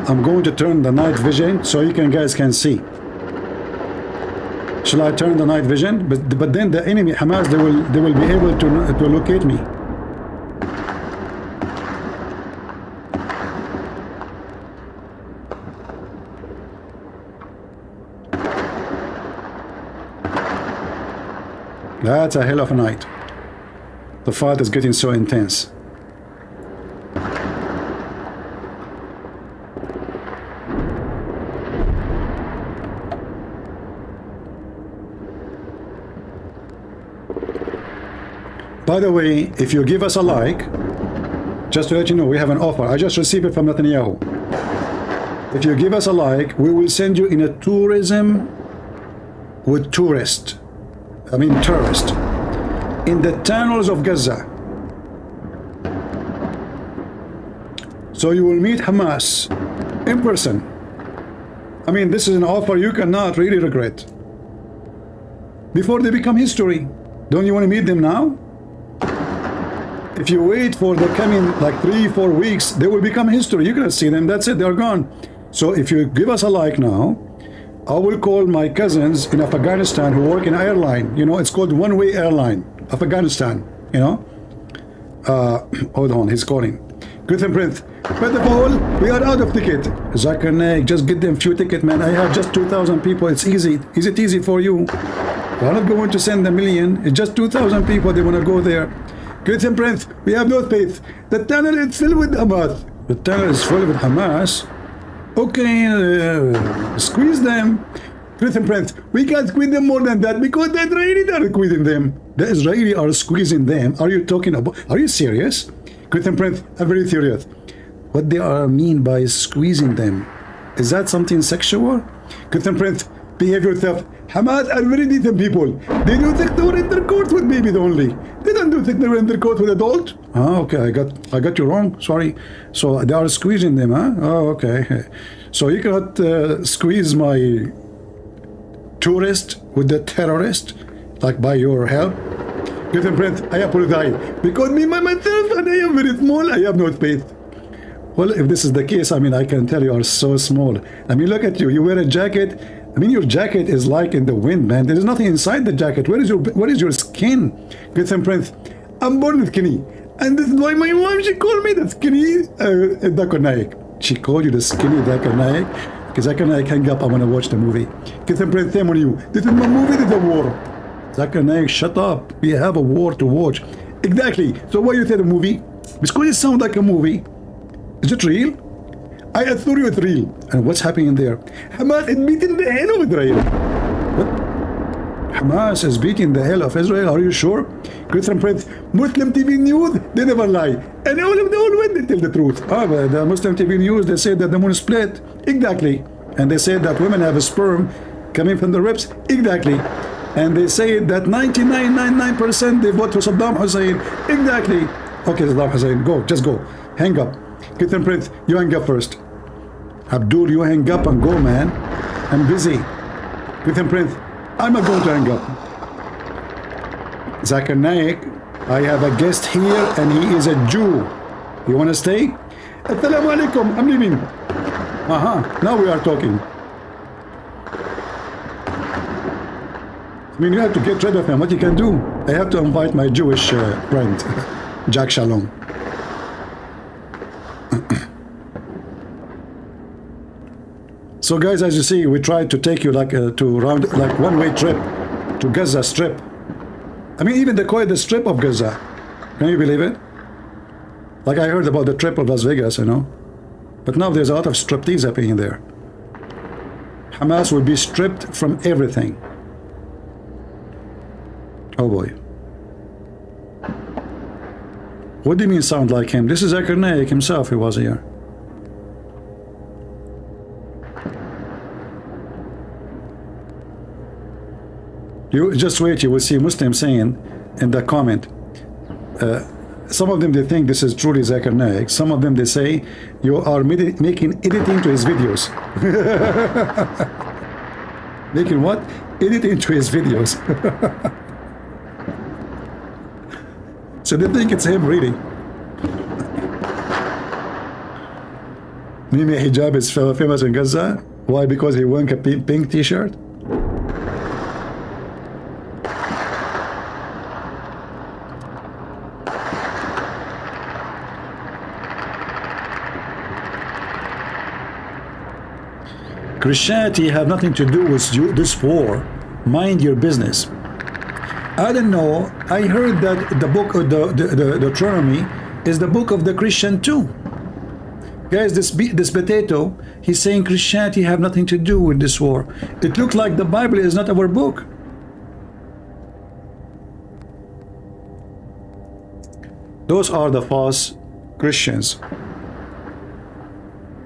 I'm going to turn the night vision so you guys can see. Shall I turn the night vision? But then the enemy Hamas, they will be able to locate me. That's a hell of a night. The fight is getting so intense. By the way, if you give us a like, just to let you know, we have an offer. I just received it from Netanyahu. If you give us a like, we will send you in a tourism with tourists, in the tunnels of Gaza. So you will meet Hamas in person. I mean, this is an offer you cannot really regret. Before they become history. Don't you want to meet them now? If you wait for the coming like 3-4 weeks, they will become history. You cannot see them. That's it. They're gone. So if you give us a like now, I will call my cousins in Afghanistan who work in airline. You know, it's called one-way airline. Afghanistan. You know. Hold on. He's calling. Good Prince. First of all, we are out of ticket. Zakir Naik, just get them few tickets, man. I have just 2,000 people. It's easy. Is it easy for you? We're not going to send a million. It's just 2,000 people. They want to go there. Great Prince, we have no faith. The tunnel is filled with Hamas. The tunnel is full with Hamas. Okay, squeeze them. Great Prince, we can't squeeze them more than that because the Israelis are squeezing them. The Israelis are squeezing them. Are you talking about? Are you serious? Christian Prince, I'm very serious. What they are mean by squeezing them? Is that something sexual? Christian Prince, behave yourself. Hamas are very decent people. They do sexual intercourse with babies only. They don't do sexual intercourse with adults. Oh, okay, I got you wrong. Sorry. So they are squeezing them, huh? Oh, okay. So you cannot squeeze my tourist with the terrorist, like by your help. Christian Prince, I apologize because me myself and I am very small. I have no space. Well, if this is the case, I mean, I can tell you are so small. I mean, look at you. You wear a jacket. I mean, your jacket is like in the wind, man. There is nothing inside the jacket. Where is your skin? Christian Prince, I'm born skinny. And this is why my mom, she called me the skinny Zakir Naik. She called you the skinny Zakir Naik? Because Zakir Naik, hang up, I want to watch the movie. Christian Prince, same on you. This is my movie, this is a war. Zakir Naik, shut up. We have a war to watch. Exactly. So why you say the movie? Because it sounds like a movie. Is it real? I assure you it's real. And what's happening there? Hamas is beating the hell of Israel. What? Hamas is beating the hell of Israel? Are you sure? Christian Prince, Muslim TV News, they never lie. And all of the old ones, they tell the truth. Ah, but the Muslim TV News, they say that the moon is split. Exactly. And they say that women have a sperm coming from the ribs. Exactly. And they say that 99.99% they vote for Saddam Hussein. Exactly. Okay, Saddam Hussein, go, just go. Hang up. Christian Prince, you hang up first. Abdul, you hang up and go, man. I'm busy. Christian Prince, I'm not going to hang up. Zakir Naik, I have a guest here and he is a Jew. You want to stay? Assalamu alaikum, I'm leaving. Now we are talking. I mean, you have to get rid of him. What you can do? I have to invite my Jewish friend, Jack Shalom. So guys, as you see, we tried to take you like to round like one-way trip to Gaza Strip. I mean, even they call it the Strip of Gaza. Can you believe it? Like I heard about the trip of Las Vegas, you know. But now there's a lot of striptease happening there. Hamas will be stripped from everything. Oh boy. What do you mean sound like him? This is Zakir Naik himself who was here. You just wait, you will see Muslims saying in the comment, some of them they think this is truly Zakir Naik, some of them they say you are making editing to his videos. Making what? Editing to his videos. So they think it's him reading. Mimi Hijab is famous in Gaza. Why? Because he wore a pink t-shirt? Christianity have nothing to do with this war. Mind your business. I don't know. I heard that the book of the Deuteronomy is the book of the Christian too. Guys, this potato, he's saying Christianity have nothing to do with this war. It looks like the Bible is not our book. Those are the false Christians.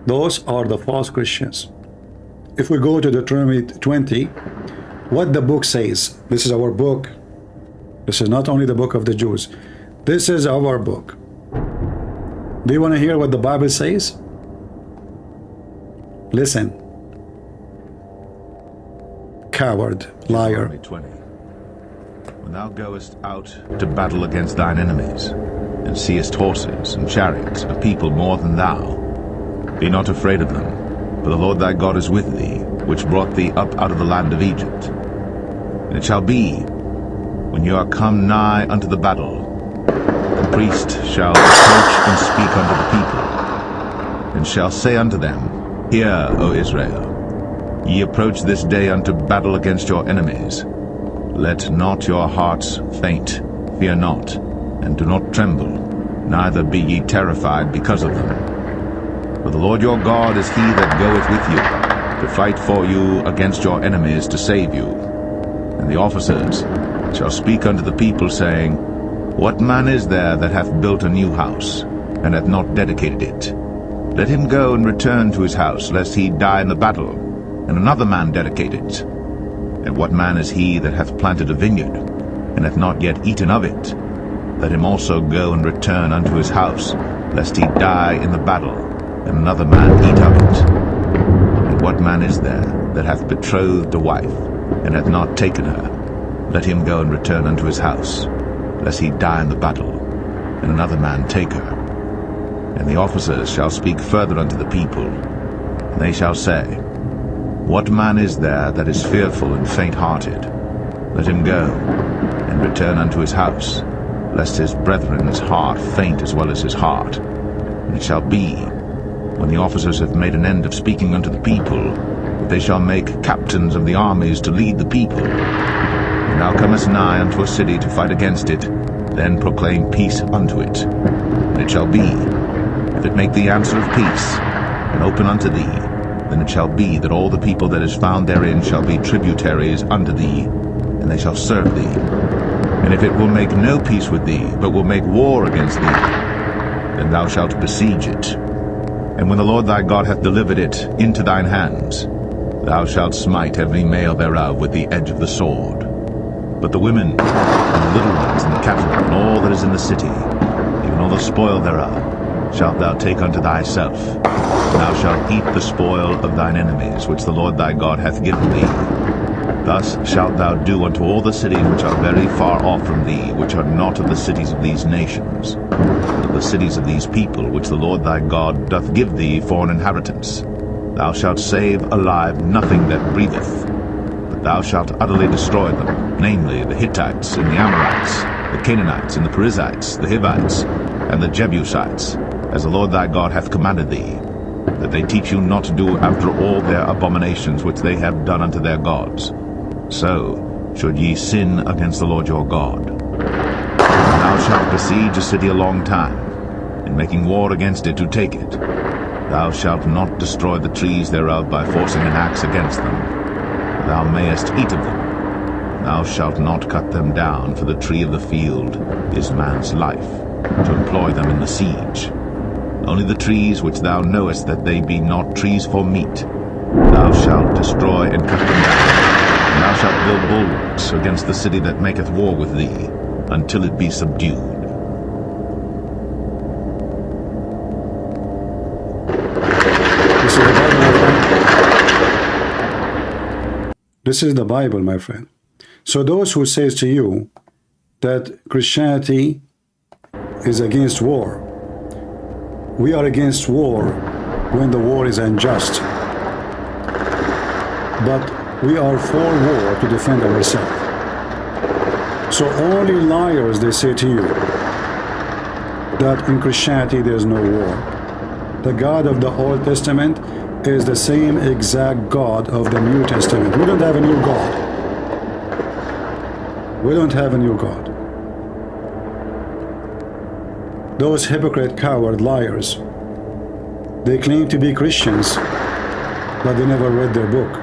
Those are the false Christians. If we go to Deuteronomy 20, what the book says, this is our book. This is not only the book of the Jews. This is our book. Do you want to hear what the Bible says? Listen. Coward, liar. 20. When thou goest out to battle against thine enemies, and seest horses and chariots of people more than thou, be not afraid of them, for the Lord thy God is with thee, which brought thee up out of the land of Egypt. And it shall be, when you are come nigh unto the battle, the priest shall approach and speak unto the people, and shall say unto them, Hear, O Israel, ye approach this day unto battle against your enemies. Let not your hearts faint, fear not, and do not tremble, neither be ye terrified because of them. For the Lord your God is he that goeth with you, to fight for you against your enemies, to save you. And the officers shall speak unto the people, saying, What man is there that hath built a new house, and hath not dedicated it. Let him go and return to his house, lest he die in the battle, and another man dedicate it. And what man is he that hath planted a vineyard, and hath not yet eaten of it? Let him also go and return unto his house, lest he die in the battle, and another man eat of it. And what man is there that hath betrothed a wife, and hath not taken her? Let him go and return unto his house, lest he die in the battle, and another man take her. And the officers shall speak further unto the people, and they shall say, What man is there that is fearful and faint-hearted? Let him go, and return unto his house, lest his brethren's heart faint as well as his heart. And it shall be, when the officers have made an end of speaking unto the people, that they shall make captains of the armies to lead the people. When thou comest nigh unto a city to fight against it, then proclaim peace unto it. And it shall be, if it make thee answer of peace, and open unto thee, then it shall be that all the people that is found therein shall be tributaries unto thee, and they shall serve thee. And if it will make no peace with thee, but will make war against thee, then thou shalt besiege it. And when the Lord thy God hath delivered it into thine hands, thou shalt smite every male thereof with the edge of the sword. But the women, and the little ones, and the cattle, and all that is in the city, even all the spoil thereof, shalt thou take unto thyself. And thou shalt eat the spoil of thine enemies, which the Lord thy God hath given thee. Thus shalt thou do unto all the cities which are very far off from thee, which are not of the cities of these nations, but of the cities of these people, which the Lord thy God doth give thee for an inheritance. Thou shalt save alive nothing that breatheth, but thou shalt utterly destroy them, namely the Hittites, and the Amorites, the Canaanites, and the Perizzites, the Hivites, and the Jebusites, as the Lord thy God hath commanded thee, that they teach you not to do after all their abominations which they have done unto their gods. So should ye sin against the Lord your God. And thou shalt besiege a city a long time, in making war against it to take it. Thou shalt not destroy the trees thereof by forcing an axe against them, for thou mayest eat of them. Thou shalt not cut them down, for the tree of the field is man's life, to employ them in the siege. Only the trees which thou knowest that they be not trees for meat, thou shalt destroy and cut them down. And thou shalt build bulwarks against the city that maketh war with thee, until it be subdued. This is the Bible, my friend. So those who says to you that Christianity is against war, we are against war when the war is unjust, but we are for war to defend ourselves. So only liars, they say to you that in Christianity there is no war. The God of the Old Testament is the same exact God of the New Testament. We don't have a new God. We don't have a new God. Those hypocrite, coward liars, they claim to be Christians, but they never read their book.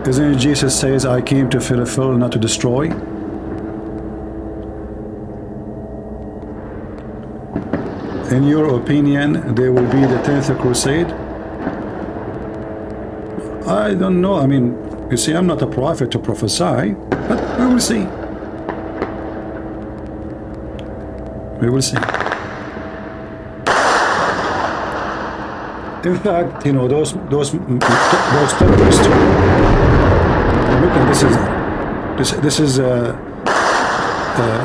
Isn't it Jesus says, I came to fulfill, not to destroy? In your opinion, there will be the 10th crusade? I don't know. I mean, you see, I'm not a prophet to prophesy, but we will see. We will see. In fact, you know, those terrorists. Look at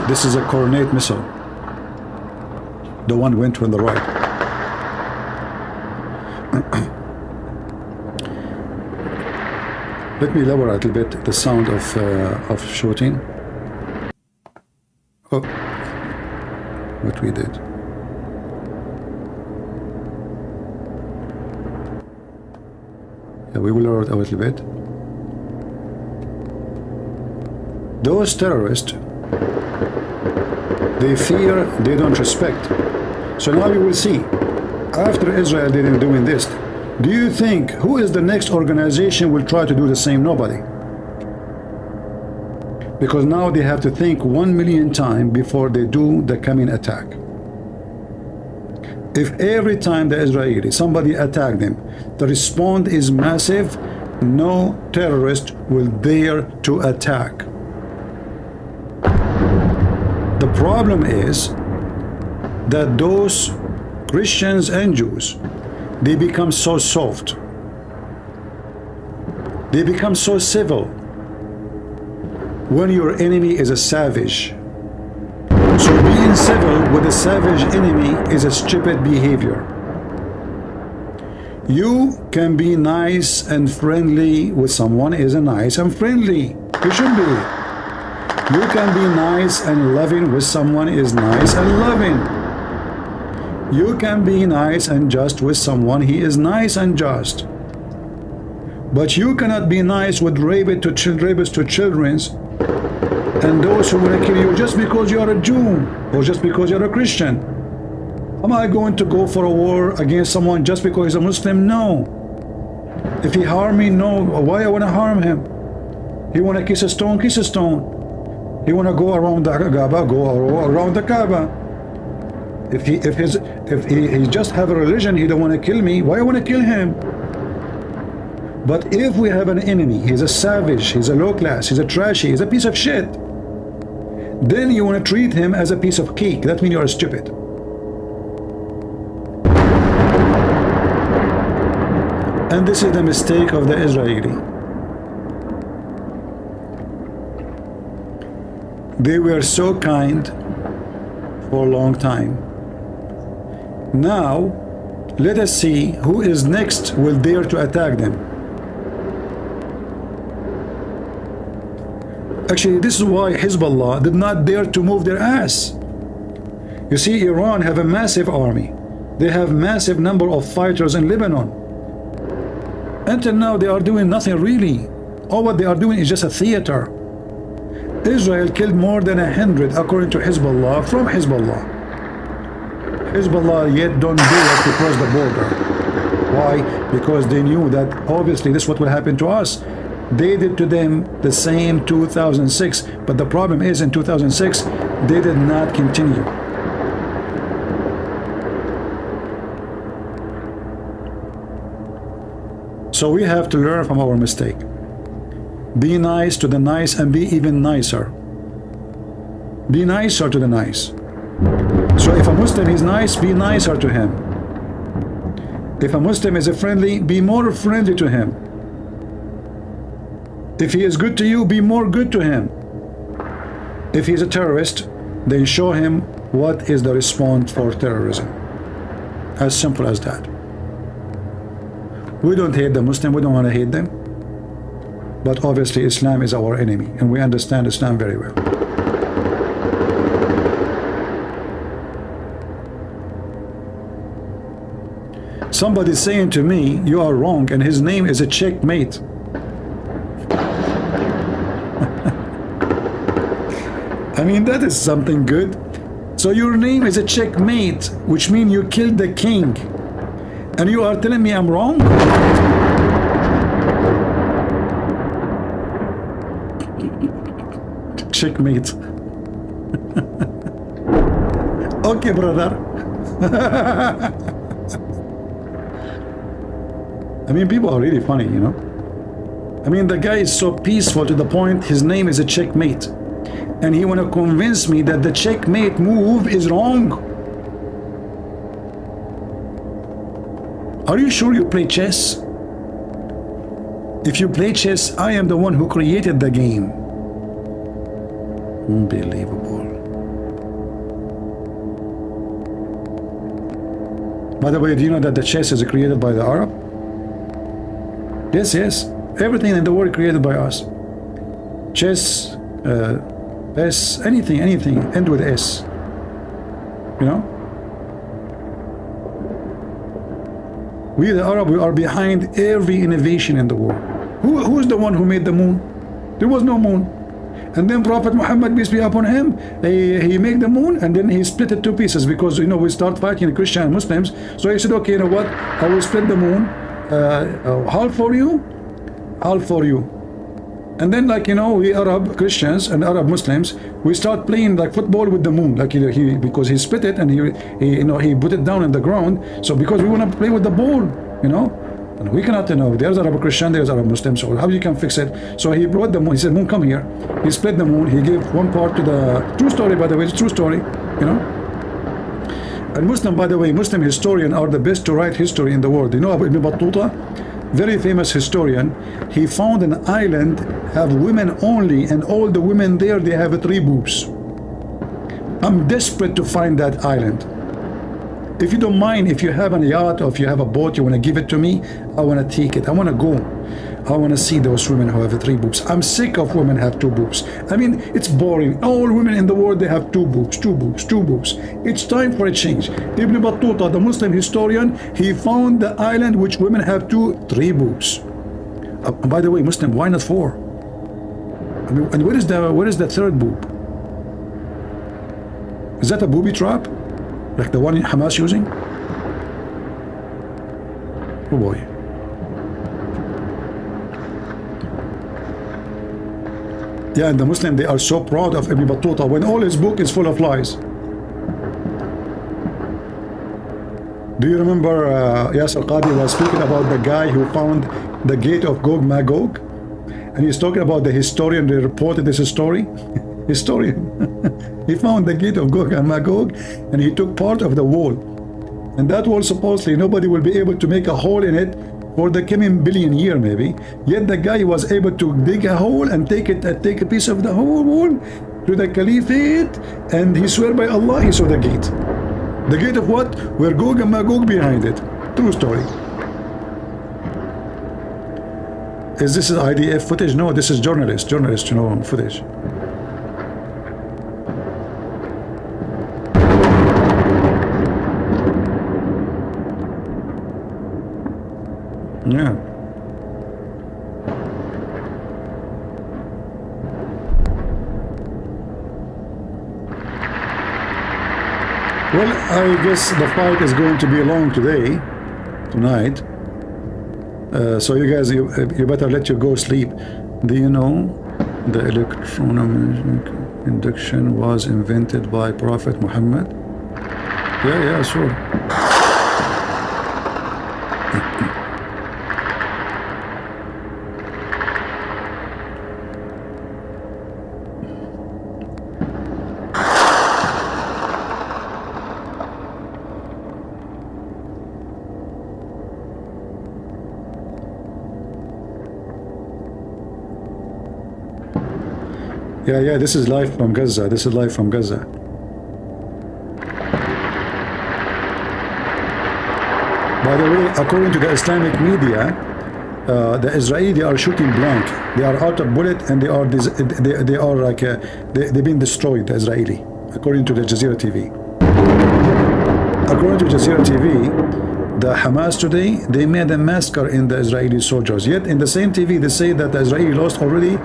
this is a coordinate missile. The one went on the right. Let me lower a little bit the sound of shooting. Oh, what we did. Yeah, we will lower it a little bit. Those terrorists, they fear, they don't respect. So now you will see, after Israel didn't doing this, do you think who is the next organization will try to do the same? Nobody. Because now they have to think 1,000,000 times before they do the coming attack. If every time the Israeli, somebody attack them, the response is massive, no terrorist will dare to attack. The problem is that those Christians and Jews, they become so soft. They become so civil when your enemy is a savage. So being civil with a savage enemy is a stupid behavior. You can be nice and friendly with someone is a nice and friendly. You should be. You can be nice and loving with someone is nice and loving. You can be nice and just with someone he is nice and just. But you cannot be nice with rapists to children and those who want to kill you just because you are a Jew or just because you're a Christian. Am I going to go for a war against someone just because he's a Muslim? No. If he harm me, no. Why I want to harm him? He want to kiss a stone, kiss a stone. He want to go around the Kaaba, go around the Kaaba. If he just have a religion, he don't want to kill me. Why I want to kill him? But if we have an enemy, he's a savage, he's a low class, he's a trashy, he's a piece of shit, then you want to treat him as a piece of cake. That means you are stupid. And this is the mistake of the Israeli. They were so kind for a long time. Now, let us see who is next will dare to attack them. Actually, this is why Hezbollah did not dare to move their ass. You see, Iran have a massive army. They have massive number of fighters in Lebanon. Until now, they are doing nothing really. All what they are doing is just a theater. Israel killed more than 100, according to Hezbollah, from Hezbollah. Hezbollah yet don't dare to cross the border. Why? Because they knew that obviously this is what will happen to us. They did to them the same 2006, but the problem is in 2006 they did not continue. So we have to learn from our mistake. Be nice to the nice and be even nicer. Be nicer to the nice. So if a Muslim is nice, be nicer to him. If a Muslim is a friendly, be more friendly to him. If he is good to you, be more good to him. If he is a terrorist, then show him what is the response for terrorism. As simple as that. We don't hate the Muslim, we don't want to hate them. But obviously Islam is our enemy, and we understand Islam very well. Somebody saying to me, you are wrong, and his name is a checkmate. I mean, that is something good. So your name is a checkmate, which means you killed the king. And you are telling me I'm wrong? Checkmate. Okay, brother. I mean, people are really funny, you know. I mean, the guy is so peaceful to the point his name is a checkmate. And he want to convince me that the checkmate move is wrong. Are you sure you play chess? If you play chess, I am the one who created the game. Unbelievable. By the way, do you know that the chess is created by the Arab? Yes, yes. Everything in the world created by us. Chess, S, anything, end with S. You know? We, the Arab, we are behind every innovation in the world. Who is the one who made the moon? There was no moon. And then Prophet Muhammad, peace be upon him, he made the moon and then he split it two pieces because, you know, we start fighting Christian and Muslims. So he said, okay, you know what? I will split the moon, half for you, half for you. And then, like, you know, we Arab Christians and Arab Muslims, we start playing like football with the moon, like, you know, because he spit it and he you know, he put it down in the ground. So because we want to play with the ball, you know, and we cannot, you know, there's Arab Christian, there's Arab Muslim, so how you can fix it? So he brought the moon. He said, moon, come here. He split the moon. He gave one part to the true story, by the way, it's true story, you know. And Muslim, by the way, Muslim historians are the best to write history in the world. You know about Ibn Battuta? Very famous historian. He found an island have women only, and all the women there, they have 3 boobs. I'm desperate to find that island. If you don't mind, if you have a yacht or if you have a boat, you want to give it to me, I want to take it. I want to go. I want to see those women who have 3 boobs. I'm sick of women have 2 boobs. I mean, it's boring. All women in the world, they have 2 boobs, 2 boobs, 2 boobs. It's time for a change. Ibn Battuta, the Muslim historian, he found the island which women have 3 boobs. By the way, Muslim, why not 4? I mean, and where is the 3rd boob? Is that a booby trap? Like the one Hamas using? Oh boy. Yeah, and the Muslim, they are so proud of Ibn Battuta when all his book is full of lies. Do you remember Yasser Qadi was speaking about the guy who found the gate of Gog Magog? And he's talking about the historian that reported this story. Historian. He found the gate of Gog and Magog and he took part of the wall. And that wall, supposedly, nobody will be able to make a hole in it for the coming billion year, maybe. Yet the guy was able to dig a hole and take a piece of the whole wall to the caliphate, and he swear by Allah he saw the gate. The gate of what? Where Gog and Magog behind it. True story. Is this IDF footage? No, this is journalist, you know, footage. Yeah. Well, I guess the fight is going to be long tonight. So you guys, you better let you go sleep. Do you know the electromagnetic induction was invented by Prophet Muhammad? Yeah, sure. Yeah, this is live from Gaza. By the way, according to the Islamic media, the Israelis are shooting blank. They are out of bullet and they are like they've been destroyed. The Israeli, according to the Jazeera TV. According to Jazeera TV, the Hamas today, they made a massacre in the Israeli soldiers. Yet in the same TV, they say that the Israeli lost already,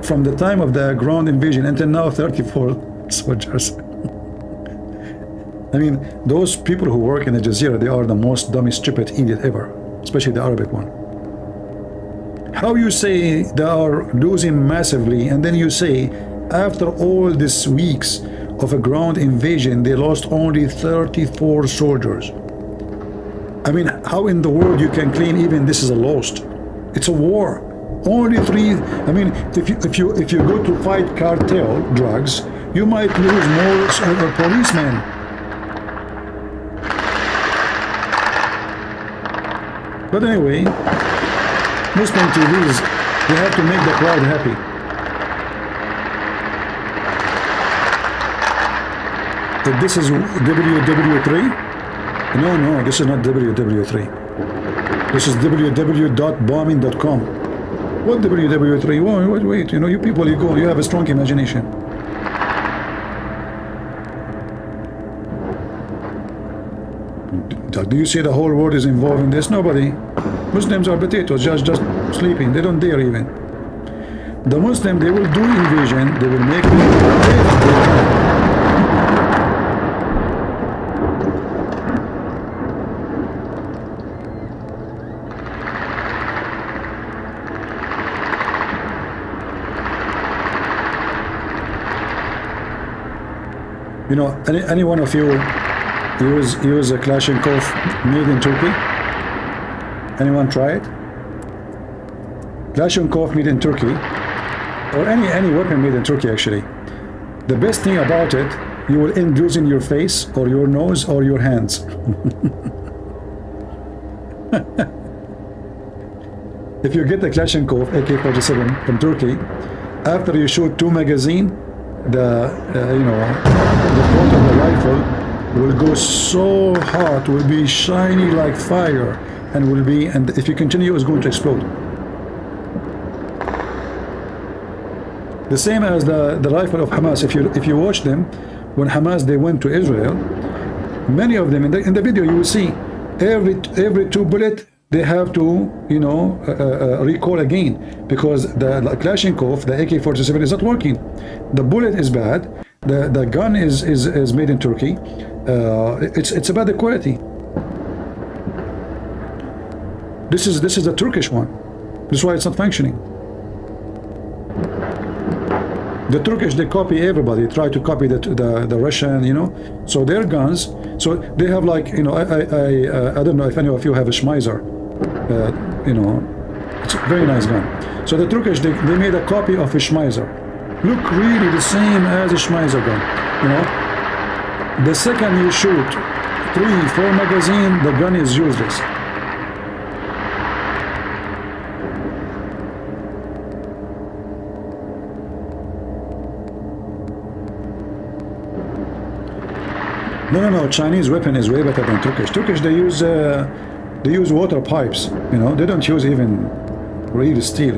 from the time of the ground invasion until now, 34 soldiers. I mean, those people who work in the Jazeera, they are the most dumb, stupid idiot ever, especially the Arabic one. How you say they are losing massively, and then you say, after all these weeks of a ground invasion, they lost only 34 soldiers. I mean, how in the world you can claim even this is a lost? It's a war. Only 3. I mean, if you go to fight cartel drugs, you might lose more policemen. But anyway, Muslim TVs, they have to make the crowd happy. If this is WW3, no, this is not WW3. This is www.bombing.com. What WW3? Wait, you know, you people, you have a strong imagination. Do you see the whole world is involved in this? Nobody. Muslims are potatoes, just sleeping. They don't dare even. The Muslim, they will do invasion. They will make You know, any one of you use a Kalashnikov made in Turkey? Anyone try it? Kalashnikov made in Turkey, or any weapon made in Turkey actually. The best thing about it, you will end losing your face or your nose or your hands. If you get the Kalashnikov AK-47 from Turkey, after you shoot 2 magazines, the the point of the rifle will go so hot, will be shiny like fire, and if you continue, it's going to explode. The same as the rifle of Hamas. If you watch them, when Hamas they went to Israel, many of them in the video you will see every 2 bullets they have to recoil again, because the Kalashnikov, the AK-47 is not working. The bullet is bad. The gun is made in Turkey. It's about the quality. This is a Turkish one. That's why it's not functioning. The Turkish, they copy everybody, try to copy the Russian, so their guns, so they have like, I don't know if any of you have a Schmeiser, it's a very nice gun. So the Turkish, they made a copy of a Schmeiser. Look really the same as a Schmeiser gun, The second you shoot 3-4 magazines, the gun is useless. No, Chinese weapon is way better than Turkish. Turkish, they use water pipes, they don't use even real steel,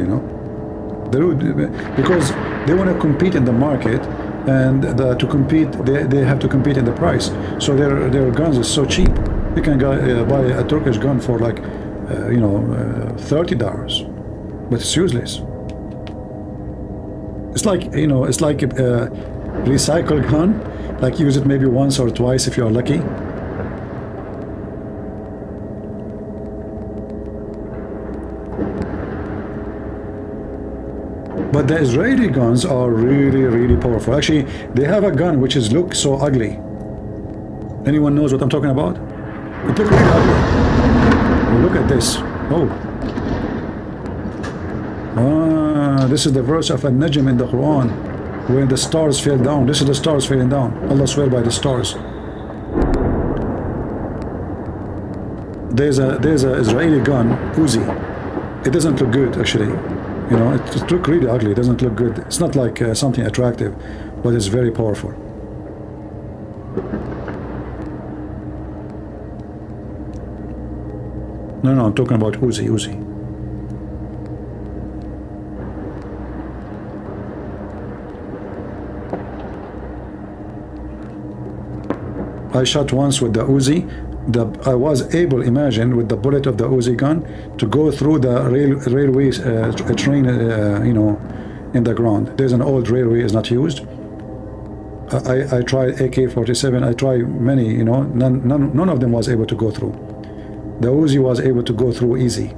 because they want to compete in the market, and to compete, they have to compete in the price. So their guns is so cheap. You can buy a Turkish gun for like, $30, but it's useless. It's like a recycled gun. Like use it maybe once or twice if you are lucky. But the Israeli guns are really, really powerful. Actually, they have a gun which looks so ugly. Anyone knows what I'm talking about? It looks really ugly. Oh, look at this. This is the verse of An-Najm in the Quran, when the stars fell down. This is the stars falling down. Allah swear by the stars. There's a Israeli gun, Uzi. It doesn't look good actually. It looks really ugly. It doesn't look good. It's not like something attractive, but it's very powerful. No, I'm talking about Uzi. I shot once with the Uzi. I was able, imagine, with the bullet of the Uzi gun, to go through the railway train, in the ground. There's an old railway is not used. I tried AK-47. I tried many, none of them was able to go through. The Uzi was able to go through easy.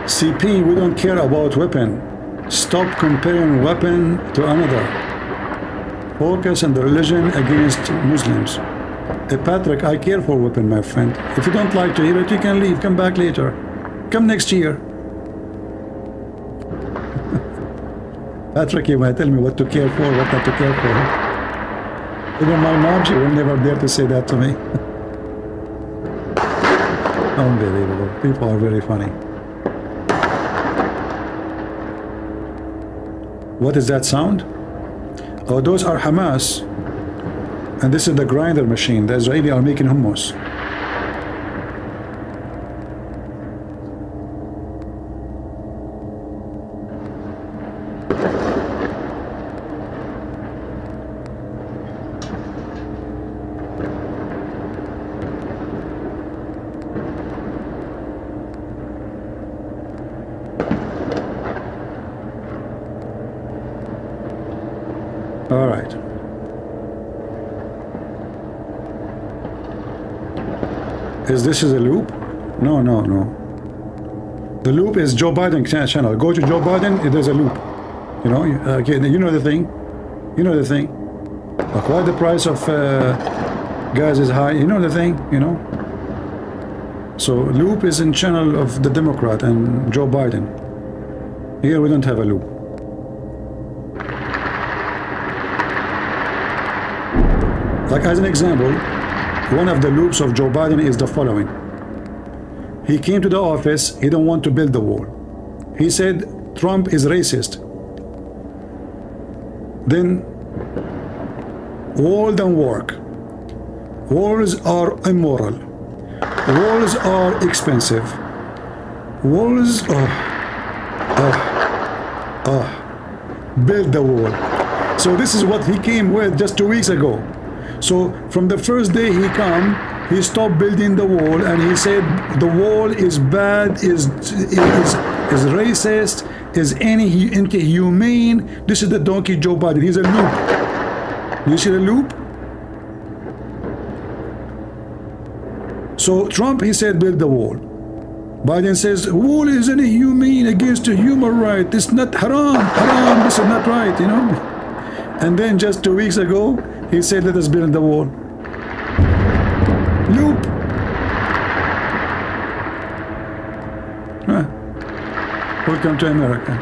CP, we don't care about weapon. Stop comparing weapon to another. Focus on the religion against Muslims. Patrick, I care for weapon, my friend. If you don't like to hear it, you can leave. Come back later. Come next year. Patrick, you might tell me what to care for, what not to care for. Even my mom, she will never dare to say that to me. Unbelievable. People are very funny. What is that sound? Oh, those are Hamas. And this is the grinder machine. The Israeli are making hummus. Is this is a loop? No, no, no. The loop is Joe Biden channel. Go to Joe Biden, there's a loop. You know, okay, you know the thing. You know the thing. Like why the price of gas is high. You know the thing, you know. So loop is in channel of the Democrat and Joe Biden. Here we don't have a loop. Like as an example, one of the loops of Joe Biden is the following. He came to the office, he don't want to build the wall. He said Trump is racist. Then wall don't work. Walls are immoral. Walls are expensive. Walls build the wall. So this is what he came with just 2 weeks ago. So from the first day he come, he stopped building the wall and he said the wall is bad, is racist, is anti-humane. This is the donkey Joe Biden. He's a loop. You see the loop? So Trump, he said build the wall. Biden says wall is inhumane, against the human right. It's not haram, this is not right, you know. And then just 2 weeks ago, he said let us build the wall. Loop. Welcome to America.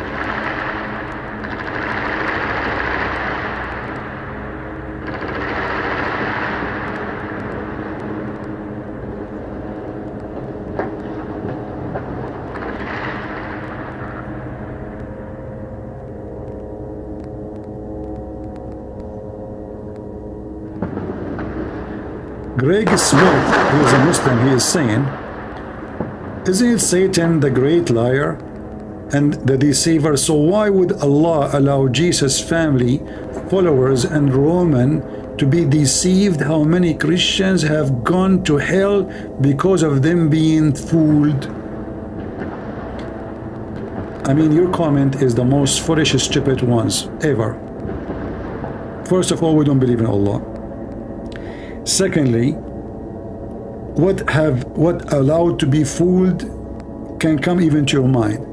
Greg Smith, who is a Muslim, he is saying, isn't it Satan the great liar and the deceiver? So why would Allah allow Jesus' family, followers and Roman to be deceived? How many Christians have gone to hell because of them being fooled? I mean, your comment is the most foolish, stupid ones ever. First of all, we don't believe in Allah. Secondly, what allowed to be fooled can come even to your mind,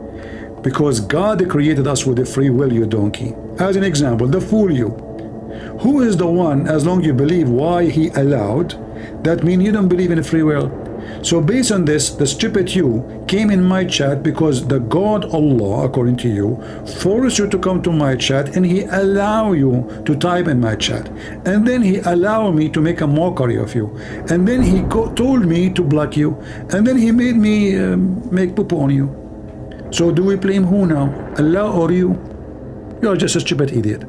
because God created us with a free will, you donkey. As an example, the fool you. Who is the one, as long as you believe why he allowed, that means you don't believe in free will. So based on this, the stupid you came in my chat because the God Allah, according to you, forced you to come to my chat, and he allow you to type in my chat, and then he allowed me to make a mockery of you, and then he told me to block you, and then he made me make poop on you. So do we blame who now, Allah or you? You are just a stupid idiot.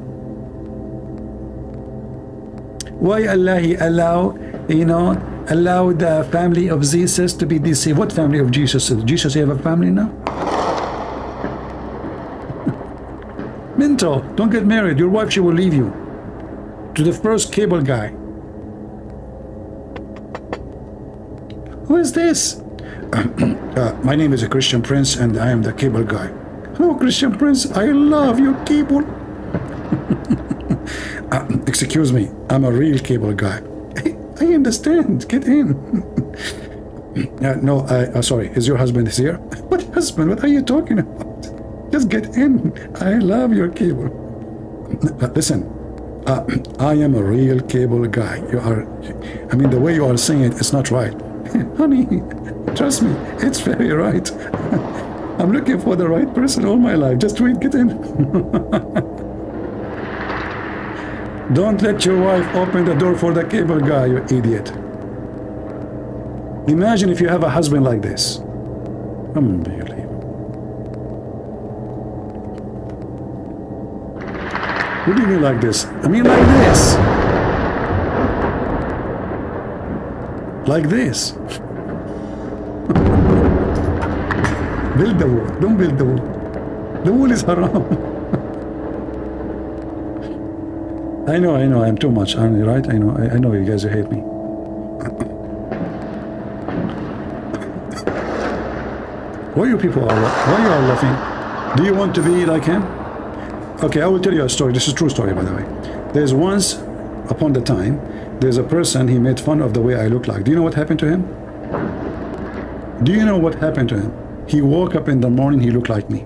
Why Allah he allow, you know, allow the family of Jesus to be deceived? What family of Jesus? Jesus have a family now? Mental. Don't get married. Your wife, she will leave you to the first cable guy. Who is this? My name is a Christian Prince and I am the cable guy. Hello, Christian Prince. I love your cable. Excuse me. I'm a real cable guy. I understand. Get in. No, sorry. Is your husband here? What husband? What are you talking about? Just get in. I love your cable. Listen, I am a real cable guy. You are. I mean, the way you are saying it, it's not right. Honey, trust me, it's very right. I'm looking for the right person all my life. Just wait. Get in. Don't let your wife open the door for the cable guy, you idiot. Imagine if you have a husband like this. Unbelievable. What do you mean like this? I mean like this. Like this. Build the wall. Don't build the wall. The wall is haram. I know, I'm too much, aren't I, right? I know you guys hate me. Why you people are laughing? Do you want to be like him? Okay, I will tell you a story. This is a true story, by the way. There's upon the time, there's a person, he made fun of the way I look like. Do you know what happened to him? Do you know what happened to him? He woke up in the morning, he looked like me.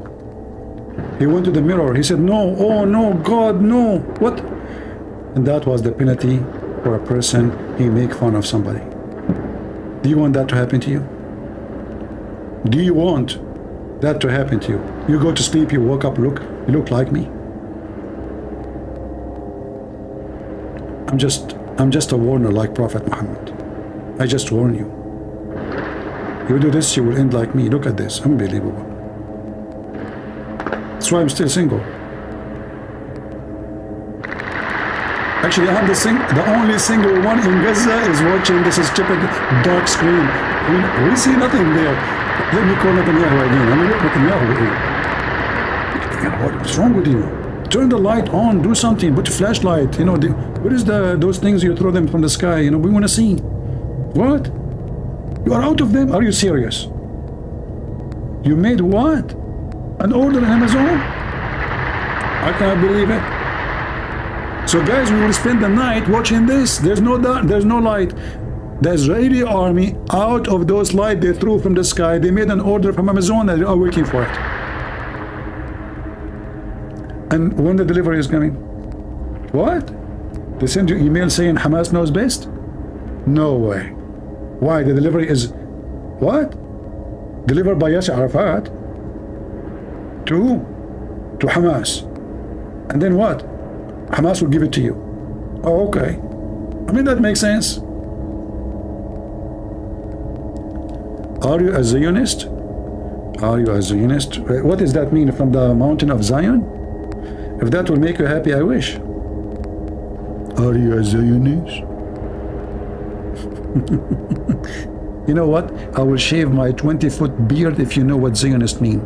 He went to the mirror, he said, no, oh no, God, no, what? And that was the penalty for a person, he make fun of somebody. Do you want that to happen to you? Do you want that to happen to you? You go to sleep, you woke up, you look like me. I'm just a warner like Prophet Muhammad. I just warn you. You do this, you will end like me. Look at this, unbelievable. That's why I'm still single. Actually, I'm the only single one in Gaza is watching this stupid dark screen. We see nothing there. Let me call Netanyahu again. I mean, Netanyahu. What's wrong with you? Turn the light on, do something, put a flashlight. You know, what is those things you throw them from the sky? You know, we want to see. What? You are out of them? Are you serious? You made what? An order on Amazon? I cannot believe it. So guys, we will spend the night watching this. There's no light. The Israeli army, out of those lights they threw from the sky, they made an order from Amazon and they are waiting for it. And when the delivery is coming? What? They send you email saying Hamas knows best? No way. Why? The delivery is what? Delivered by Yasser Arafat to who? To Hamas. And then what? Hamas will give it to you. Oh, okay. I mean, that makes sense. Are you a Zionist? Are you a Zionist? What does that mean? From the mountain of Zion? If that will make you happy, I wish. Are you a Zionist? You know what? I will shave my 20-foot beard if you know what Zionist mean.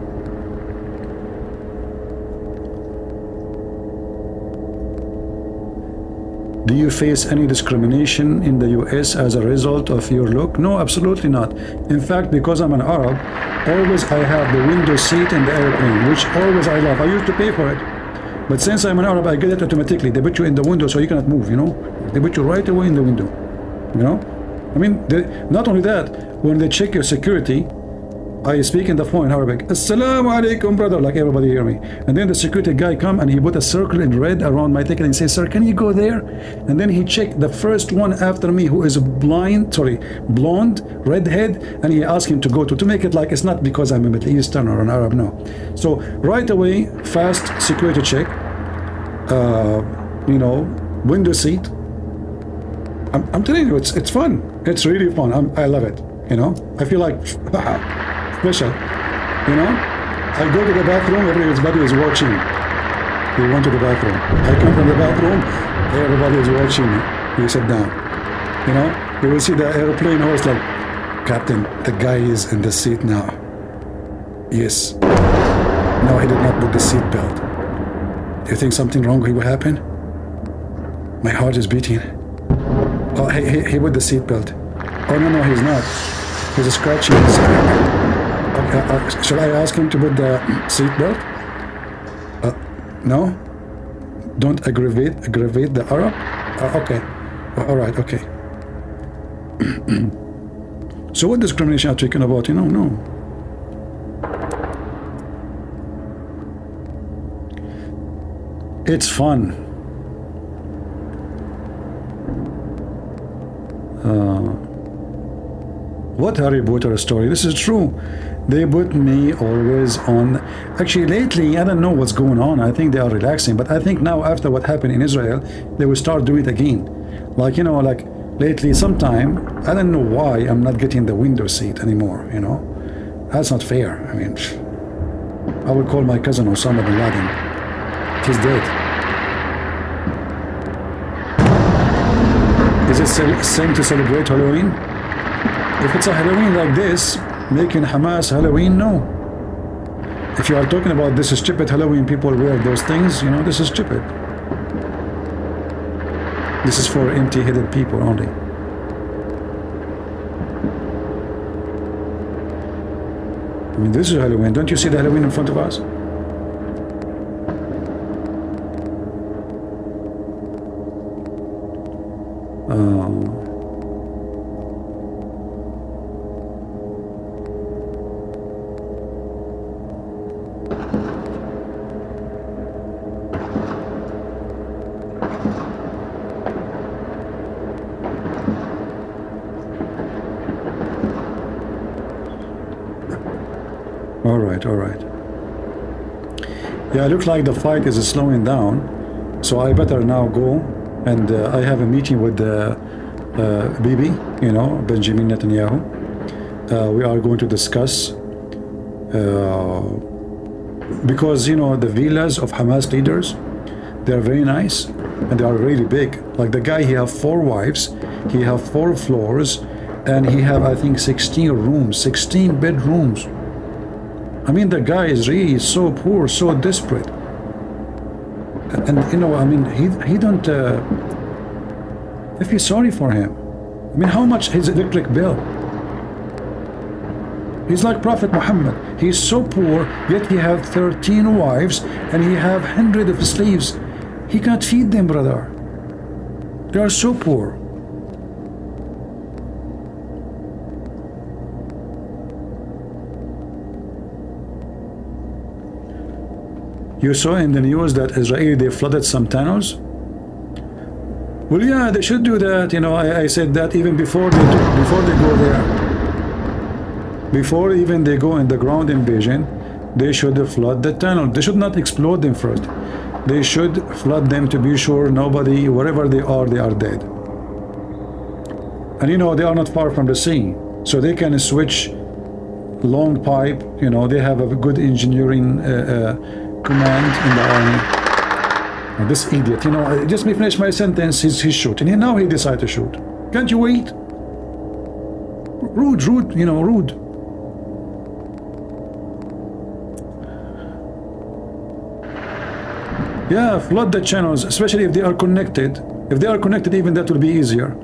Do you face any discrimination in the US as a result of your look? No, absolutely not. In fact, because I'm an Arab, always I have the window seat in the airplane, which always I love. I used to pay for it. But since I'm an Arab, I get it automatically. They put you in the window so you cannot move, you know? They put you right away in the window, you know? I mean, not only that, when they check your security, I speak in the phone in Arabic, Assalamu alaikum, brother, like everybody hear me. And then the security guy come and he put a circle in red around my ticket and say, sir, can you go there? And then he checked the first one after me who is blonde, redhead, and he asked him to go to make it like it's not because I'm a Middle Eastern or an Arab, no. So right away, fast security check, you know, window seat. I'm telling you, it's fun. It's really fun. I love it, you know. I feel like, special, you know. I go to the bathroom, everybody is watching. He went to the bathroom. I come from the bathroom, everybody is watching me. You sit down, you know. You will see the airplane host like, Captain, the guy is in the seat now. Yes. No, he did not put the seat belt. Do you think something wrong will happen? My heart is beating. Oh, he put the seat belt. Oh, no, he's not. He's scratching his okay, should I ask him to put the seat belt? No? Don't aggravate the Arab? Okay. All right, okay. So what discrimination are you talking about? You know, no. It's fun. What Harry Potter story? This is true. They put me always on. Actually, lately, I don't know what's going on. I think they are relaxing. But I think now, after what happened in Israel, they will start doing it again. Like, you know, like lately, sometime, I don't know why I'm not getting the window seat anymore, you know? That's not fair. I mean, I will call my cousin Osama bin Laden. He's dead. Is it same to celebrate Halloween? If it's a Halloween like this, making Hamas Halloween, no. If you are talking about this stupid Halloween, people wear those things, you know, this is stupid. This is for empty-headed people only. I mean, this is Halloween. Don't you see the Halloween in front of us? All right, all right. Yeah, it looks like the fight is slowing down, so I better now go. And I have a meeting with Bibi, you know, Benjamin Netanyahu. We are going to discuss because, you know, the villas of Hamas leaders, they are very nice and they are really big. Like the guy, he have 4 wives, he have 4 floors, and he have, I think, 16 rooms, 16 bedrooms. I mean, the guy is really so poor, so desperate. And you know, I mean, he don't I feel sorry for him. I mean, how much his electric bill? He's like Prophet Muhammad. He's so poor, yet he have 13 wives and he have hundreds of slaves. He can't feed them, brother. They are so poor. You saw in the news that Israel, they flooded some tunnels. Well, yeah, they should do that. You know, I said that even before they go there, before even they go in the ground invasion, they should flood the tunnel. They should not explode them first. They should flood them to be sure nobody, wherever they are dead. And you know, they are not far from the sea, so they can switch long pipe. You know, they have a good engineering command in the army. And this idiot, you know, just me finish my sentence, he's shooting, and now he decided to shoot. Can't you wait? Rude, you know, rude. Yeah, flood the channels, especially if they are connected. If they are connected, even that will be easier.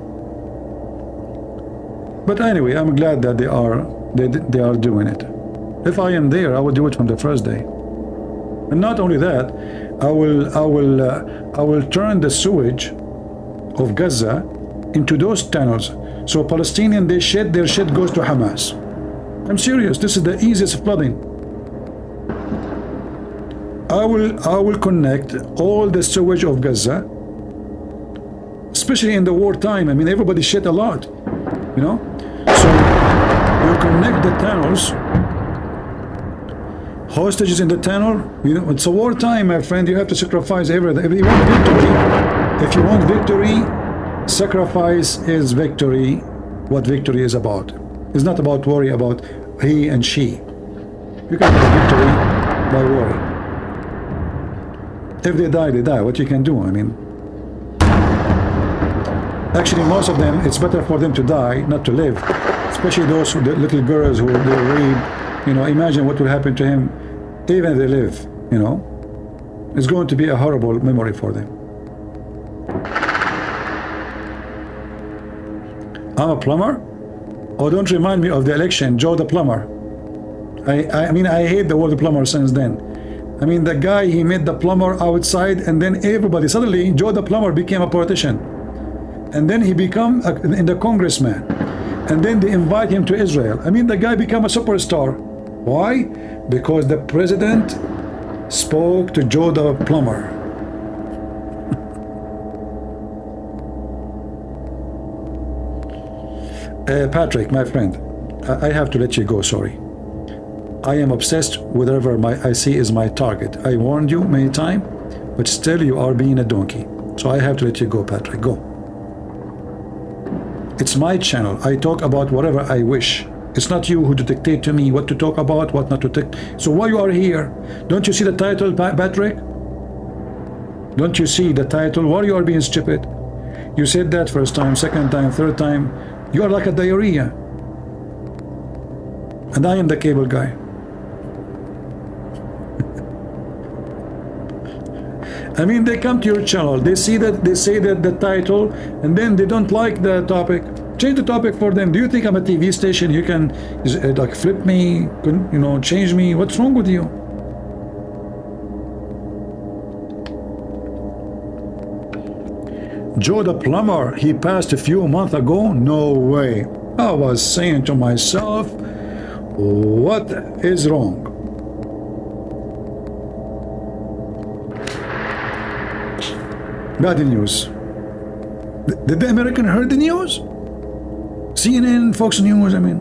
But anyway, I'm glad that they are doing it. If I am there, I will do it from the first day. And not only that, I will turn the sewage of Gaza into those tunnels. So Palestinian, their shit goes to Hamas. I'm serious. This is the easiest flooding. I will connect all the sewage of Gaza, especially in the wartime. I mean, everybody shit a lot, you know. So you connect the tunnels. Hostages in the tunnel, you know, it's a wartime, my friend. You have to sacrifice everything. If you want victory, sacrifice is victory. What victory is about? It's not about worry about he and she. You can have victory by worry. If they die, they die. What you can do? I mean, actually, most of them, it's better for them to die, not to live. Especially those little girls who they rape. You know, imagine what will happen to him. Even if they live, you know, it's going to be a horrible memory for them. I'm a plumber? Oh, don't remind me of the election, Joe the plumber. I mean, I hate the word plumber since then. I mean, the guy, he made the plumber outside, and then everybody, suddenly, Joe the plumber became a politician. And then he became the congressman. And then they invite him to Israel. I mean, the guy became a superstar. Why? Because the president spoke to Joe the plumber. Patrick, my friend, I have to let you go, sorry. I am obsessed with whatever I see is my target. I warned you many times, but still you are being a donkey. So I have to let you go, Patrick, go. It's my channel. I talk about whatever I wish. It's not you who to dictate to me what to talk about, what not to take. So why you are here? Don't you see the title, Patrick? Don't you see the title? Why you are being stupid? You said that first time, second time, third time. You are like a diarrhea. And I am the cable guy. I mean, they come to your channel, they see that, they say that the title, and then they don't like the topic. Change the topic for them. Do you think I'm a TV station? You can like flip me, you know, change me. What's wrong with you? Joe the plumber, he passed a few months ago? No way. I was saying to myself, what is wrong? Bad news. Did the American heard the news? CNN, Fox News, I mean.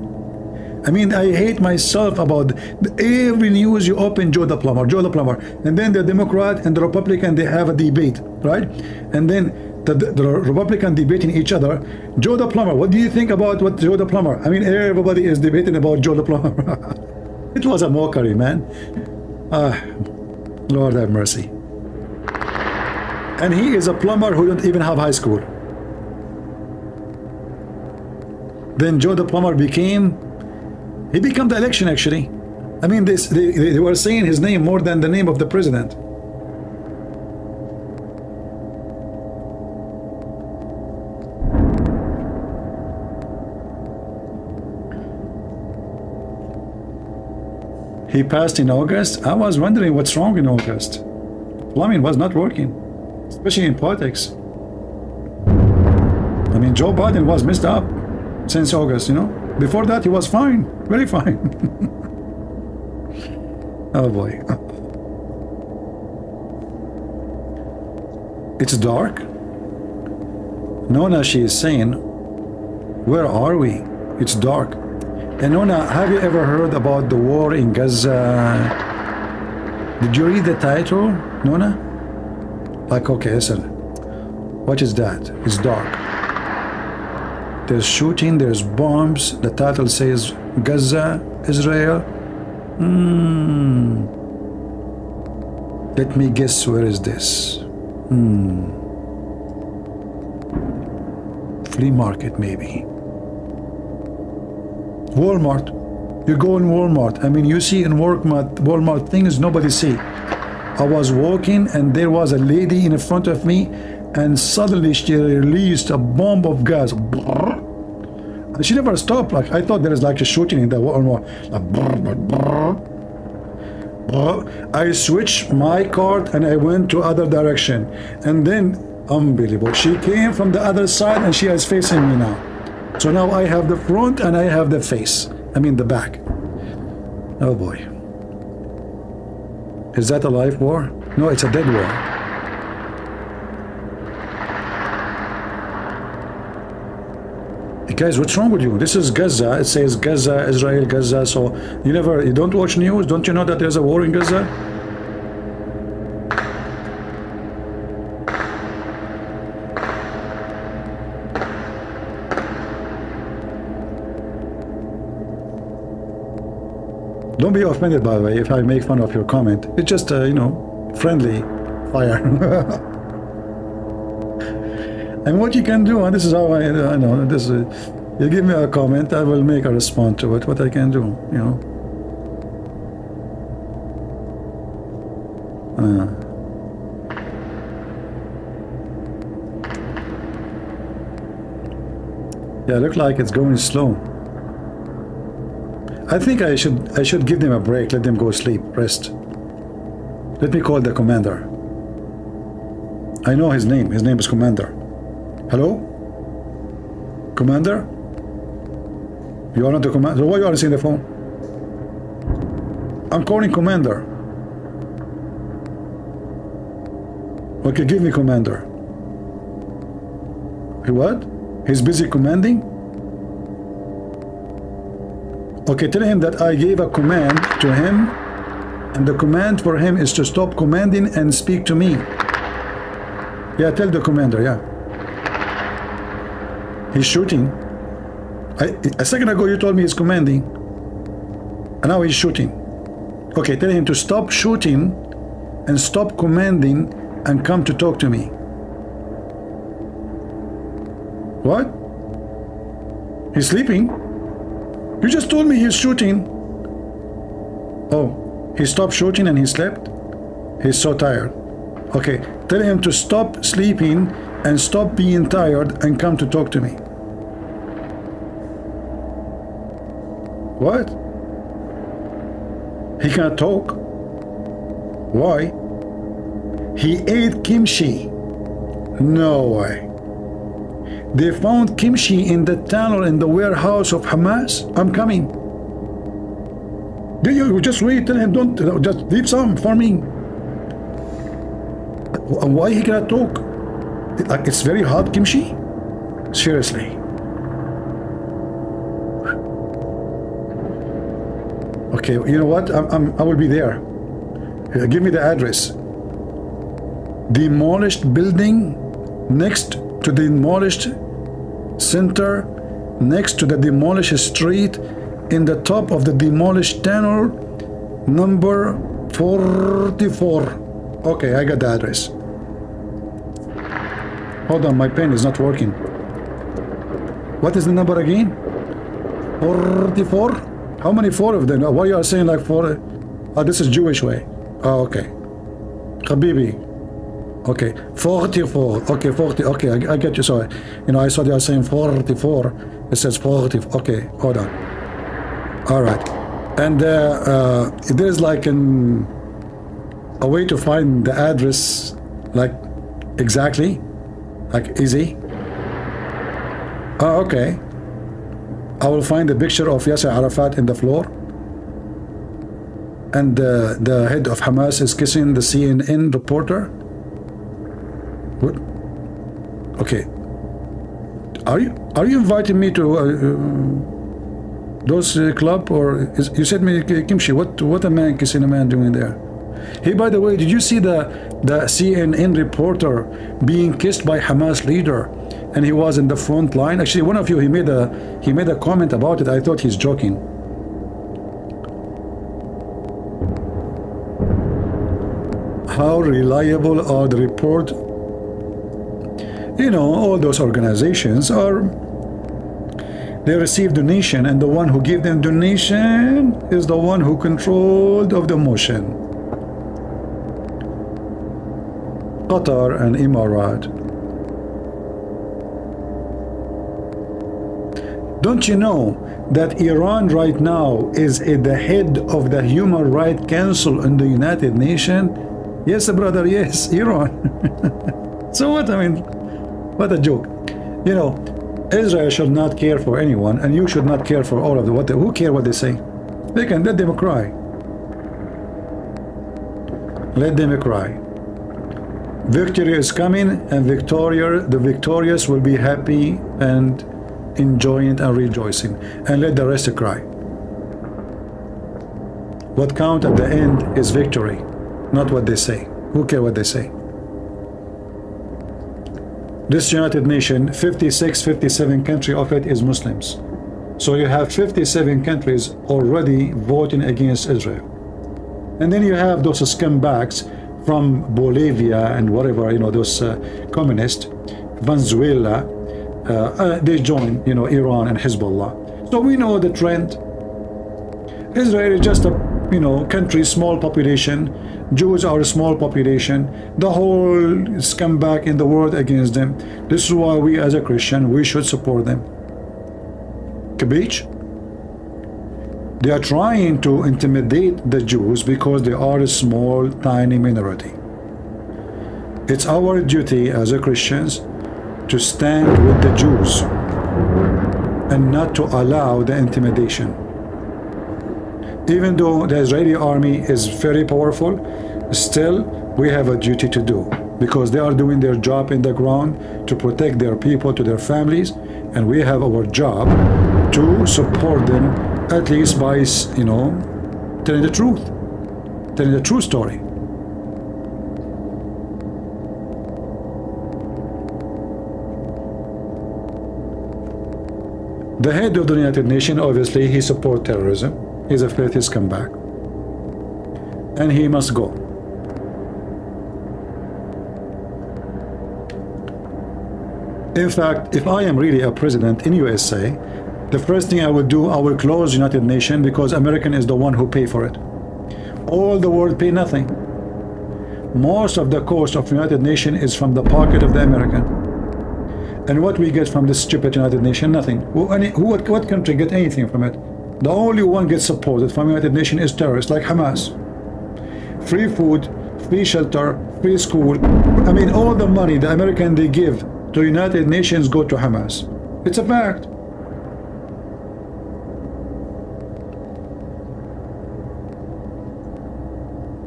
I mean, I hate myself about every news you open, Joe the plumber, Joe the plumber, and then the Democrat and the Republican, they have a debate, right? And then the Republican debating each other. Joe the plumber, what do you think about what Joe the plumber? I mean, everybody is debating about Joe the plumber. It was a mockery, man. Lord have mercy. And he is a plumber who don't even have high school. Then Joe the plumber became the election, actually. I mean, they were saying his name more than the name of the president. He passed in August. I was wondering what's wrong in August. Plumbing was not working, especially in politics. I mean, Joe Biden was messed up since August, you know. Before that, he was fine, very fine. Oh boy. It's dark. Nona, she is saying, where are we? It's dark. And Nona, have you ever heard about the war in Gaza? Did you read the title, Nona? Like, okay, listen. What is that? It's dark. There's shooting, there's bombs. The title says Gaza, Israel. Let me guess, where is this? Flea market, maybe. Walmart. You go in Walmart. I mean, you see in Walmart things nobody see. I was walking and there was a lady in front of me, and suddenly she released a bomb of gas. And she never stopped. Like, I thought there is like a shooting in the Walmart. I switched my cart and I went to other direction. And then, unbelievable, she came from the other side and she is facing me now. So now I have the front and I have the face. I mean the back. Oh boy. Is that a live war? No, it's a dead war. Hey guys, what's wrong with you? This is Gaza. It says Gaza, Israel, Gaza. So you don't watch news? Don't you know that there's a war in Gaza? Don't be offended, by the way, if I make fun of your comment. It's just, you know, friendly fire. And what you can do, and this is how I know, this is, you give me a comment, I will make a response to it, what I can do, you know. Yeah, look like it's going slow. I think I should give them a break, let them go sleep, rest. Let me call the commander. I know his name is Commander. Hello? Commander? You are not the commander? So why you are answering the phone? I'm calling Commander. Okay, give me Commander. What? He's busy commanding? Okay, tell him that I gave a command to him, and the command for him is to stop commanding and speak to me. Yeah, tell the commander, yeah. He's shooting. A second ago you told me he's commanding, and now he's shooting. Okay, tell him to stop shooting and stop commanding and come to talk to me. What? He's sleeping? You just told me he's shooting. Oh, he stopped shooting and he slept? He's so tired. Okay, tell him to stop sleeping and stop being tired and come to talk to me. What? He can't talk? Why? He ate kimchi. No way. They found kimchi in the tunnel in the warehouse of Hamas. I'm coming. You just wait, tell him don't, just leave some for me. Why he cannot talk? It's very hot kimchi? Seriously. Okay, you know what? I will be there. Give me the address. Demolished building next to the demolished center, next to the demolished street, in the top of the demolished tunnel, number 44. Okay, I got the address. Hold on, my pen is not working. What is the number again? 44? How many four of them? Why you are saying like four? Oh, this is Jewish way. Oh, okay. Habibi. Okay, 44. Okay, 40. Okay, I get you. Sorry. You know, I saw they are saying 44. It says 40. Okay, hold on. All right. And there's like a way to find the address, like exactly, like easy. Oh, okay. I will find a picture of Yasser Arafat in the floor. And the head of Hamas is kissing the CNN reporter. What? Okay. Are you inviting me to those club, or you said me kimchi? What a man kissing a man doing there? Hey, by the way, did you see the CNN reporter being kissed by Hamas leader, and he was in the front line? Actually, one of you, he made a comment about it. I thought he's joking. How reliable are the report? You know, all those organizations they receive donation, and the one who give them donation is the one who controlled of the motion. Qatar and Emirat. Don't you know that Iran right now is at the head of the Human Rights Council in the United Nations? Yes, brother, yes, Iran. So what? I mean, what a joke. You know, Israel should not care for anyone, and you should not care for all of them. Who care what they say? They can let them cry. Let them cry. Victory is coming, and the victorious will be happy and enjoying and rejoicing, and let the rest cry. What counts at the end is victory, not what they say. Who care what they say? This United Nations, 56, 57 country of it is Muslims. So you have 57 countries already voting against Israel. And then you have those scumbags from Bolivia and whatever, you know, those communists, Venezuela, they join, you know, Iran and Hezbollah. So we know the trend. Israel is just a, you know, country, small population. Jews are a small population. The whole scumbag in the world against them. This is why we as a Christian, we should support them. Kabich? They are trying to intimidate the Jews because they are a small, tiny minority. It's our duty as a Christians to stand with the Jews and not to allow the intimidation. Even though the Israeli army is very powerful, still we have a duty to do, because they are doing their job in the ground to protect their people, to their families, and we have our job to support them, at least by, you know, telling the truth, telling the true story. The head of the United Nations, obviously, he supports terrorism. He's a filthy scumbag. And he must go. In fact, if I am really a president in USA, the first thing I will do, I will close United Nations, because American is the one who pay for it. All the world pay nothing. Most of the cost of United Nations is from the pocket of the American. And what we get from this stupid United Nations? Nothing. What country get anything from it? The only one gets supported from United Nations is terrorists like Hamas. Free food, free shelter, free school. I mean, all the money the American they give to United Nations go to Hamas. It's a fact.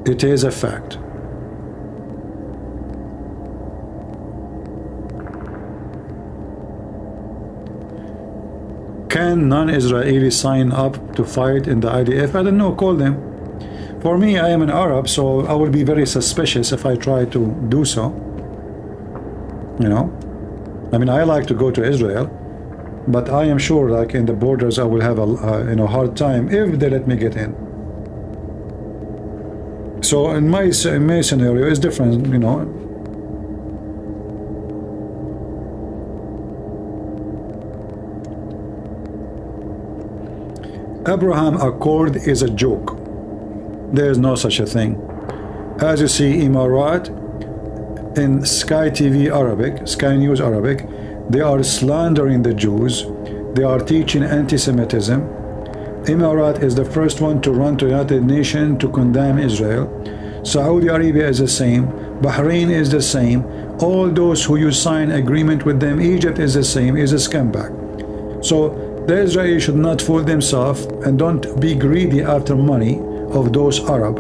It is a fact. can non-Israeli sign up to fight in the IDF? I don't know, call them. For me, I am an Arab, so I will be very suspicious if I try to do so. You know, I mean, I like to go to Israel, but I am sure, like in the borders, I will have a hard time if they let me get in. So in my scenario, it's different, you know. Abraham Accord is a joke. There is no such a thing. As you see, Emirat in Sky TV Arabic, Sky News Arabic, they are slandering the Jews. They are teaching anti-Semitism. Emirat is the first one to run to United Nations to condemn Israel. Saudi Arabia is the same. Bahrain is the same. All those who you sign agreement with them, Egypt is the same, is a scumbag. So the Israelis should not fool themselves and don't be greedy after money of those Arab.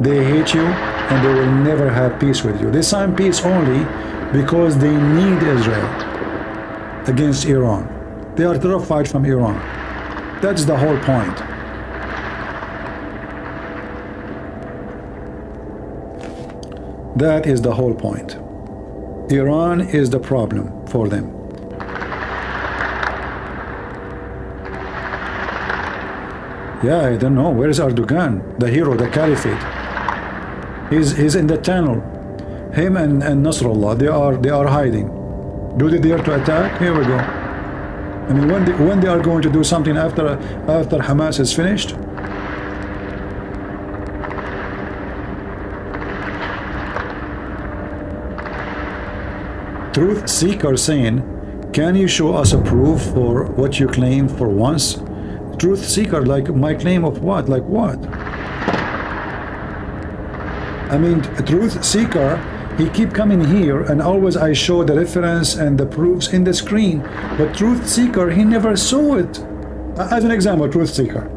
They hate you and they will never have peace with you. They sign peace only because they need Israel against Iran. They are terrified from Iran. That's the whole point. That is the whole point. Iran is the problem for them. Yeah, I don't know. Where is Erdogan, the hero, the caliphate? He's in the tunnel. Him and Nasrallah, they are hiding. Do they dare to attack? Here we go. I mean, when they are going to do something after Hamas is finished? Truth seeker saying, can you show us a proof for what you claim for once? Truth seeker, like my claim of what? Like what? I mean, a truth seeker, he keep coming here and always I show the reference and the proofs in the screen. But truth seeker, he never saw it. As an example, truth seeker.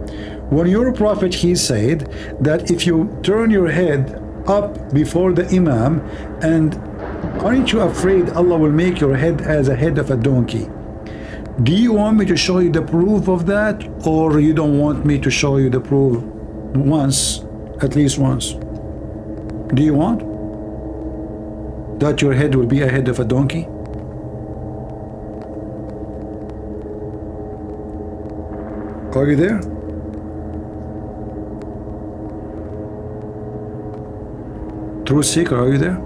When your prophet, he said that if you turn your head up before the imam, and aren't you afraid Allah will make your head as a head of a donkey? Do you want me to show you the proof of that, or you don't want me to show you the proof once, at least once? Do you want that your head will be a head of a donkey? Are you there? Truth seeker, are you there?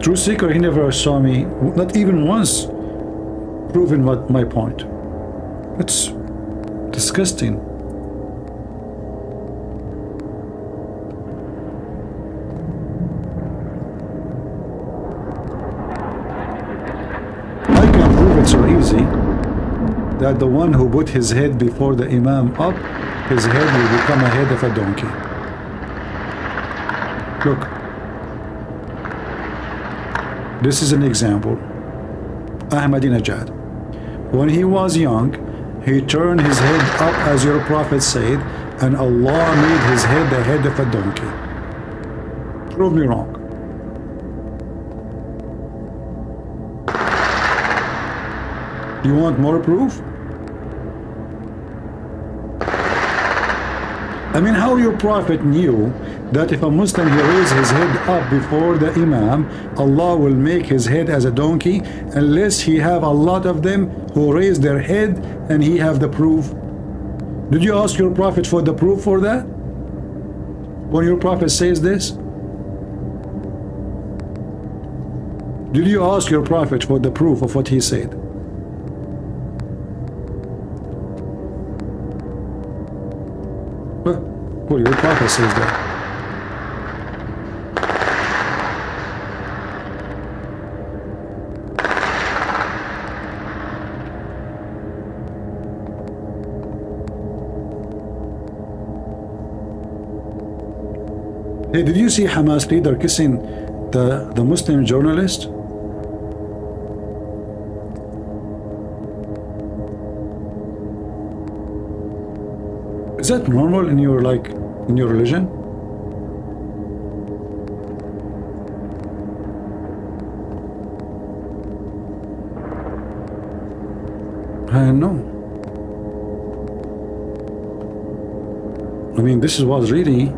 Truth seeker, he never saw me, not even once, proving what my point. It's disgusting. I can prove it so easy that the one who put his head before the imam up, his head will become a head of a donkey. Look. This is an example. Ahmadinejad. When he was young, he turned his head up as your prophet said, and Allah made his head the head of a donkey. Prove me wrong. You want more proof? I mean, how your prophet knew that if a Muslim he raise his head up before the imam, Allah will make his head as a donkey, unless he have a lot of them who raise their head and he have the proof? Did you ask your prophet for the proof for that? When your prophet says this? Did you ask your prophet for the proof of what he said? Well, your prophet says that. Hey, did you see Hamas leader kissing the Muslim journalist? Is that normal in your religion? No. I mean, this was really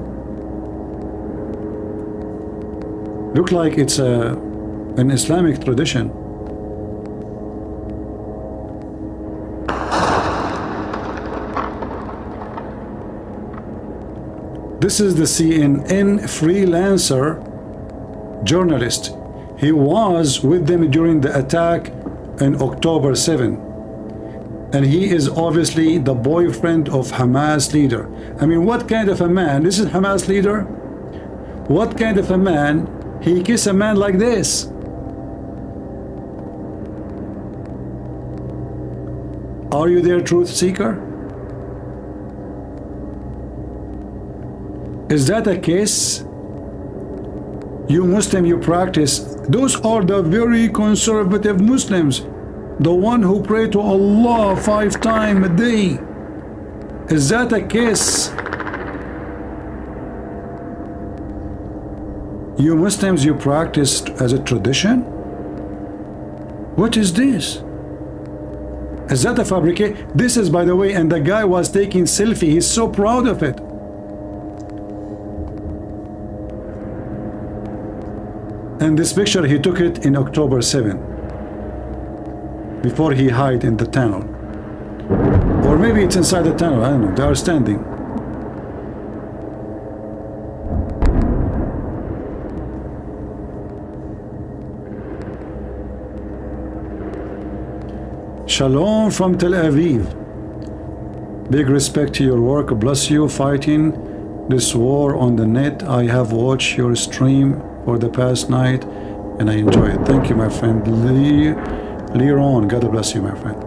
look like it's an Islamic tradition. This is the CNN freelancer journalist. He was with them during the attack on October 7. And he is obviously the boyfriend of Hamas leader. I mean, what kind of a man? This is Hamas leader. What kind of a man? He kiss a man like this. Are you their truth seeker? Is that a case? You Muslim, you practice. Those are the very conservative Muslims. The one who pray to Allah 5 times a day. Is that a case? You Muslims, you practice as a tradition? What is this? Is that a fabrication? This is, by the way, and the guy was taking selfie. He's so proud of it. And this picture, he took it in October 7, before he hid in the tunnel. Or maybe it's inside the tunnel, I don't know. They are standing. Shalom from Tel Aviv. Big respect to your work. Bless you fighting this war on the net. I have watched your stream for the past night and I enjoy it. Thank you, my friend Leron. God bless you, my friend.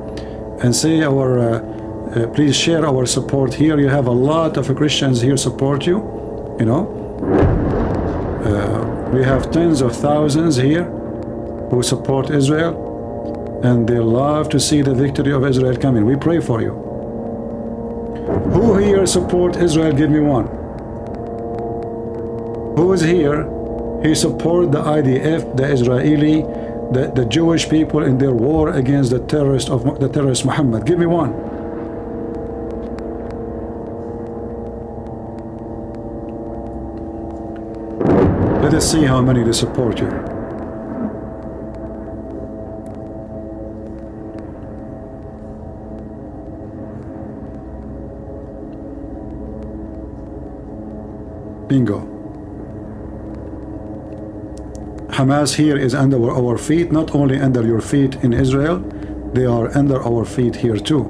And say our please share our support here. You have a lot of Christians here support you, you know. We have tens of thousands here who support Israel, and they love to see the victory of Israel coming. We pray for you. Who here support Israel? Give me one. Who is here? He support the IDF, the Israeli, the Jewish people in their war against the terrorist Muhammad. Give me one. Let us see how many they support you. Bingo. Hamas here is under our feet, not only under your feet in Israel, they are under our feet here too.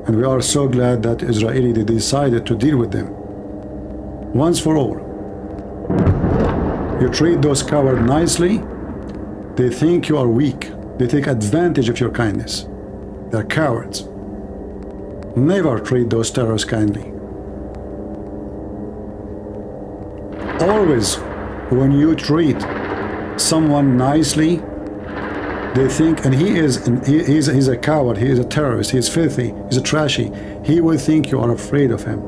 And we are so glad that Israeli they decided to deal with them once for all. You treat those cowards nicely, they think you are weak. They take advantage of your kindness. They're cowards. Never treat those terrorists kindly. Always, when you treat someone nicely, they think, and he's a coward, he is a terrorist, he is filthy, he's a trashy, he will think you are afraid of him.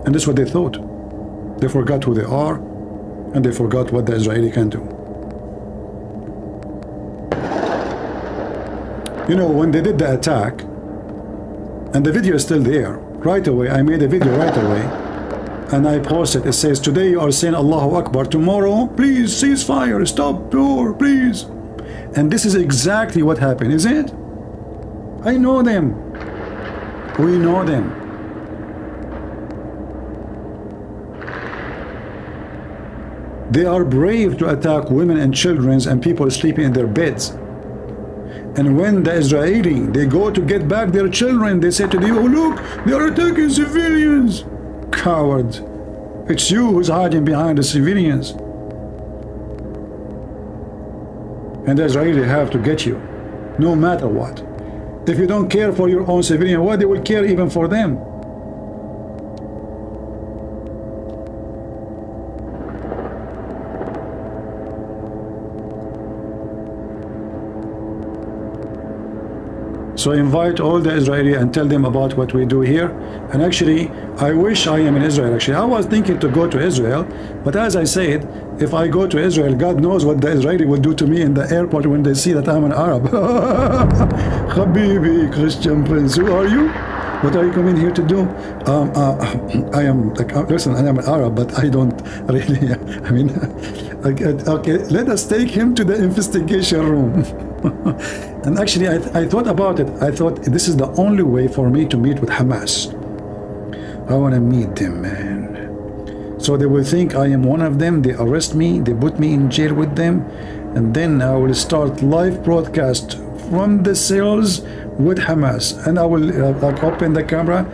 And that's what they thought. They forgot who they are, and they forgot what the Israeli can do. You know, when they did the attack, and the video is still there, right away, I made a video right away, and I posted, it says, today you are saying Allahu Akbar, tomorrow, please cease fire, stop war, please. And this is exactly what happened, is it? I know them. We know them. They are brave to attack women and children and people sleeping in their beds. And when the Israeli, they go to get back their children, they say to them, oh look, they are attacking civilians. Coward. It's you who's hiding behind the civilians. And the Israeli have to get you, no matter what. If you don't care for your own civilian, why they will care even for them? So invite all the Israeli and tell them about what we do here. And actually, I wish I am in Israel. Actually, I was thinking to go to Israel, but as I said, if I go to Israel, God knows what the Israeli will do to me in the airport when they see that I'm an Arab. Habibi, Christian Prince, who are you? What are you coming here to do? I am, like, listen, I am an Arab, but I don't really, I mean, okay, let us take him to the investigation room. And actually, I thought about it. I thought this is the only way for me to meet with Hamas. I want to meet them, man. So they will think I am one of them. They arrest me. They put me in jail with them. And then I will start live broadcast from the cells with Hamas. And I will like open the camera.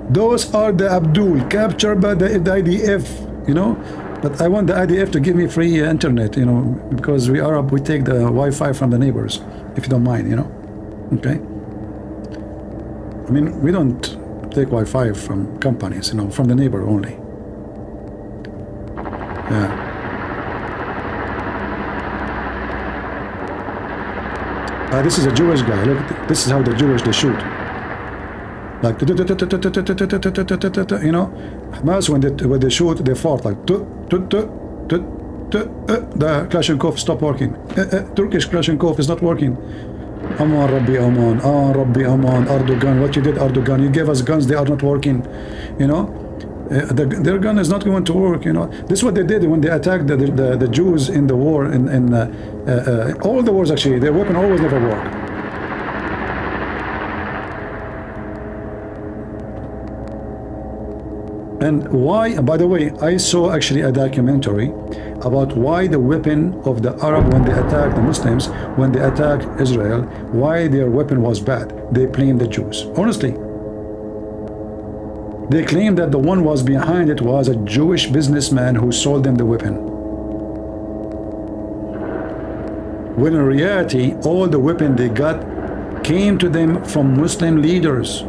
Those are the Abdul captured by the IDF, you know. But I want the IDF to give me free internet, you know, because we Arab, we take the Wi-Fi from the neighbors, if you don't mind, you know. Okay. I mean, we don't take Wi-Fi from companies, you know, from the neighbor only. Yeah. This is a Jewish guy. Look, this is how the Jewish they shoot. Like, you know, Hamas when they shoot, they fart like the Kalashnikov stop working. Turkish Kalashnikov is not working. Aman Rabbi Aman, Rabbi Aman, Erdogan, what you did, Erdogan, you gave us guns, they are not working, you know. Their gun is not going to work, you know. This is what they did when they attacked the Jews in the war, in all the wars actually, their weapon always never worked. And why, by the way, I saw actually a documentary about why the weapon of the Arab when they attacked the Muslims, when they attacked Israel, why their weapon was bad. They blamed the Jews. Honestly. They claimed that the one was behind it was a Jewish businessman who sold them the weapon. When in reality, all the weapon they got came to them from Muslim leaders.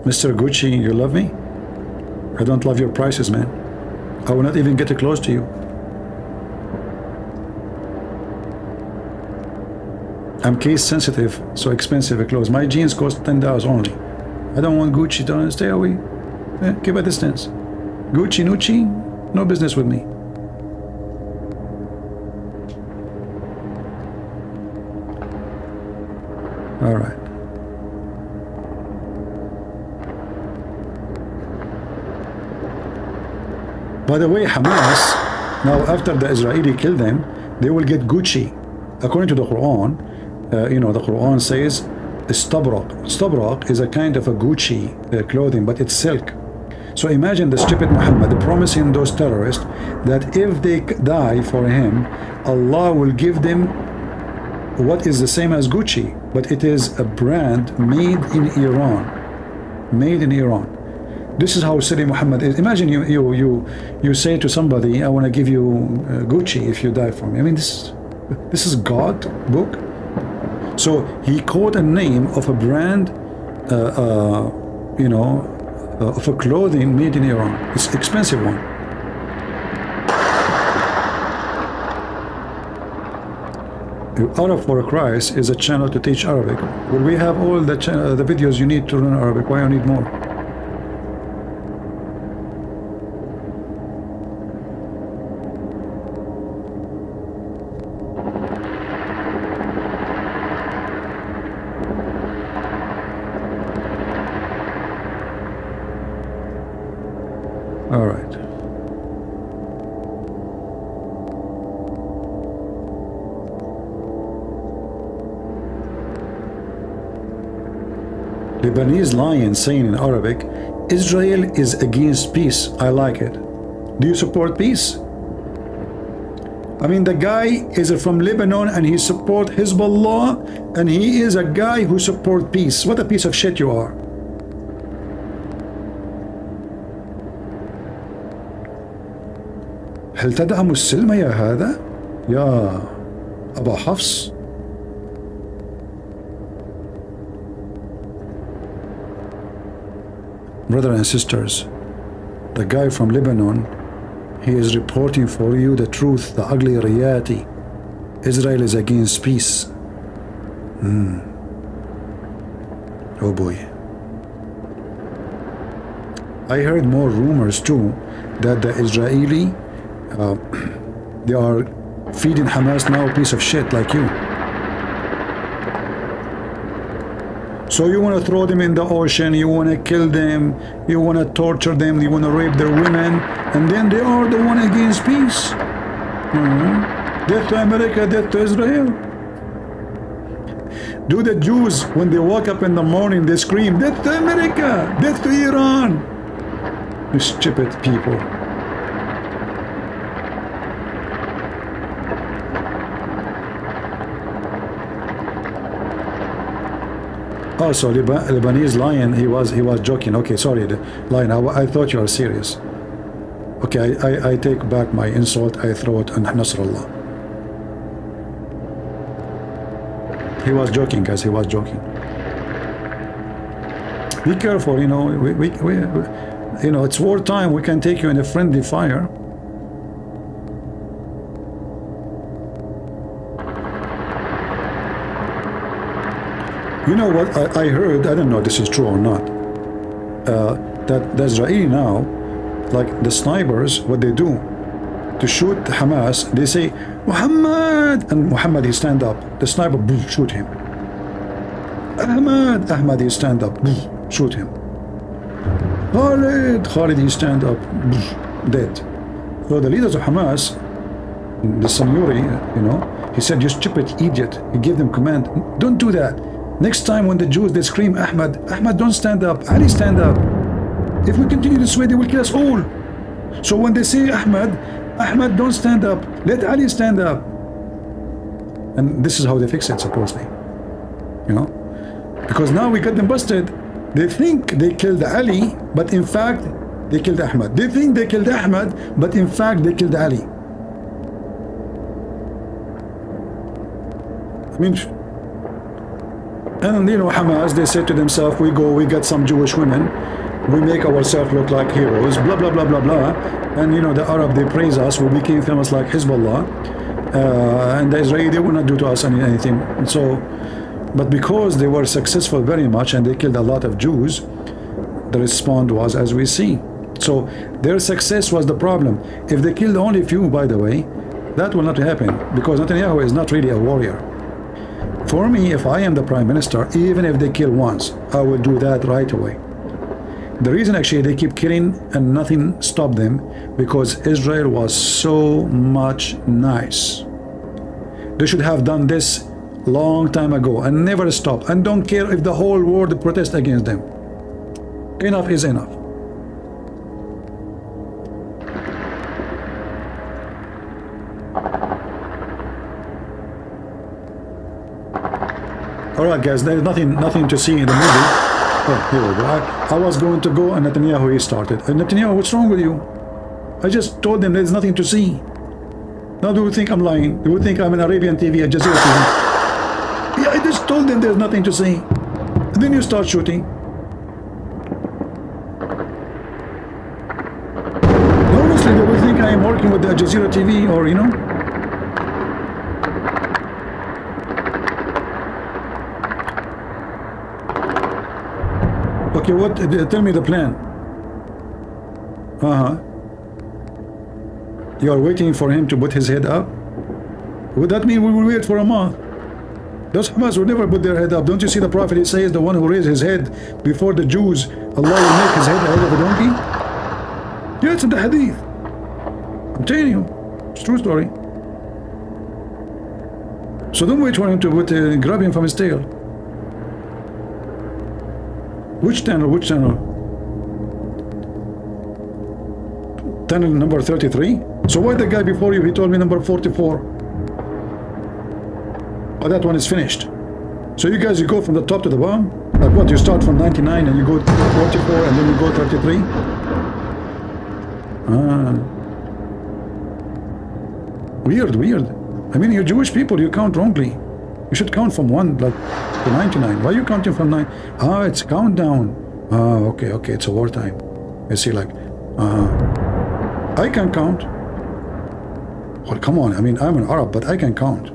Mr. Gucci, you love me? I don't love your prices, man. I will not even get close to you. I'm case sensitive, so expensive clothes. My jeans cost $10 only. I don't want Gucci to stay away. Keep a distance. Gucci, Nucci, no business with me. All right. By the way, Hamas, now after the Israeli kill them, they will get Gucci. According to the Quran, you know, the Quran says Istabrak. Istabrak is a kind of a Gucci clothing, but it's silk. So imagine the stupid Muhammad promising those terrorists that if they die for him, Allah will give them what is the same as Gucci, but it is a brand made in Iran. Made in Iran. This is how silly Muhammad is. Imagine you say to somebody, I want to give you Gucci if you die for me. I mean, this is God book. So he called a name of a brand, you know, of a clothing made in Iran. It's an expensive one. Arab for Christ is a channel to teach Arabic. Will we have all the videos you need to learn Arabic? Why you need more? All right. Lebanese lion saying in Arabic, Israel is against peace. I like it. Do you support peace? I mean, the guy is from Lebanon and he support Hezbollah, and he is a guy who support peace. What a piece of shit you are. هل تدعم السلم يا هذا؟ يا أبا حفص. Brothers and sisters, the guy from Lebanon, he is reporting for you the truth, the ugly reality. Israel is against peace. Oh boy. I heard more rumors too that the Israeli they are feeding Hamas now a piece of shit like you. So you want to throw them in the ocean, you want to kill them, you want to torture them, you want to rape their women, and then they are the one against peace. Death to America, death to Israel. Do the Jews, when they wake up in the morning, they scream, death to America, death to Iran? You stupid people. Oh, so Lebanese lion, he was joking. Okay, sorry, the lion. I thought you are serious. Okay, I take back my insult. I throw it on Nasrallah. He was joking, guys. He was joking. Be careful, you know. We you know, it's wartime. We can take you in a friendly fire. You know what I heard? I don't know if this is true or not. That the Israeli now, like the snipers, what they do to shoot Hamas, they say Muhammad, and Muhammad he stand up. The sniper shoot him. Ahmad he stand up, shoot him. Khalid he stand up, dead. So the leaders of Hamas, the Sanyuri, you know, he said, you stupid idiot. He gave them command, don't do that. Next time when the Jews, they scream, Ahmad, don't stand up. Ali, stand up. If we continue this way, they will kill us all. So when they say Ahmad, don't stand up. Let Ali stand up. And this is how they fix it, supposedly. You know? Because now we got them busted. They think they killed Ali, but in fact, they killed Ahmad. They think they killed Ahmad, but in fact, they killed Ali. I mean, and you know, Hamas, they said to themselves, we get some Jewish women, we make ourselves look like heroes, blah, blah, blah, blah, blah. And you know, the Arab, they praise us, we became famous like Hezbollah. And the Israeli, they will not do to us anything. And so, but because they were successful very much and they killed a lot of Jews, the response was as we see. So their success was the problem. If they killed only few, by the way, that will not happen, because Netanyahu is not really a warrior. For me, if I am the prime minister, even if they kill once, I will do that right away. The reason actually they keep killing and nothing stopped them, because Israel was so much nice. They should have done this long time ago and never stop, and don't care if the whole world protests against them. Enough is enough. Alright guys, there is nothing to see in the movie. Oh, here we go. I was going to go and Netanyahu, he started. Netanyahu, what's wrong with you? I just told them there's nothing to see. Now do you think I'm lying? Do you think I'm an Arabian TV, a Jazeera TV? Yeah, I just told them there's nothing to see. And then you start shooting. Honestly, they will think I am working with the Jazeera TV, or you know. Okay, what? Tell me the plan. You are waiting for him to put his head up? Would that mean we will wait for a month? Those Hamas will never put their head up. Don't you see the Prophet? He says the one who raised his head before the Jews, Allah will make his head out of a donkey. Yeah, it's in the Hadith. I'm telling you, it's a true story. So don't wait for him to grab him from his tail. Which channel? Which channel? Channel number 33? So why the guy before you, he told me number 44? Oh, that one is finished. So you guys, you go from the top to the bottom? Like what, you start from 99 and you go 44 and then you go 33? Weird. I mean, you're Jewish people, you count wrongly. You should count from 1 like to 99. Why are you counting from 9? It's countdown. Okay, it's a wartime. You see, like I can count. Well, come on. I mean, I'm an Arab, but I can count.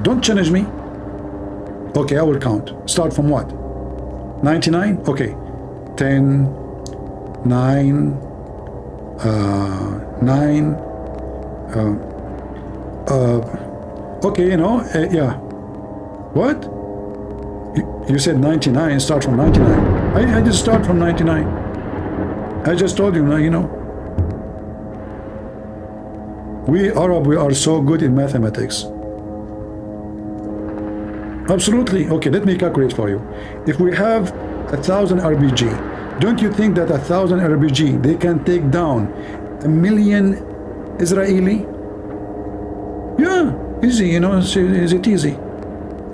Don't challenge me. Okay, I will count. Start from what? 99? Okay. 10, 9, 9. Okay, you know, yeah. What? You said 99. Start from 99. I just start from 99. I just told you, you know. We Arab, we are so good in mathematics. Absolutely. Okay, let me calculate for you. If we have 1,000 RBG, don't you think that 1,000 RBG, they can take down 1,000,000 Israeli? Yeah, easy, you know, is it easy?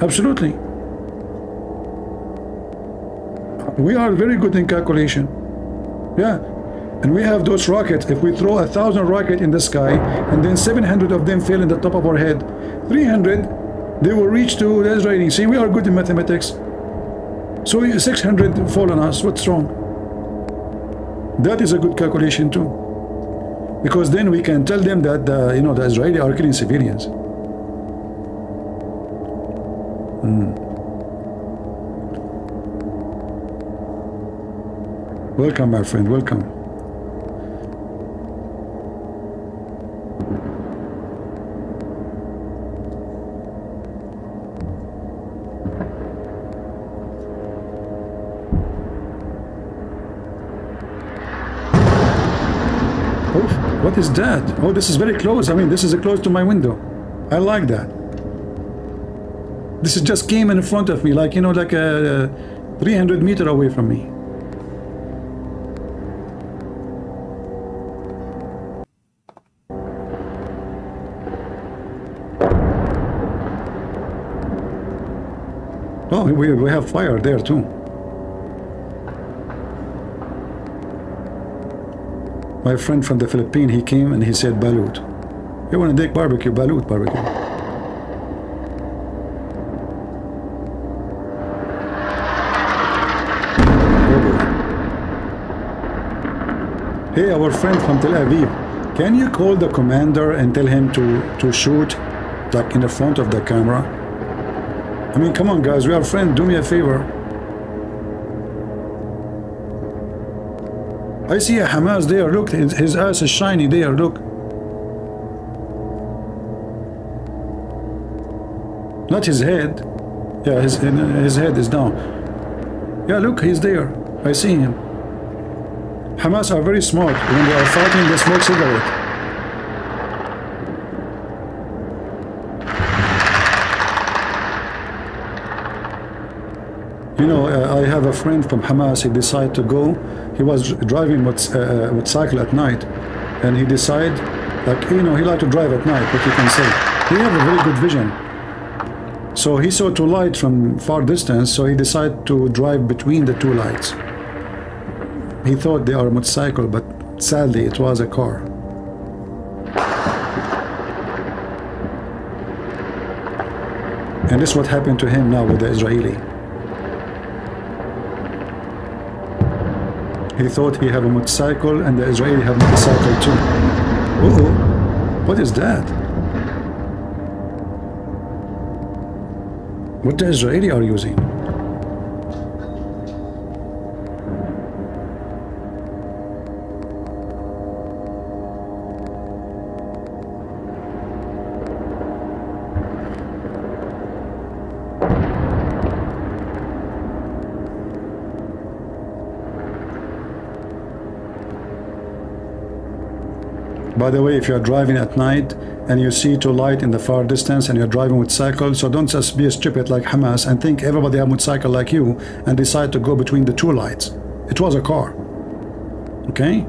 Absolutely. We are very good in calculation. Yeah. And we have those rockets. If we throw 1,000 rockets in the sky and then 700 of them fell in the top of our head, 300, they will reach to the Israeli. See, we are good in mathematics. So 600 fall on us. What's wrong? That is a good calculation too. Because then we can tell them that, you know, the Israeli are killing civilians. Welcome, my friend. Welcome. What is that? Oh, this is very close. I mean, this is close to my window. I like that. This is just came in front of me, like, you know, like a 300 meters away from me. Oh, we have fire there too. My friend from the Philippines, he came and he said balut. You want to take barbecue? Balut barbecue. Hey, our friend from Tel Aviv, can you call the commander and tell him to shoot like in the front of the camera? I mean, come on guys, we are friends, do me a favor. I see a Hamas there, look, his ass is shiny there, look. Not his head. Yeah, his head is down. Yeah, look, he's there. I see him. Hamas are very smart. When they are fighting, they smoke cigarette. You know, I have a friend from Hamas. He decided to go. He was driving motorcycle at night, and he decided, like, you know, he liked to drive at night. What you can say? He have a very good vision. So he saw two lights from far distance. So he decided to drive between the two lights. He thought they are a motorcycle, but sadly, it was a car. And this is what happened to him now with the Israeli. He thought he have a motorcycle and the Israeli have a motorcycle too. Uh-oh, what is that? What the Israeli are using? By the way, if you're driving at night and you see two lights in the far distance and you're driving with cycle, so don't just be stupid like Hamas and think everybody have motorcycle like you and decide to go between the two lights. It was a car. Okay?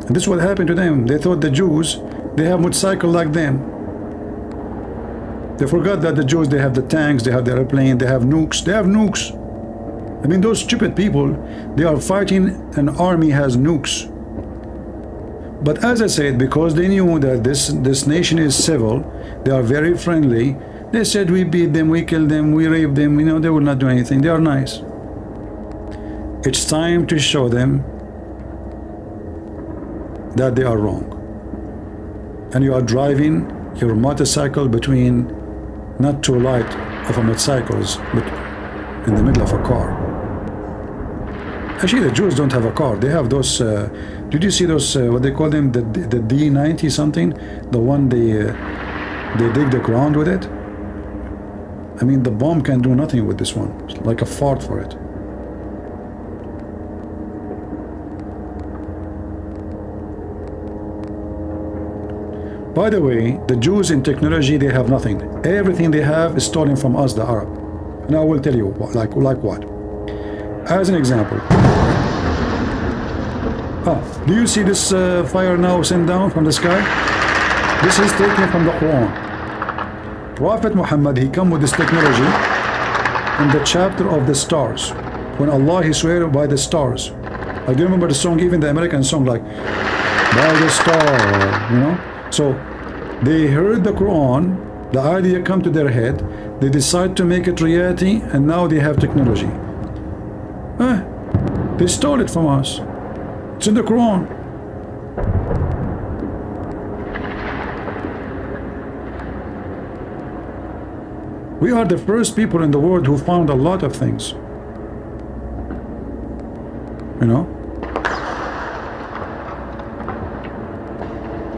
And this is what happened to them. They thought the Jews, they have motorcycle like them. They forgot that the Jews, they have the tanks, they have the airplane, they have nukes. They have nukes. I mean, those stupid people, they are fighting an army has nukes. But as I said, because they knew that this nation is civil, they are very friendly, they said we beat them, we kill them, we rape them, you know, they will not do anything. They are nice. It's time to show them that they are wrong. And you are driving your motorcycle between not too light of a motorcycles, but in the middle of a car. Actually, the Jews don't have a car. They have those. Did you see those? What they call them? The D90 something. The one they dig the ground with it. I mean, the bomb can do nothing with this one. It's like a fart for it. By the way, the Jews in technology, they have nothing. Everything they have is stolen from us, the Arab. And I will tell you, like what? As an example. Do you see this fire now sent down from the sky? This is taken from the Quran. Prophet Muhammad, he come with this technology in the chapter of the stars. When Allah, he swear by the stars. I do remember the song, even the American song, like, by the star, you know? So they heard the Quran, the idea come to their head, they decide to make it reality, and now they have technology. They stole it from us. It's in the Quran. We are the first people in the world who found a lot of things. You know?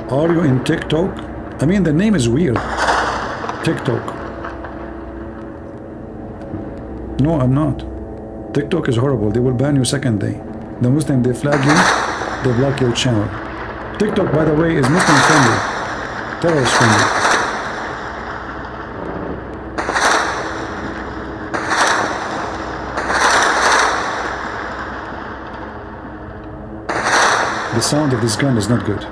Are you in TikTok? I mean, the name is weird. TikTok. No, I'm not. TikTok is horrible. They will ban you second day. The Muslim, they flag you, they block your channel. TikTok, by the way, is Muslim friendly, terrorist friendly. The sound of this gun is not good.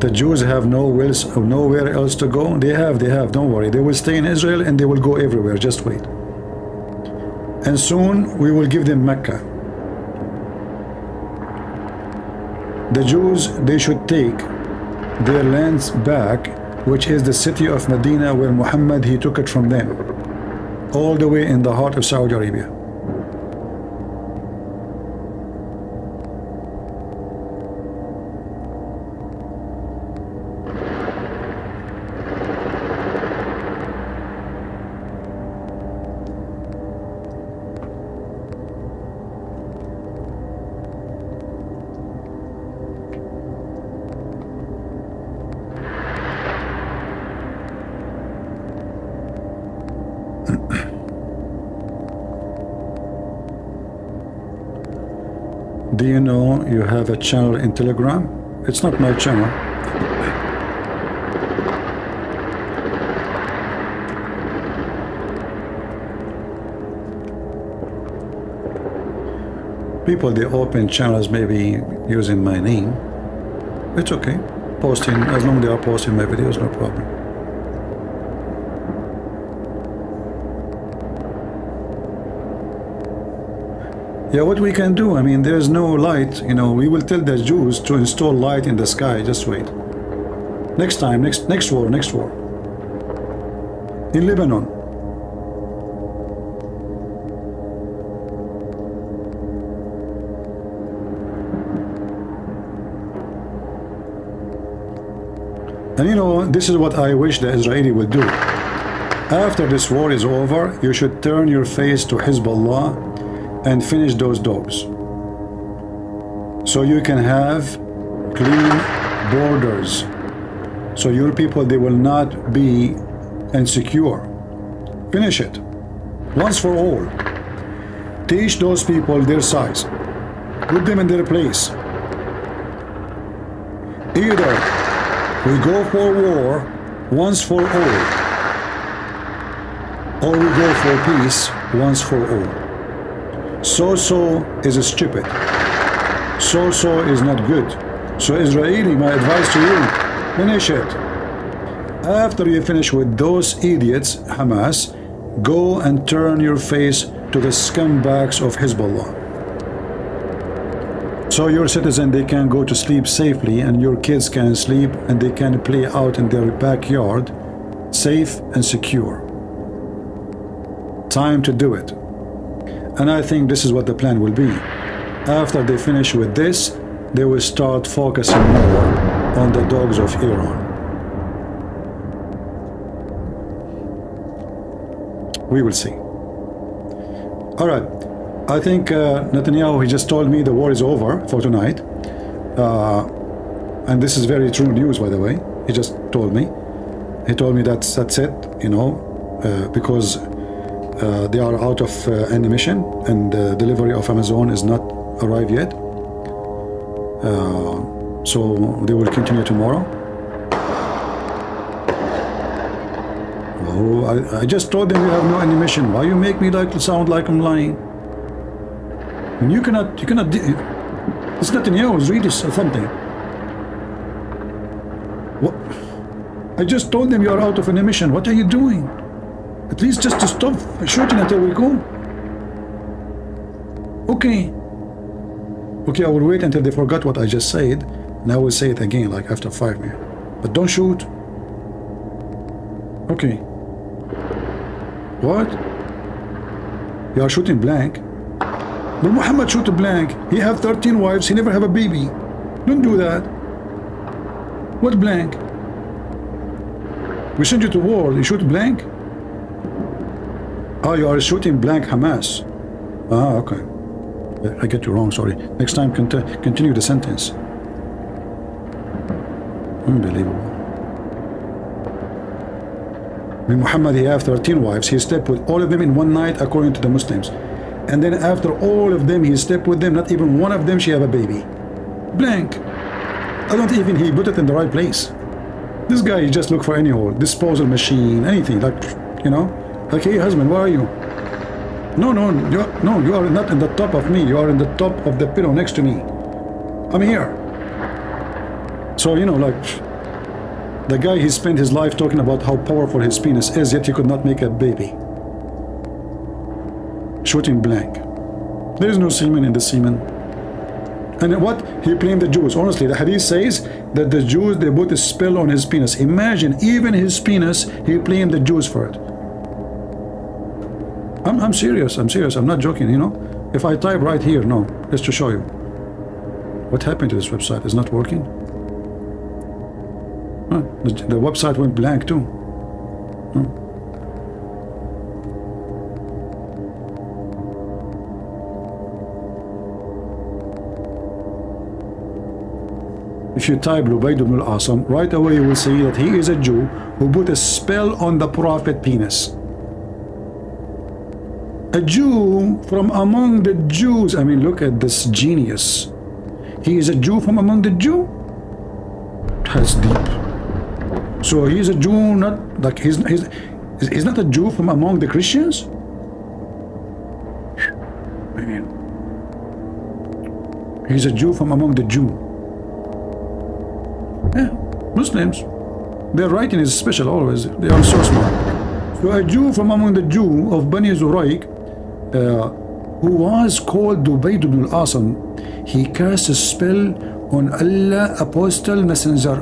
The Jews have nowhere else to go. They have, don't worry. They will stay in Israel and they will go everywhere. Just wait. And soon we will give them Mecca. The Jews, they should take their lands back, which is the city of Medina, where Muhammad, he took it from them, all the way in the heart of Saudi Arabia. Do you know you have a channel in Telegram? It's not my channel. People, they open channels maybe using my name. It's okay. Posting, as long as they are posting my videos, no problem. Yeah, what we can do, I mean, there's no light, you know, we will tell the Jews to install light in the sky. Just wait. Next time, next war. In Lebanon. And you know, this is what I wish the Israeli would do. After this war is over, you should turn your face to Hezbollah and finish those dogs, so you can have clean borders, so your people, they will not be insecure. Finish it once for all. Teach those people their size, put them in their place. Either we go for war once for all, or we go for peace once for all. So is stupid. So is not good. So Israeli, my advice to you, finish it. After you finish with those idiots, Hamas, go and turn your face to the scumbags of Hezbollah. So your citizen, they can go to sleep safely, and your kids can sleep and they can play out in their backyard safe and secure. Time to do it. And I think this is what the plan will be. After they finish with this, they will start focusing more on the dogs of Iran. We will see. All right. I think Netanyahu, he just told me the war is over for tonight. And this is very true news, by the way. He just told me. He told me that's it, you know, because they are out of ammunition and the delivery of Amazon is not arrived yet. So they will continue tomorrow. Oh, I just told them you have no ammunition. Why you make me sound like I'm lying? And you cannot, it's Netanyahu, it's really something. What? I just told them you are out of ammunition. What are you doing? At least just to stop shooting until we go. Okay. Okay, I will wait until they forgot what I just said, and I will say it again, like after 5 minutes. But don't shoot. Okay. What? You are shooting blank. But Muhammad shoot blank. He have 13 wives, he never have a baby. Don't do that. What blank? We send you to war, you shoot blank? Oh, you are shooting blank Hamas. Ah, okay. I get you wrong, sorry. Next time, continue the sentence. Unbelievable. When Muhammad, he have 13 wives, he slept with all of them in one night according to the Muslims. And then after all of them, he slept with them, not even one of them she have a baby. Blank. I don't even he put it in the right place. This guy, he just look for any hole, disposal machine, anything, like, you know, like, hey husband, where are you? No, you are not in the top of me, you are in the top of the pillow next to me. I'm here. So, you know, like, the guy, he spent his life talking about how powerful his penis is, yet he could not make a baby. Shooting blank. There is no semen in the semen. And what? He blamed the Jews. Honestly, the hadith says that the Jews, they put a spell on his penis. Imagine, even his penis, he blamed the Jews for it. I'm serious, I'm not joking, you know. If I type right here, no, just to show you. What happened to this website? It's not working? Huh, the website went blank too. Huh. If you type Lubayd ibn al-Asam, right away you will see that he is a Jew who put a spell on the Prophet penis. A Jew from among the Jews. I mean, look at this genius. He is a Jew from among the Jew? That's deep. So he is a Jew, not like he's not a Jew from among the Christians? Man. He's a Jew from among the Jew. Yeah, Muslims. Their writing is special always. They are so smart. So a Jew from among the Jew of Bani Zurayq, who was called Lubayd ibn al-Asam, he cast a spell on Allah, apostle, messenger.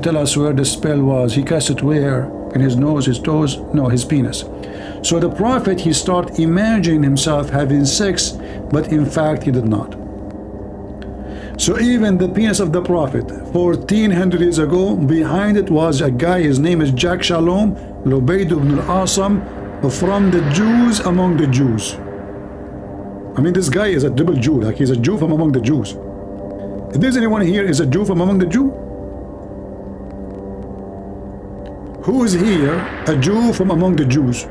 Tell us where the spell was. He cast it where? In his nose, his toes? No, his penis. So the Prophet, he started imagining himself having sex, but in fact he did not. So even the penis of the Prophet, 1400 years ago, behind it was a guy, his name is Jack Shalom, Lubayd ibn al-Asam, from the Jews among the Jews. I mean, this guy is a double Jew, like he's a Jew from among the Jews. If there's anyone here is a Jew from among the Jew? Who is here a Jew from among the Jews?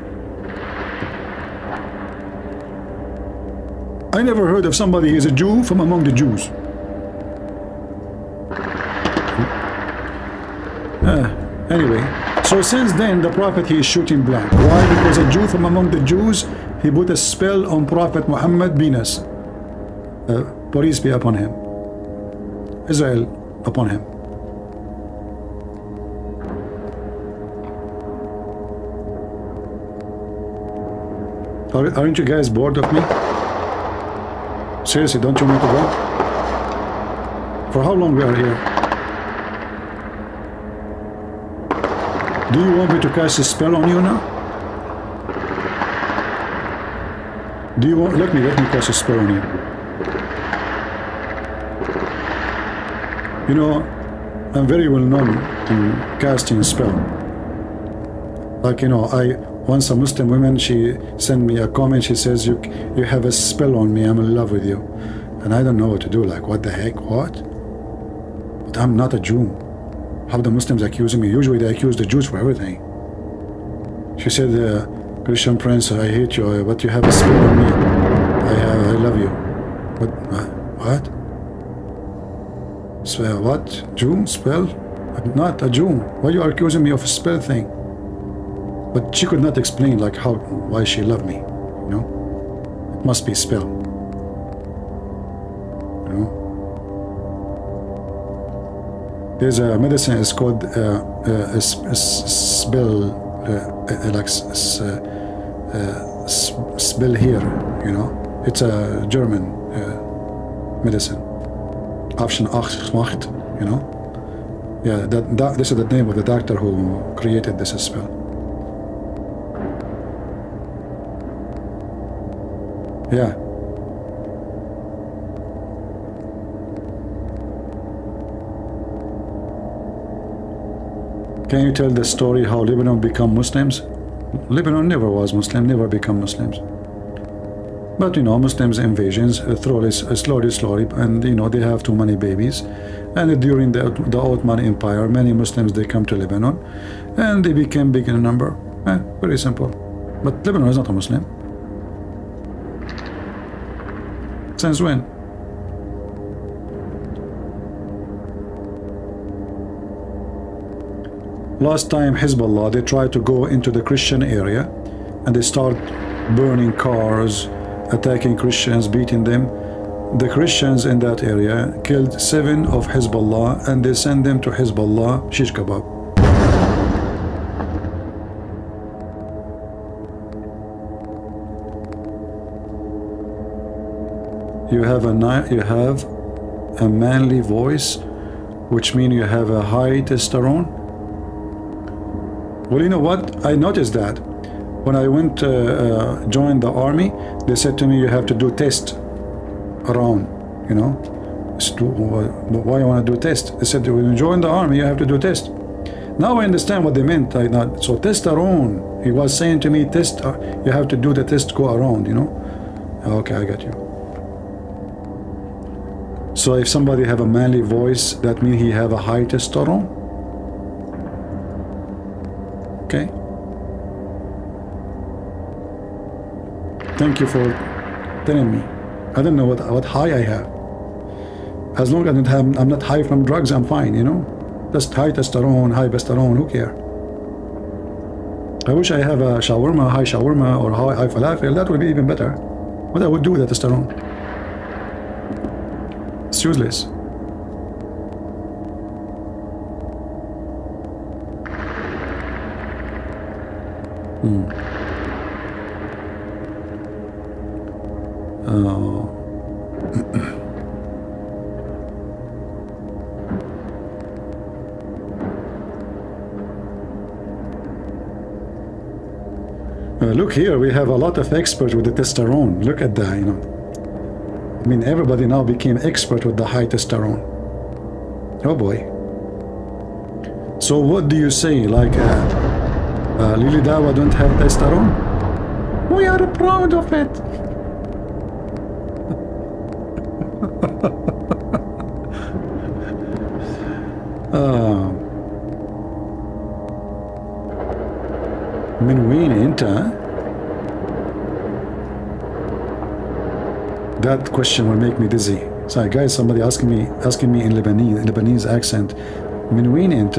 I never heard of somebody who is a Jew from among the Jews. Anyway, so since then the Prophet, he is shooting blank. Why? Because a Jew from among the Jews, he put a spell on Prophet Muhammad penis. Peace be upon him. Israel upon him. Aren't you guys bored of me? Seriously, don't you want me to go? For how long we are here? Do you want me to cast a spell on you now? Do you want... Let me cast a spell on you. You know, I'm very well known in casting spell. Like, you know, once a Muslim woman, she sent me a comment, she says, you have a spell on me, I'm in love with you. And I don't know what to do, like, what the heck, what? But I'm not a Jew. How the Muslims accusing me? Usually they accuse the Jews for everything. She said, Christian Prince, I hate you, but you have a spell on me. I love you. What? Spell what? Jew? Spell? I'm not a Jew. Why are you accusing me of a spell thing? But she could not explain like why she loved me. You know? It must be spell. You know? There's a medicine, it's called spell, like spell here, you know. It's a German medicine. Option 8, you know. Yeah, this is the name of the doctor who created this spell. Yeah. Can you tell the story how Lebanon become Muslims? Lebanon never was Muslim, never become Muslims. But you know, Muslims invasions slowly, and you know, they have too many babies. And during the Ottoman Empire, many Muslims, they come to Lebanon, and they became big in number. Very simple. But Lebanon is not a Muslim. Since when? Last time Hezbollah, they tried to go into the Christian area and they start burning cars, attacking Christians, beating them. The Christians in that area killed 7 of Hezbollah and they sent them to Hezbollah shish kebab. You have a manly voice, which means you have a high testosterone. Well, you know what? I noticed that when I went to join the army, they said to me, you have to do test around, you know. Why you want to do test? They said, when you join the army, you have to do test. Now I understand what they meant. So testosterone, he was saying to me, test, you have to do the test, go around, you know. Okay, I got you. So if somebody have a manly voice, that means he have a high testosterone. Okay. Thank you for telling me. I don't know what high I have. As long as I'm not high from drugs, I'm fine, you know. Just high testosterone, high testosterone, who cares? I wish I have a shawarma, high shawarma, or high falafel. That would be even better. What I would do with that testosterone? It's useless. Look here, we have a lot of experts with the testosterone. Look at that, you know. I mean, everybody now became expert with the high testosterone. Oh boy. So what do you say? Like, Lily Dawa don't have testosterone? We are proud of it. من وين انت؟ That question will make me dizzy. Sorry guys, somebody asking me in Lebanese accent, من وين انت?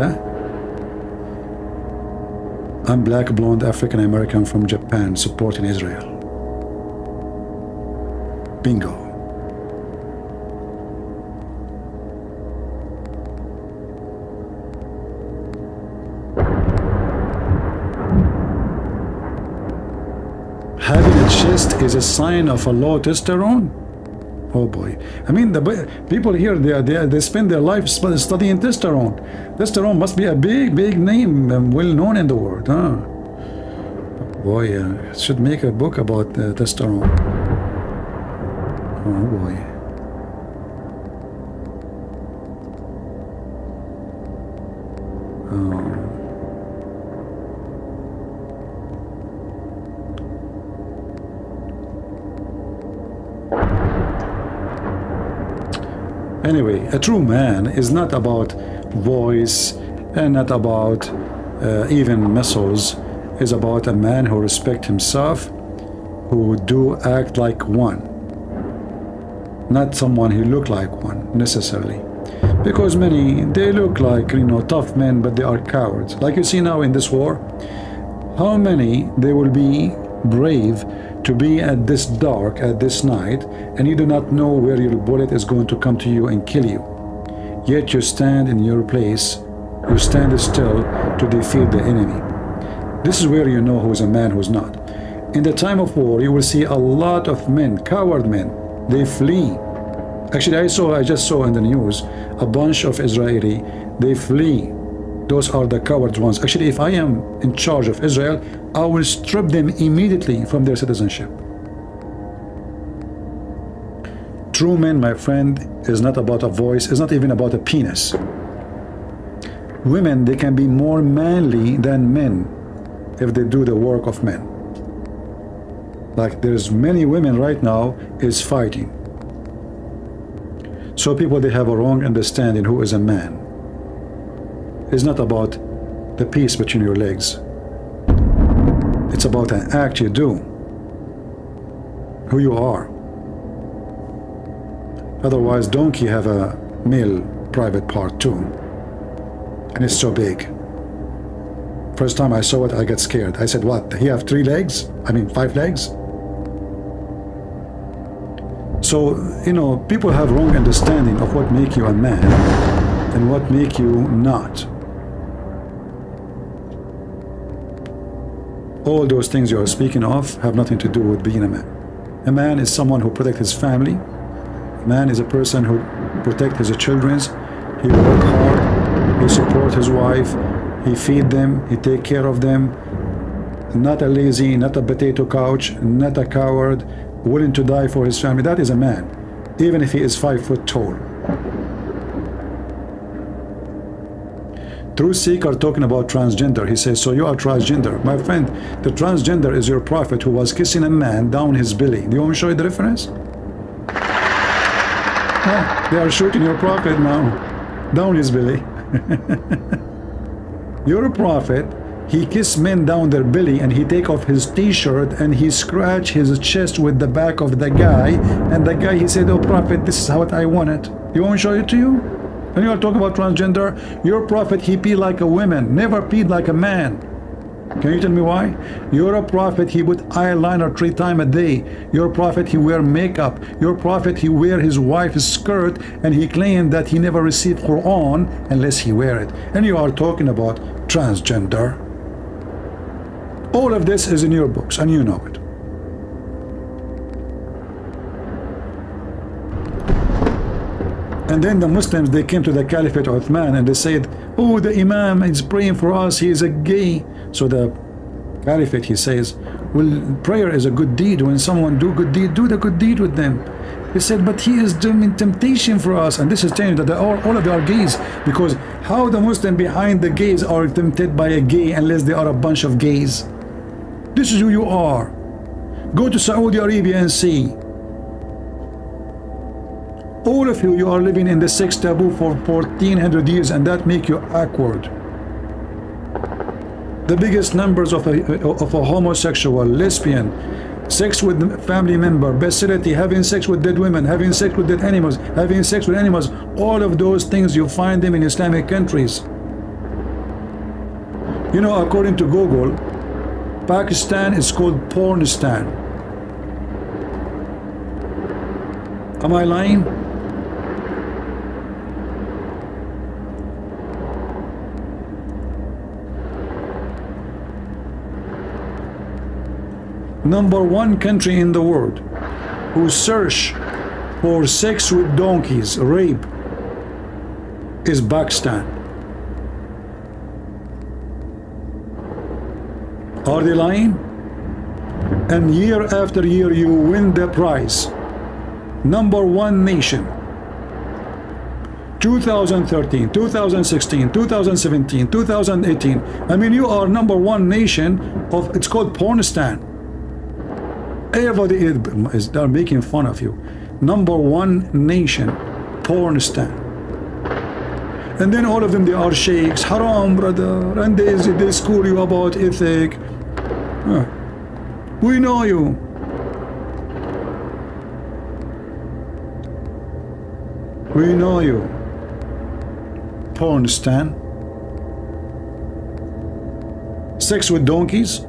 I'm black, blonde, African American from Japan, supporting Israel. Bingo. Having a chest is a sign of a low testosterone? Oh boy. I mean, the people here, they spend their life studying testosterone. Testosterone must be a big name, well known in the world, huh? Boy, should make a book about testosterone. Oh boy. Oh. Anyway, a true man is not about voice and not about even muscles. Is about a man who respects himself, who do act like one, not someone who look like one necessarily, because many, they look like, you know, tough men, but they are cowards. Like you see now in this war, how many they will be brave to be at this dark, at this night, and you do not know where your bullet is going to come to you and kill you, yet you stand in your place, you stand still to defeat the enemy. This is where you know who's a man, who's not. In the time of war, you will see a lot of men, coward men, they flee. Actually, I just saw in the news a bunch of Israeli, they flee. Those are the coward ones. Actually, if I am in charge of Israel, I will strip them immediately from their citizenship. True men, my friend, is not about a voice, it's not even about a penis. Women, they can be more manly than men if they do the work of men. Like there's many women right now is fighting. So people, they have a wrong understanding who is a man. It's not about the piece between your legs. It's about an act you do, who you are. Otherwise, donkey have a male private part too, and it's so big. First time I saw it, I got scared. I said, what, he have 3 legs? I mean 5 legs? So, you know, people have wrong understanding of what make you a man and what make you not. All those things you are speaking of have nothing to do with being a man. A man is someone who protects his family. A man is a person who protects his children. He works hard, he supports his wife, he feed them, he take care of them. Not a lazy, not a potato couch, not a coward, willing to die for his family. That is a man, even if he is 5 foot tall. Truth Seeker talking about transgender. He says, so you are transgender. My friend, the transgender is your prophet who was kissing a man down his belly. Do you want me to show you the difference? Oh, they are shooting your prophet now, down his belly. Your prophet, he kissed men down their belly and he take off his t-shirt and he scratch his chest with the back of the guy, and the guy, he said, oh prophet, this is how I want it. You want me to show it to you? When you are talking about transgender, your prophet, he peed like a woman, never peed like a man. Can you tell me why? Your prophet, he put eyeliner 3 times a day. Your prophet, he wear makeup. Your prophet, he wear his wife's skirt, and he claimed that he never received Qur'an unless he wear it. And you are talking about transgender. All of this is in your books, and you know it. And then the Muslims, they came to the Caliphate of Uthman and they said, oh, the Imam is praying for us, he is a gay. So the Caliphate, he says, well, prayer is a good deed. When someone do good deed, do the good deed with them. He said, but he is doing temptation for us. And this is telling you that all of them are gays, because how the Muslim behind the gays are tempted by a gay unless they are a bunch of gays? This is who you are. Go to Saudi Arabia and see. All of you are living in the sex taboo for 1400 years, and that make you awkward. The biggest numbers of a homosexual, lesbian, sex with family member, bestiality, having sex with dead women, having sex with dead animals, having sex with animals, all of those things you find them in Islamic countries. You know, according to Google, Pakistan is called Pornistan. Am I lying? #1 country in the world who search for sex with donkeys, rape, is Pakistan. Are they lying? And year after year you win the prize. #1 nation. 2013, 2016, 2017, 2018. I mean, you are #1 nation of, it's called Pornistan. Everybody is they're making fun of you. #1 nation, Pornistan. And then all of them, they are sheikhs, haram, brother, and they school you about ethic. We know you. We know you. Pornistan. Sex with donkeys.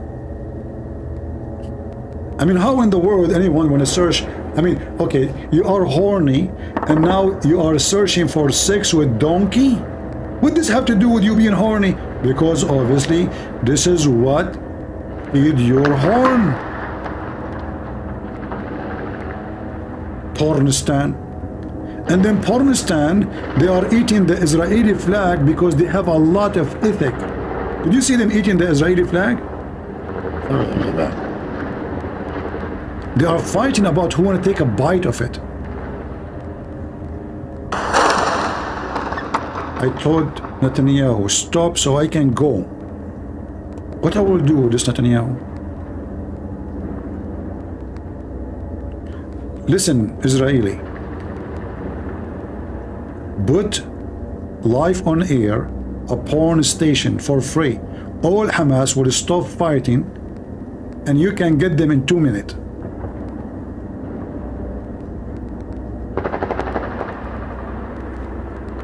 I mean, how in the world anyone want to search? I mean, okay, you are horny and now you are searching for sex with donkey? What does this have to do with you being horny? Because obviously this is what feed your horn. Pornistan. And then Pornistan, they are eating the Israeli flag because they have a lot of ethic. Did you see them eating the Israeli flag? They are fighting about who want to take a bite of it. I told Netanyahu, stop so I can go. What I will do with this Netanyahu? Listen, Israeli. Put live on air a porn station for free. All Hamas will stop fighting and you can get them in 2 minutes.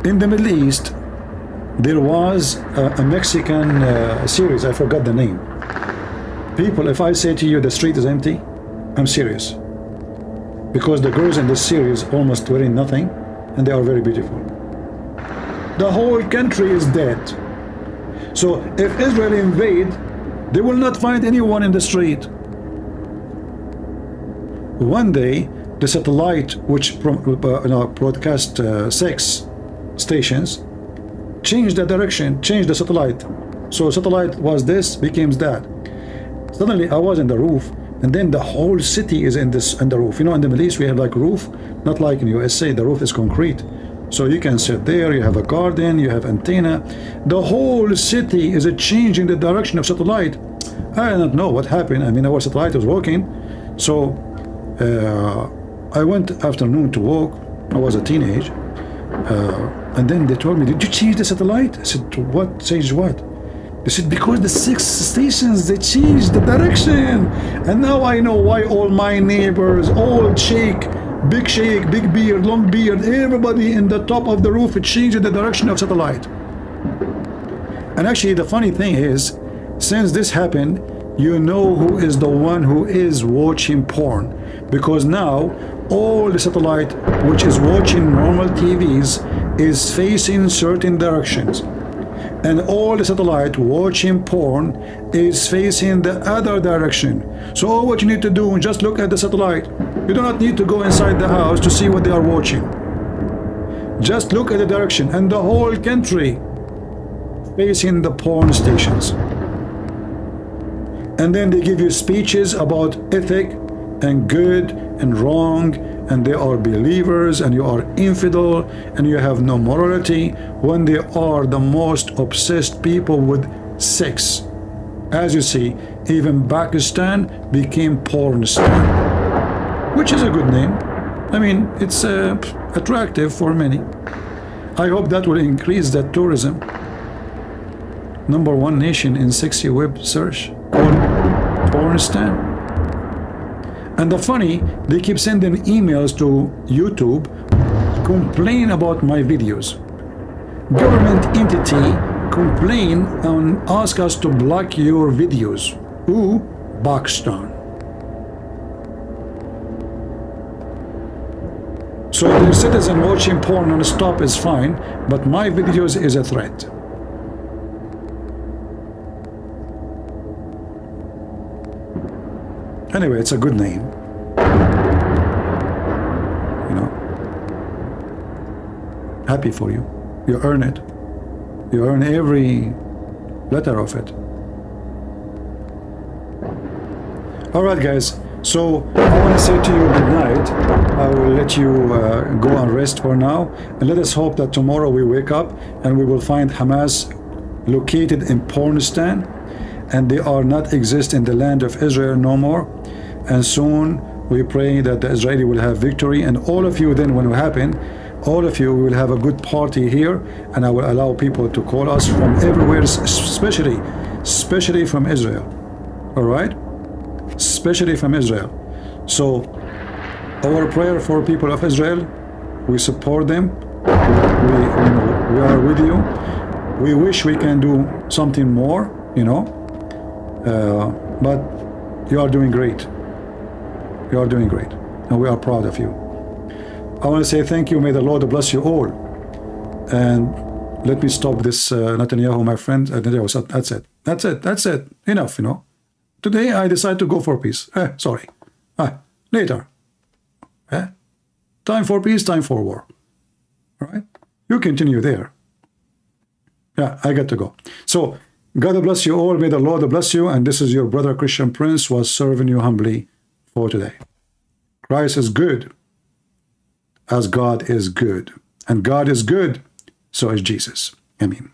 In the Middle East, there was a Mexican series, I forgot the name. People, if I say to you the street is empty, I'm serious. Because the girls in this series almost wearing nothing and they are very beautiful. The whole country is dead. So if Israel invade, they will not find anyone in the street. One day, the satellite which broadcast 6 stations changed the direction, changed the satellite. So satellite was this, became that. Suddenly I was in the roof, and then the whole city is in the roof. You know, in the Middle East we have like roof, not like in USA, the roof is concrete. So you can sit there, you have a garden, you have antenna. The whole city is changing the direction of satellite. I don't know what happened. I mean, our satellite was working. So I went afternoon to walk. I was a teenage. And then they told me, did you change the satellite? I said, what? Change what? They said, because the 6 stations, they changed the direction. And now I know why all my neighbors, old sheikh, big beard, long beard, everybody in the top of the roof, it changed the direction of satellite. And actually, the funny thing is, since this happened, you know who is the one who is watching porn. Because now, all the satellite which is watching normal TVs is facing certain directions. And all the satellite watching porn is facing the other direction. So all what you need to do is just look at the satellite. You do not need to go inside the house to see what they are watching. Just look at the direction, and the whole country facing the porn stations. And then they give you speeches about ethic and good and wrong, and they are believers and you are infidel and you have no morality, when they are the most obsessed people with sex. As you see, even Pakistan became Pornistan, which is a good name. I mean, it's attractive for many. I hope that will increase that tourism. #1 nation in sexy web search called Pornistan. And the funny, they keep sending emails to YouTube, complain about my videos. Government entity complain and ask us to block your videos. Ooh, Pakistan. So the citizen watching porn non-stop is fine, but my videos is a threat. Anyway, it's a good name. You know. Happy for you. You earn it. You earn every letter of it. All right, guys. So I want to say to you good night. I will let you go and rest for now. And let us hope that tomorrow we wake up and we will find Hamas located in Pornistan, and they are not exist in the land of Israel no more. And soon we pray that the Israeli will have victory. And all of you then, when it will happen, all of you will have a good party here, and I will allow people to call us from everywhere, especially from Israel. All right? Especially from Israel. So our prayer for people of Israel, we support them. We are with you. We wish we can do something more, but you are doing great. You are doing great, and we are proud of you. I want to say thank you. May the Lord bless you all. And let me stop this, Netanyahu, my friend. Netanyahu said, that's it. That's it. That's it. Enough, Today I decide to go for peace. Sorry. Later. Time for peace, time for war. All right? You continue there. Yeah, I got to go. So, God bless you all. May the Lord bless you. And this is your brother Christian Prince was serving you humbly for today. Christ is good, as God is good. And God is good, so is Jesus. Amen.